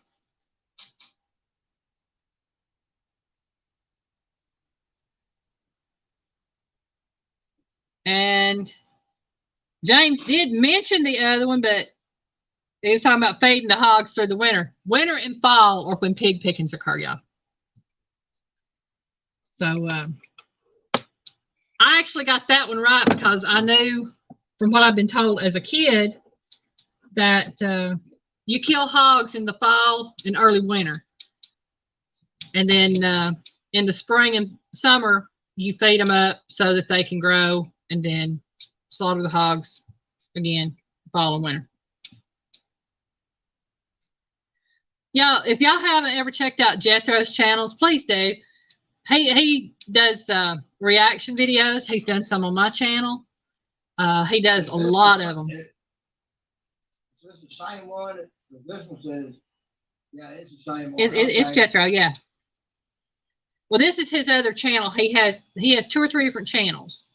And James did mention the other one, but he was talking about feeding the hogs through the winter. Winter and fall or when pig pickings occur, y'all. So I actually got that one right because I knew from what I've been told as a kid that you kill hogs in the fall and early winter. And then in the spring and summer, you feed them up so that they can grow and then slaughter the hogs again, fall and winter. Y'all, if y'all haven't ever checked out Jethro's channels, please do. He does reaction videos. He's done some on my channel. He does a lot of them. Is this the same one? This one says, yeah, it's the same one. It's Jethro, yeah. Well, this is his other channel. He has 2 or 3 different channels,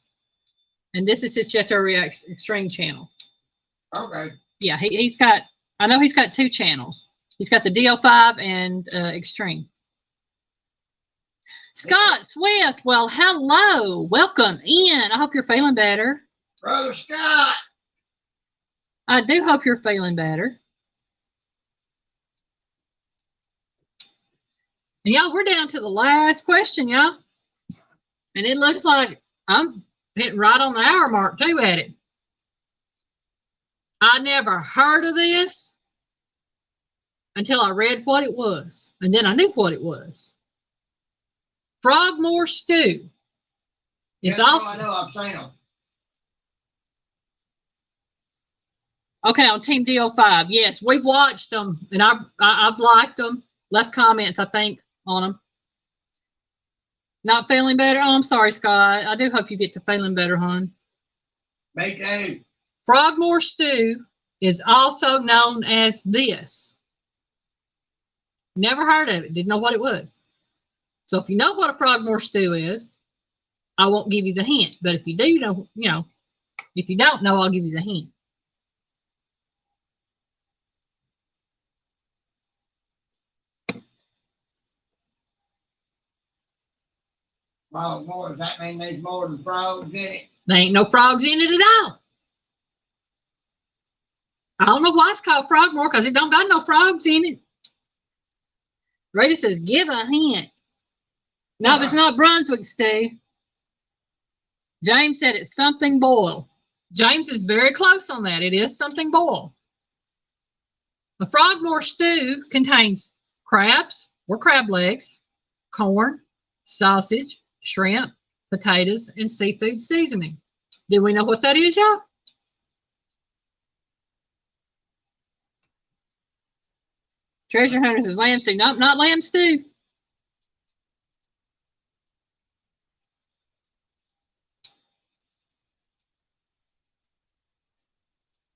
and this is his Jethro Reacts Extreme channel. Okay. Yeah, he's got. I know he's got 2 channels. He's got the DO5 and Extreme. Scott Swift, well, hello, welcome in. I hope you're feeling better. Brother Scott. I do hope you're feeling better. And y'all, we're down to the last question, y'all. And it looks like I'm hitting right on the hour mark too at it. I never heard of this until I read what it was. And then I knew what it was. Frogmore stew is also. I know, I've seen them. Okay, on Team DO5. Yes, we've watched them and I've liked them, left comments, I think, on them. Not feeling better? Oh, I'm sorry, Scott. I do hope you get to feeling better, hon. Me too. Frogmore stew is also known as this. Never heard of it. Didn't know what it was. So if you know what a Frogmore stew is, I won't give you the hint. But if you do know, if you don't know, I'll give you the hint. Frogmore, does that mean there's more than frogs in it? There ain't no frogs in it at all. I don't know why it's called Frogmore, because it don't got no frogs in it. Rita says, give a hint. No, it's not Brunswick stew. James said it's something boiled. James is very close on that. It is something boiled. A Frogmore stew contains crabs or crab legs, corn, sausage, shrimp, potatoes, and seafood seasoning. Do we know what that is, y'all? Treasure Hunter says lamb stew. Nope, not lamb stew.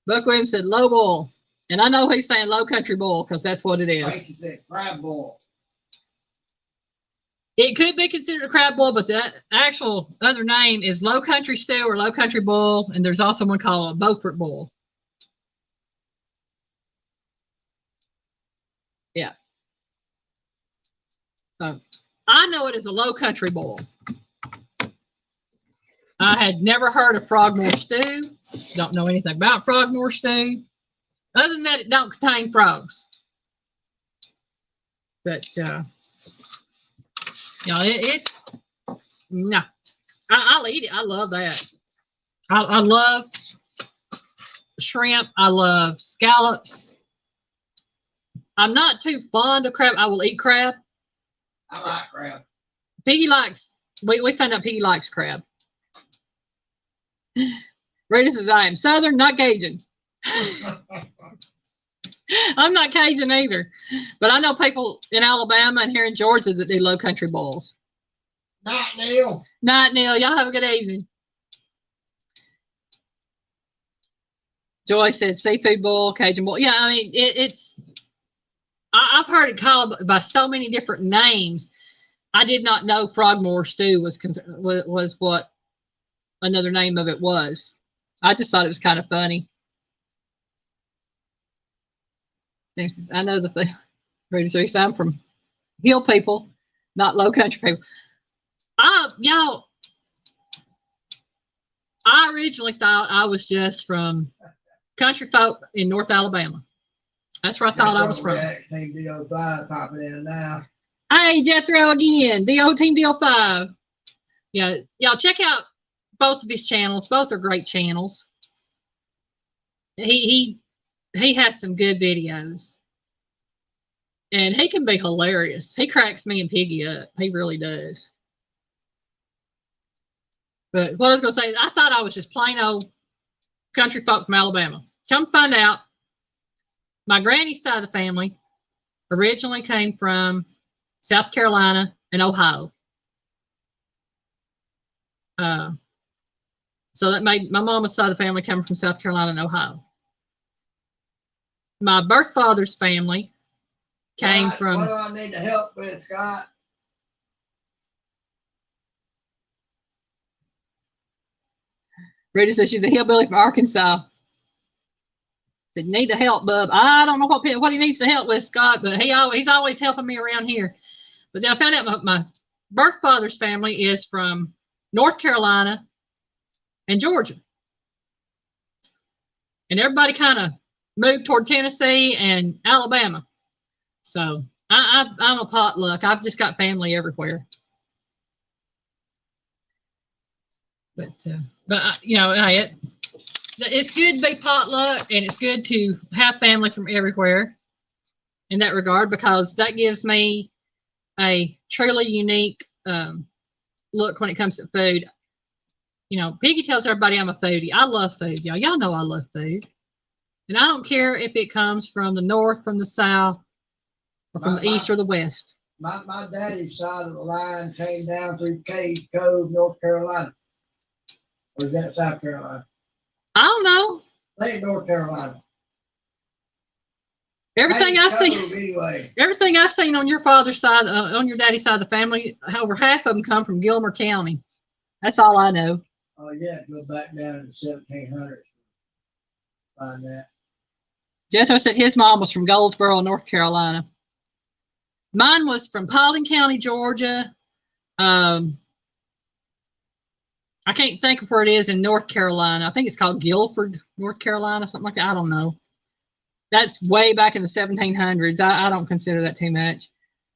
Buck Williams said low boil. And I know he's saying low country boil because that's what it is. Crab boil. It could be considered a crab boil, but the actual other name is low country stew or low country boil. And there's also one called a Beaufort boil. Yeah. So I know it as a low country boil. I had never heard of Frogmore stew. Don't know anything about Frogmore stew. Other than that, it don't contain frogs. But, no. I'll eat it. I love that. I love shrimp. I love scallops. I'm not too fond of crab. I will eat crab. I like crab. Piggy likes, we found out Piggy likes crab. Rita says, I am Southern, not Cajun. I'm not Cajun either. But I know people in Alabama and here in Georgia that do low country boils. Night, Neil. Night, Neil. Y'all have a good evening. Joy says seafood boil, Cajun boil. Yeah, I mean, I've heard it called by so many different names. I did not know Frogmore stew was what another name of it was. I just thought it was kind of funny. I know the thing. I'm from hill people, not low country people. Y'all, I originally thought I was just from country folk in North Alabama. That's where I thought I was from. Team DO5 popping in now. Hey, Jethro again, Team DO5. Yeah, y'all check out both of his channels. Both are great channels. He has some good videos. And he can be hilarious. He cracks me and Piggy up. He really does. But what I was going to say, I thought I was just plain old country folk from Alabama. Come find out, my granny's side of the family originally came from South Carolina and Ohio. So that made my mama's side of the family come from South Carolina and Ohio. My birth father's family came from. What do I need to help with, Scott? Rita says she's a hillbilly from Arkansas. Said, you need to help, bub. I don't know what he needs to help with, Scott, but he's always helping me around here. But then I found out my birth father's family is from North Carolina and Georgia. And everybody kind of moved toward Tennessee and Alabama. So I'm a potluck. I've just got family everywhere. But you know, it's good to be potluck, and it's good to have family from everywhere in that regard, because that gives me a truly unique look when it comes to food. You know, Piggy tells everybody I'm a foodie. I love food, y'all. Y'all know I love food. And I don't care if it comes from the north, from the south, or from the east or the west. My daddy's side of the line came down through Cave Cove, North Carolina. Or is that South Carolina? I don't know. I think North Carolina. Everything I see, anyway. Everything I've seen on your father's side, on your daddy's side of the family, over half of them come from Gilmer County. That's all I know. Oh yeah, go back down to the 1700s. Find that. Jethro said his mom was from Goldsboro, North Carolina. Mine was from Paulding County, Georgia. I can't think of where it is in North Carolina. I think it's called Guilford, North Carolina, something like that. I don't know. That's way back in the 1700s. I don't consider that too much.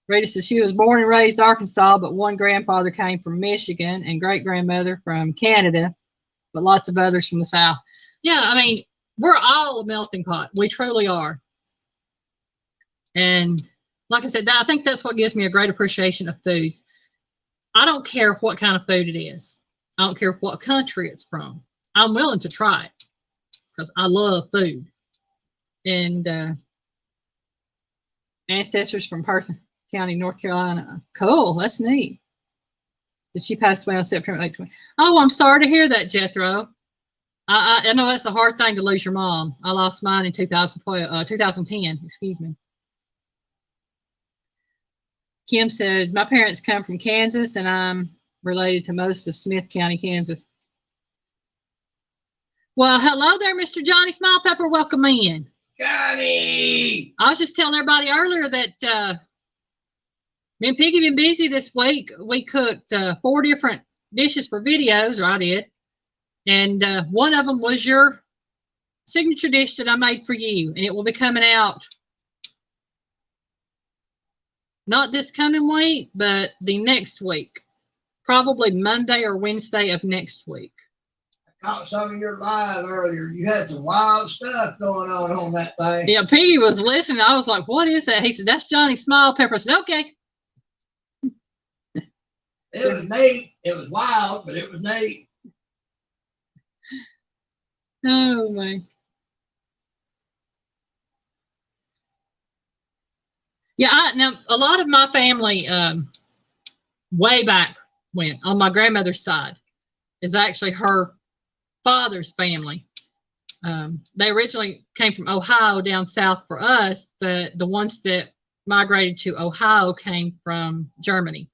Rita says she was born and raised in Arkansas, but one grandfather came from Michigan and great-grandmother from Canada, but lots of others from the South. Yeah, I mean, we're all a melting pot. We truly are. And like I said, I think that's what gives me a great appreciation of food. I don't care what kind of food it is. I don't care what country it's from. I'm willing to try it because I love food. And ancestors from Person County, North Carolina. Cool. That's neat. That she passed away on September 8th. Oh, I'm sorry to hear that, Jethro. I know that's a hard thing to lose your mom. I lost mine in 2010. Excuse me. Kim said, my parents come from Kansas, and I'm related to most of Smith County, Kansas. Well, hello there, Mr. Johnny Smile Pepper. Welcome in. Johnny! I was just telling everybody earlier that me and Piggy been busy this week. We cooked 4 different dishes for videos, or I did. And one of them was your signature dish that I made for you. And it will be coming out not this coming week, but the next week. Probably Monday or Wednesday of next week. I caught some of your live earlier. You had some wild stuff going on that thing. Yeah, Piggy was listening. I was like, what is that? He said, that's Johnny Smile Pepper. I said, okay. It was neat. It was wild, but it was neat. Oh, my. Yeah, now a lot of my family, way back when, on my grandmother's side, is actually her father's family. They originally came from Ohio down south for us, but the ones that migrated to Ohio came from Germany.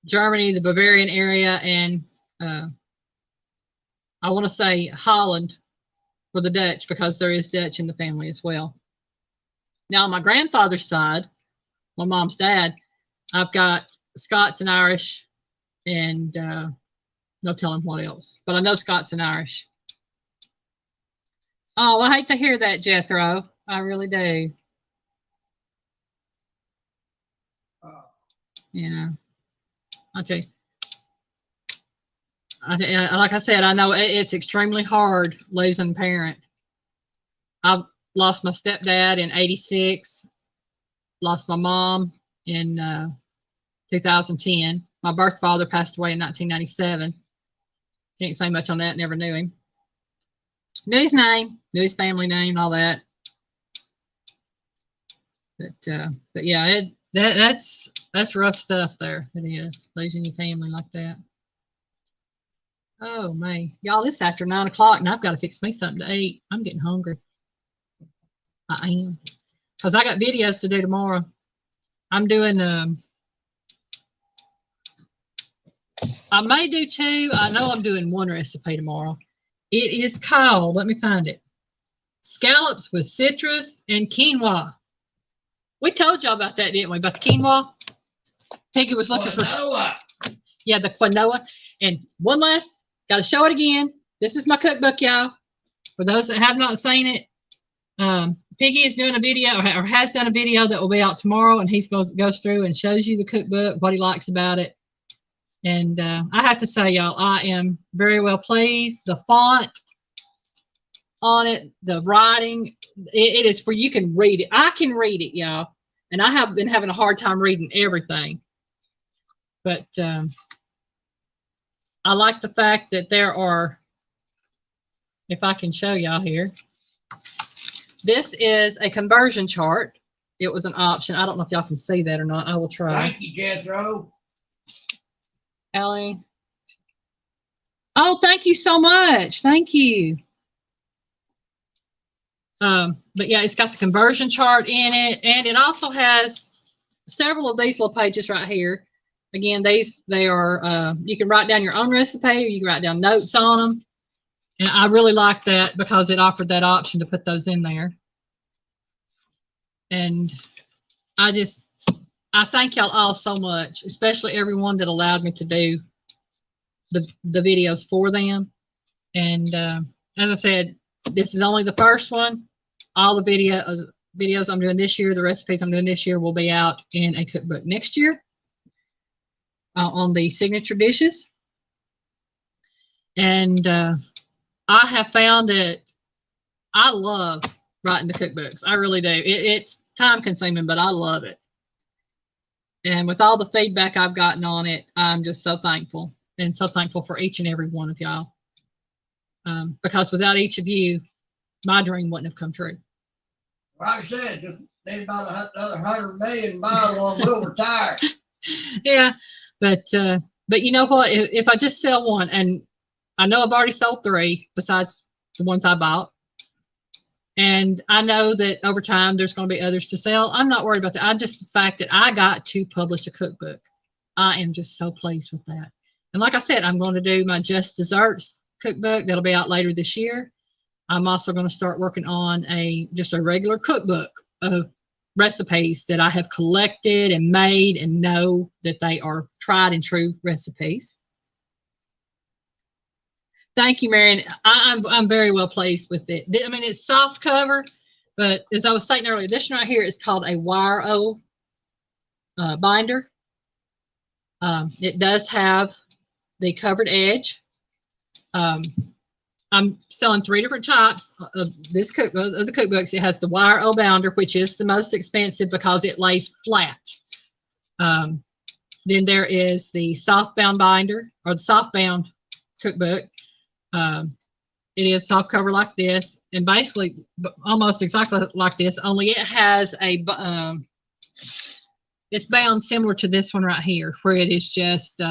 Germany, the Bavarian area, and I want to say Holland for the Dutch, because there is Dutch in the family as well. Now, on my grandfather's side, my mom's dad, I've got Scots and Irish, and no telling what else. But I know Scots and Irish. Oh, I hate to hear that, Jethro. I really do. Yeah. Okay. Like I said, I know it's extremely hard losing a parent. I've lost my stepdad in '86, lost my mom in 2010. My birth father passed away in 1997. Can't say much on that. Never knew him. Knew his name, knew his family name, and all that. But yeah, that's rough stuff there. It is, losing your family like that. Oh man, y'all, it's after 9 o'clock, and I've got to fix me something to eat. I'm getting hungry. I am, because I got videos to do tomorrow. I'm doing. I may do 2. I know I'm doing 1 recipe tomorrow. It is called. Let me find it. Scallops with citrus and quinoa. We told y'all about that, didn't we? About the quinoa. Peggy was looking for. Yeah, the quinoa. And one last. Got to show it again. This is my cookbook, y'all. For those that have not seen it, Piggy is doing a video or has done a video that will be out tomorrow, and he goes through and shows you the cookbook, what he likes about it. And I have to say, y'all, I am very well pleased. The font on it, the writing, it is where you can read it. I can read it, y'all, and I have been having a hard time reading everything. But I like the fact that there are, if I can show y'all here, this is a conversion chart. It was an option. I don't know if y'all can see that or not. I will try. Thank you, Jethro. Ellie. Oh, thank you so much. Thank you. But yeah, it's got the conversion chart in it, and it also has several of these little pages right here. Again, they are, you can write down your own recipe, or you can write down notes on them. And I really like that because it offered that option to put those in there. And I thank y'all all so much, especially everyone that allowed me to do the videos for them. And as I said, this is only the first one. All the videos I'm doing this year, the recipes I'm doing this year will be out in a cookbook next year. On the signature dishes. And I have found that I love writing the cookbooks. I really do. It's time consuming, but I love it. And with all the feedback I've gotten on it, I'm just so thankful, and so thankful for each and every one of y'all. Because without each of you, my dream wouldn't have come true. Like I said, just need about another 100 million miles on, we'll retire. Yeah, but you know what? If I just sell one, and I know I've already sold 3 besides the ones I bought, and I know that over time there's going to be others to sell. I'm not worried about that. I'm just the fact that I got to publish a cookbook. I am just so pleased with that. And like I said, I'm going to do my Just Desserts cookbook that'll be out later this year. I'm also going to start working on just a regular cookbook of recipes that I have collected and made and know that they are tried and true recipes. Thank you, Marion. I'm very well pleased with it. I mean, it's soft cover, but as I was saying earlier, this one right here is called a wire O binder. It does have the covered edge. I'm selling 3 different types of this the cookbooks. It has the wire O binder, which is the most expensive because it lays flat. Then there is the soft bound binder, or the soft bound cookbook. It is soft cover like this, and basically almost exactly like this, only it has a it's bound similar to this one right here, where it is just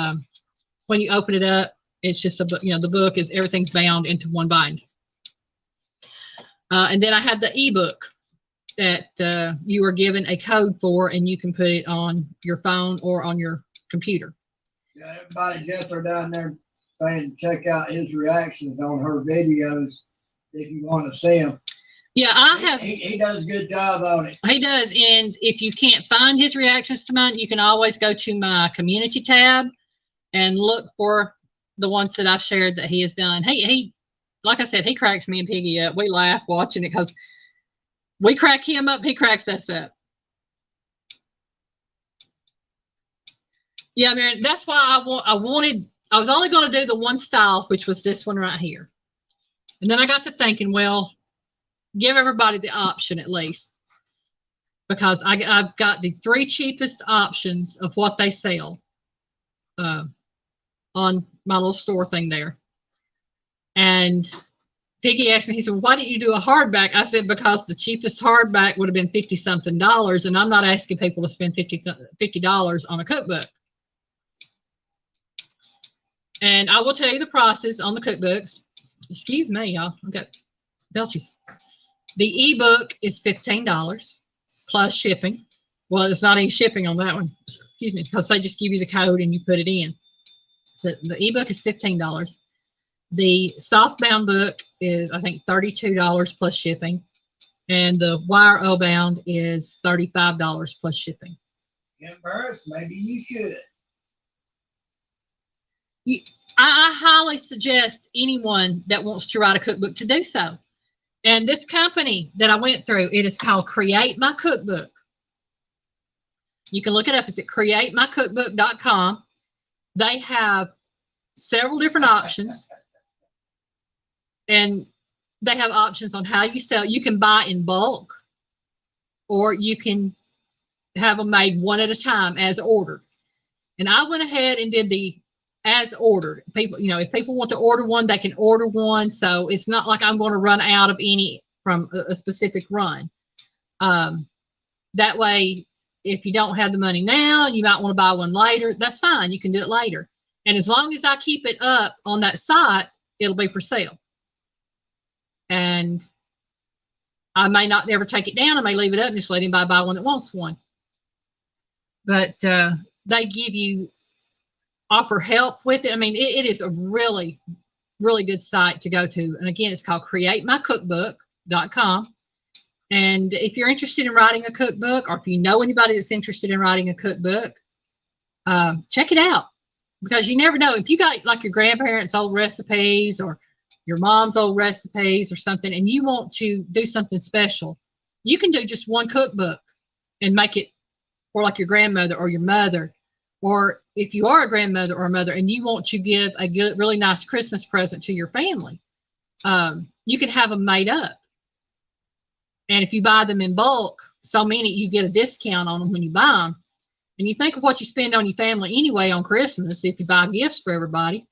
when you open it up, it's just the book is, everything's bound into one bind. And then I have the ebook that you are given a code for, and you can put it on your phone or on your computer. Yeah, everybody, Jethro down there saying check out his reactions on her videos if you want to see them. Yeah, I have. He does a good job on it. He does, and if you can't find his reactions to mine, you can always go to my community tab and look for the ones that I've shared that he has done. He, like I said, he cracks me and Piggy up. We laugh watching it because we crack him up, he cracks us up. Yeah, Marion, that's why I was only going to do the one style, which was this one right here. And then I got to thinking, well, give everybody the option at least, because I've got the 3 cheapest options of what they sell on my little store thing there. And Piggy asked me, he said, why didn't you do a hardback? I said, because the cheapest hardback would have been $50-something, and I'm not asking people to spend $50 on a cookbook. And I will tell you the prices on the cookbooks. Excuse me, y'all. I've got belches. The ebook is $15 plus shipping. Well, there's not any shipping on that one. Excuse me, because they just give you the code and you put it in. So the ebook is $15. The softbound book is, I think, $32 plus shipping. And the wire O-bound is $35 plus shipping. Embarrassed, maybe you should. I highly suggest anyone that wants to write a cookbook to do so. And this company that I went through, it is called Create My Cookbook. You can look it up. It's at createmycookbook.com. They have several different options. And they have options on how you sell. You can buy in bulk, or you can have them made one at a time as ordered. And I went ahead and did the as ordered. People, if people want to order one, they can order one. So it's not like I'm going to run out of any from a specific run. That way, if you don't have the money now, you might want to buy one later. That's fine. You can do it later. And as long as I keep it up on that site, it'll be for sale. And I may not ever take it down. I may leave it up and just let anybody buy one that wants one. But they give you, offer help with it. I mean, it is a really, really good site to go to. And again, it's called createmycookbook.com. And if you're interested in writing a cookbook, or if you know anybody that's interested in writing a cookbook, check it out. Because you never know. If you got like your grandparents' old recipes or your mom's old recipes or something, and you want to do something special, you can do just one cookbook and make it for like your grandmother or your mother. Or if you are a grandmother or a mother and you want to give a good, really nice Christmas present to your family, you can have them made up. And if you buy them in bulk, so many, you get a discount on them when you buy them. And you think of what you spend on your family anyway on Christmas. If you buy gifts for everybody,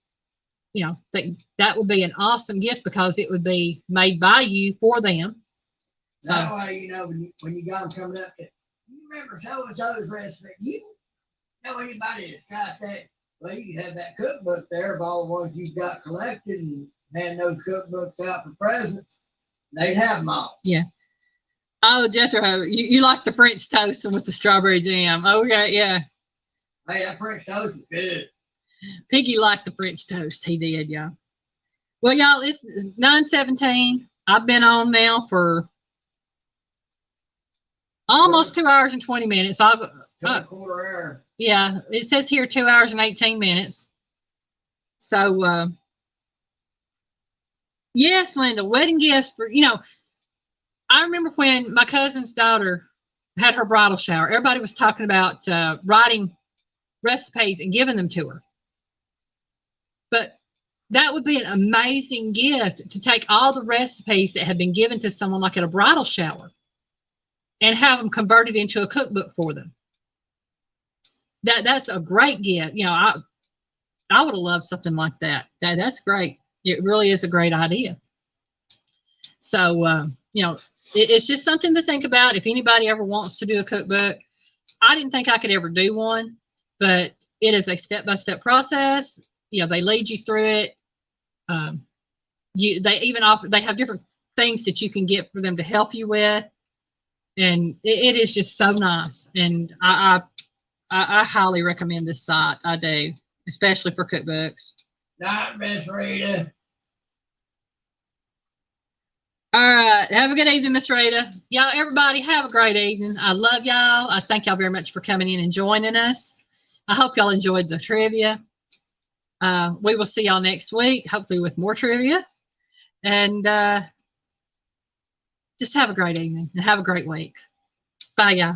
that would be an awesome gift because it would be made by you for them. So, that way, when you got them coming up, you remember so-and-so's recipe. You know anybody that's got that? Well, you can have that cookbook there of all the ones you've got collected and hand those cookbooks out for presents. They'd have them all. Yeah. Oh, Jethro, you like the French toast with the strawberry jam. Okay, yeah. Hey, that French toast is good. Piggy liked the French toast. He did, y'all. Well, y'all, it's 9:17. I've been on now for almost 2 hours and 20 minutes. Quarter hour. Yeah, it says here 2 hours and 18 minutes. So, yes, Linda, wedding gifts for, I remember when my cousin's daughter had her bridal shower, everybody was talking about writing recipes and giving them to her. But that would be an amazing gift to take all the recipes that have been given to someone like at a bridal shower and have them converted into a cookbook for them. That's a great gift. I would have loved something like that. That's great. It really is a great idea. So, it's just something to think about. If anybody ever wants to do a cookbook, I didn't think I could ever do one, but it is a step-by-step process. They lead you through it. They have different things that you can get for them to help you with. And it is just so nice. And I highly recommend this site. I do, especially for cookbooks. Night, Miss Rita. All right. Have a good evening, Miss Rita. Y'all, everybody, have a great evening. I love y'all. I thank y'all very much for coming in and joining us. I hope y'all enjoyed the trivia. We will see y'all next week, hopefully with more trivia. And just have a great evening and have a great week. Bye, y'all.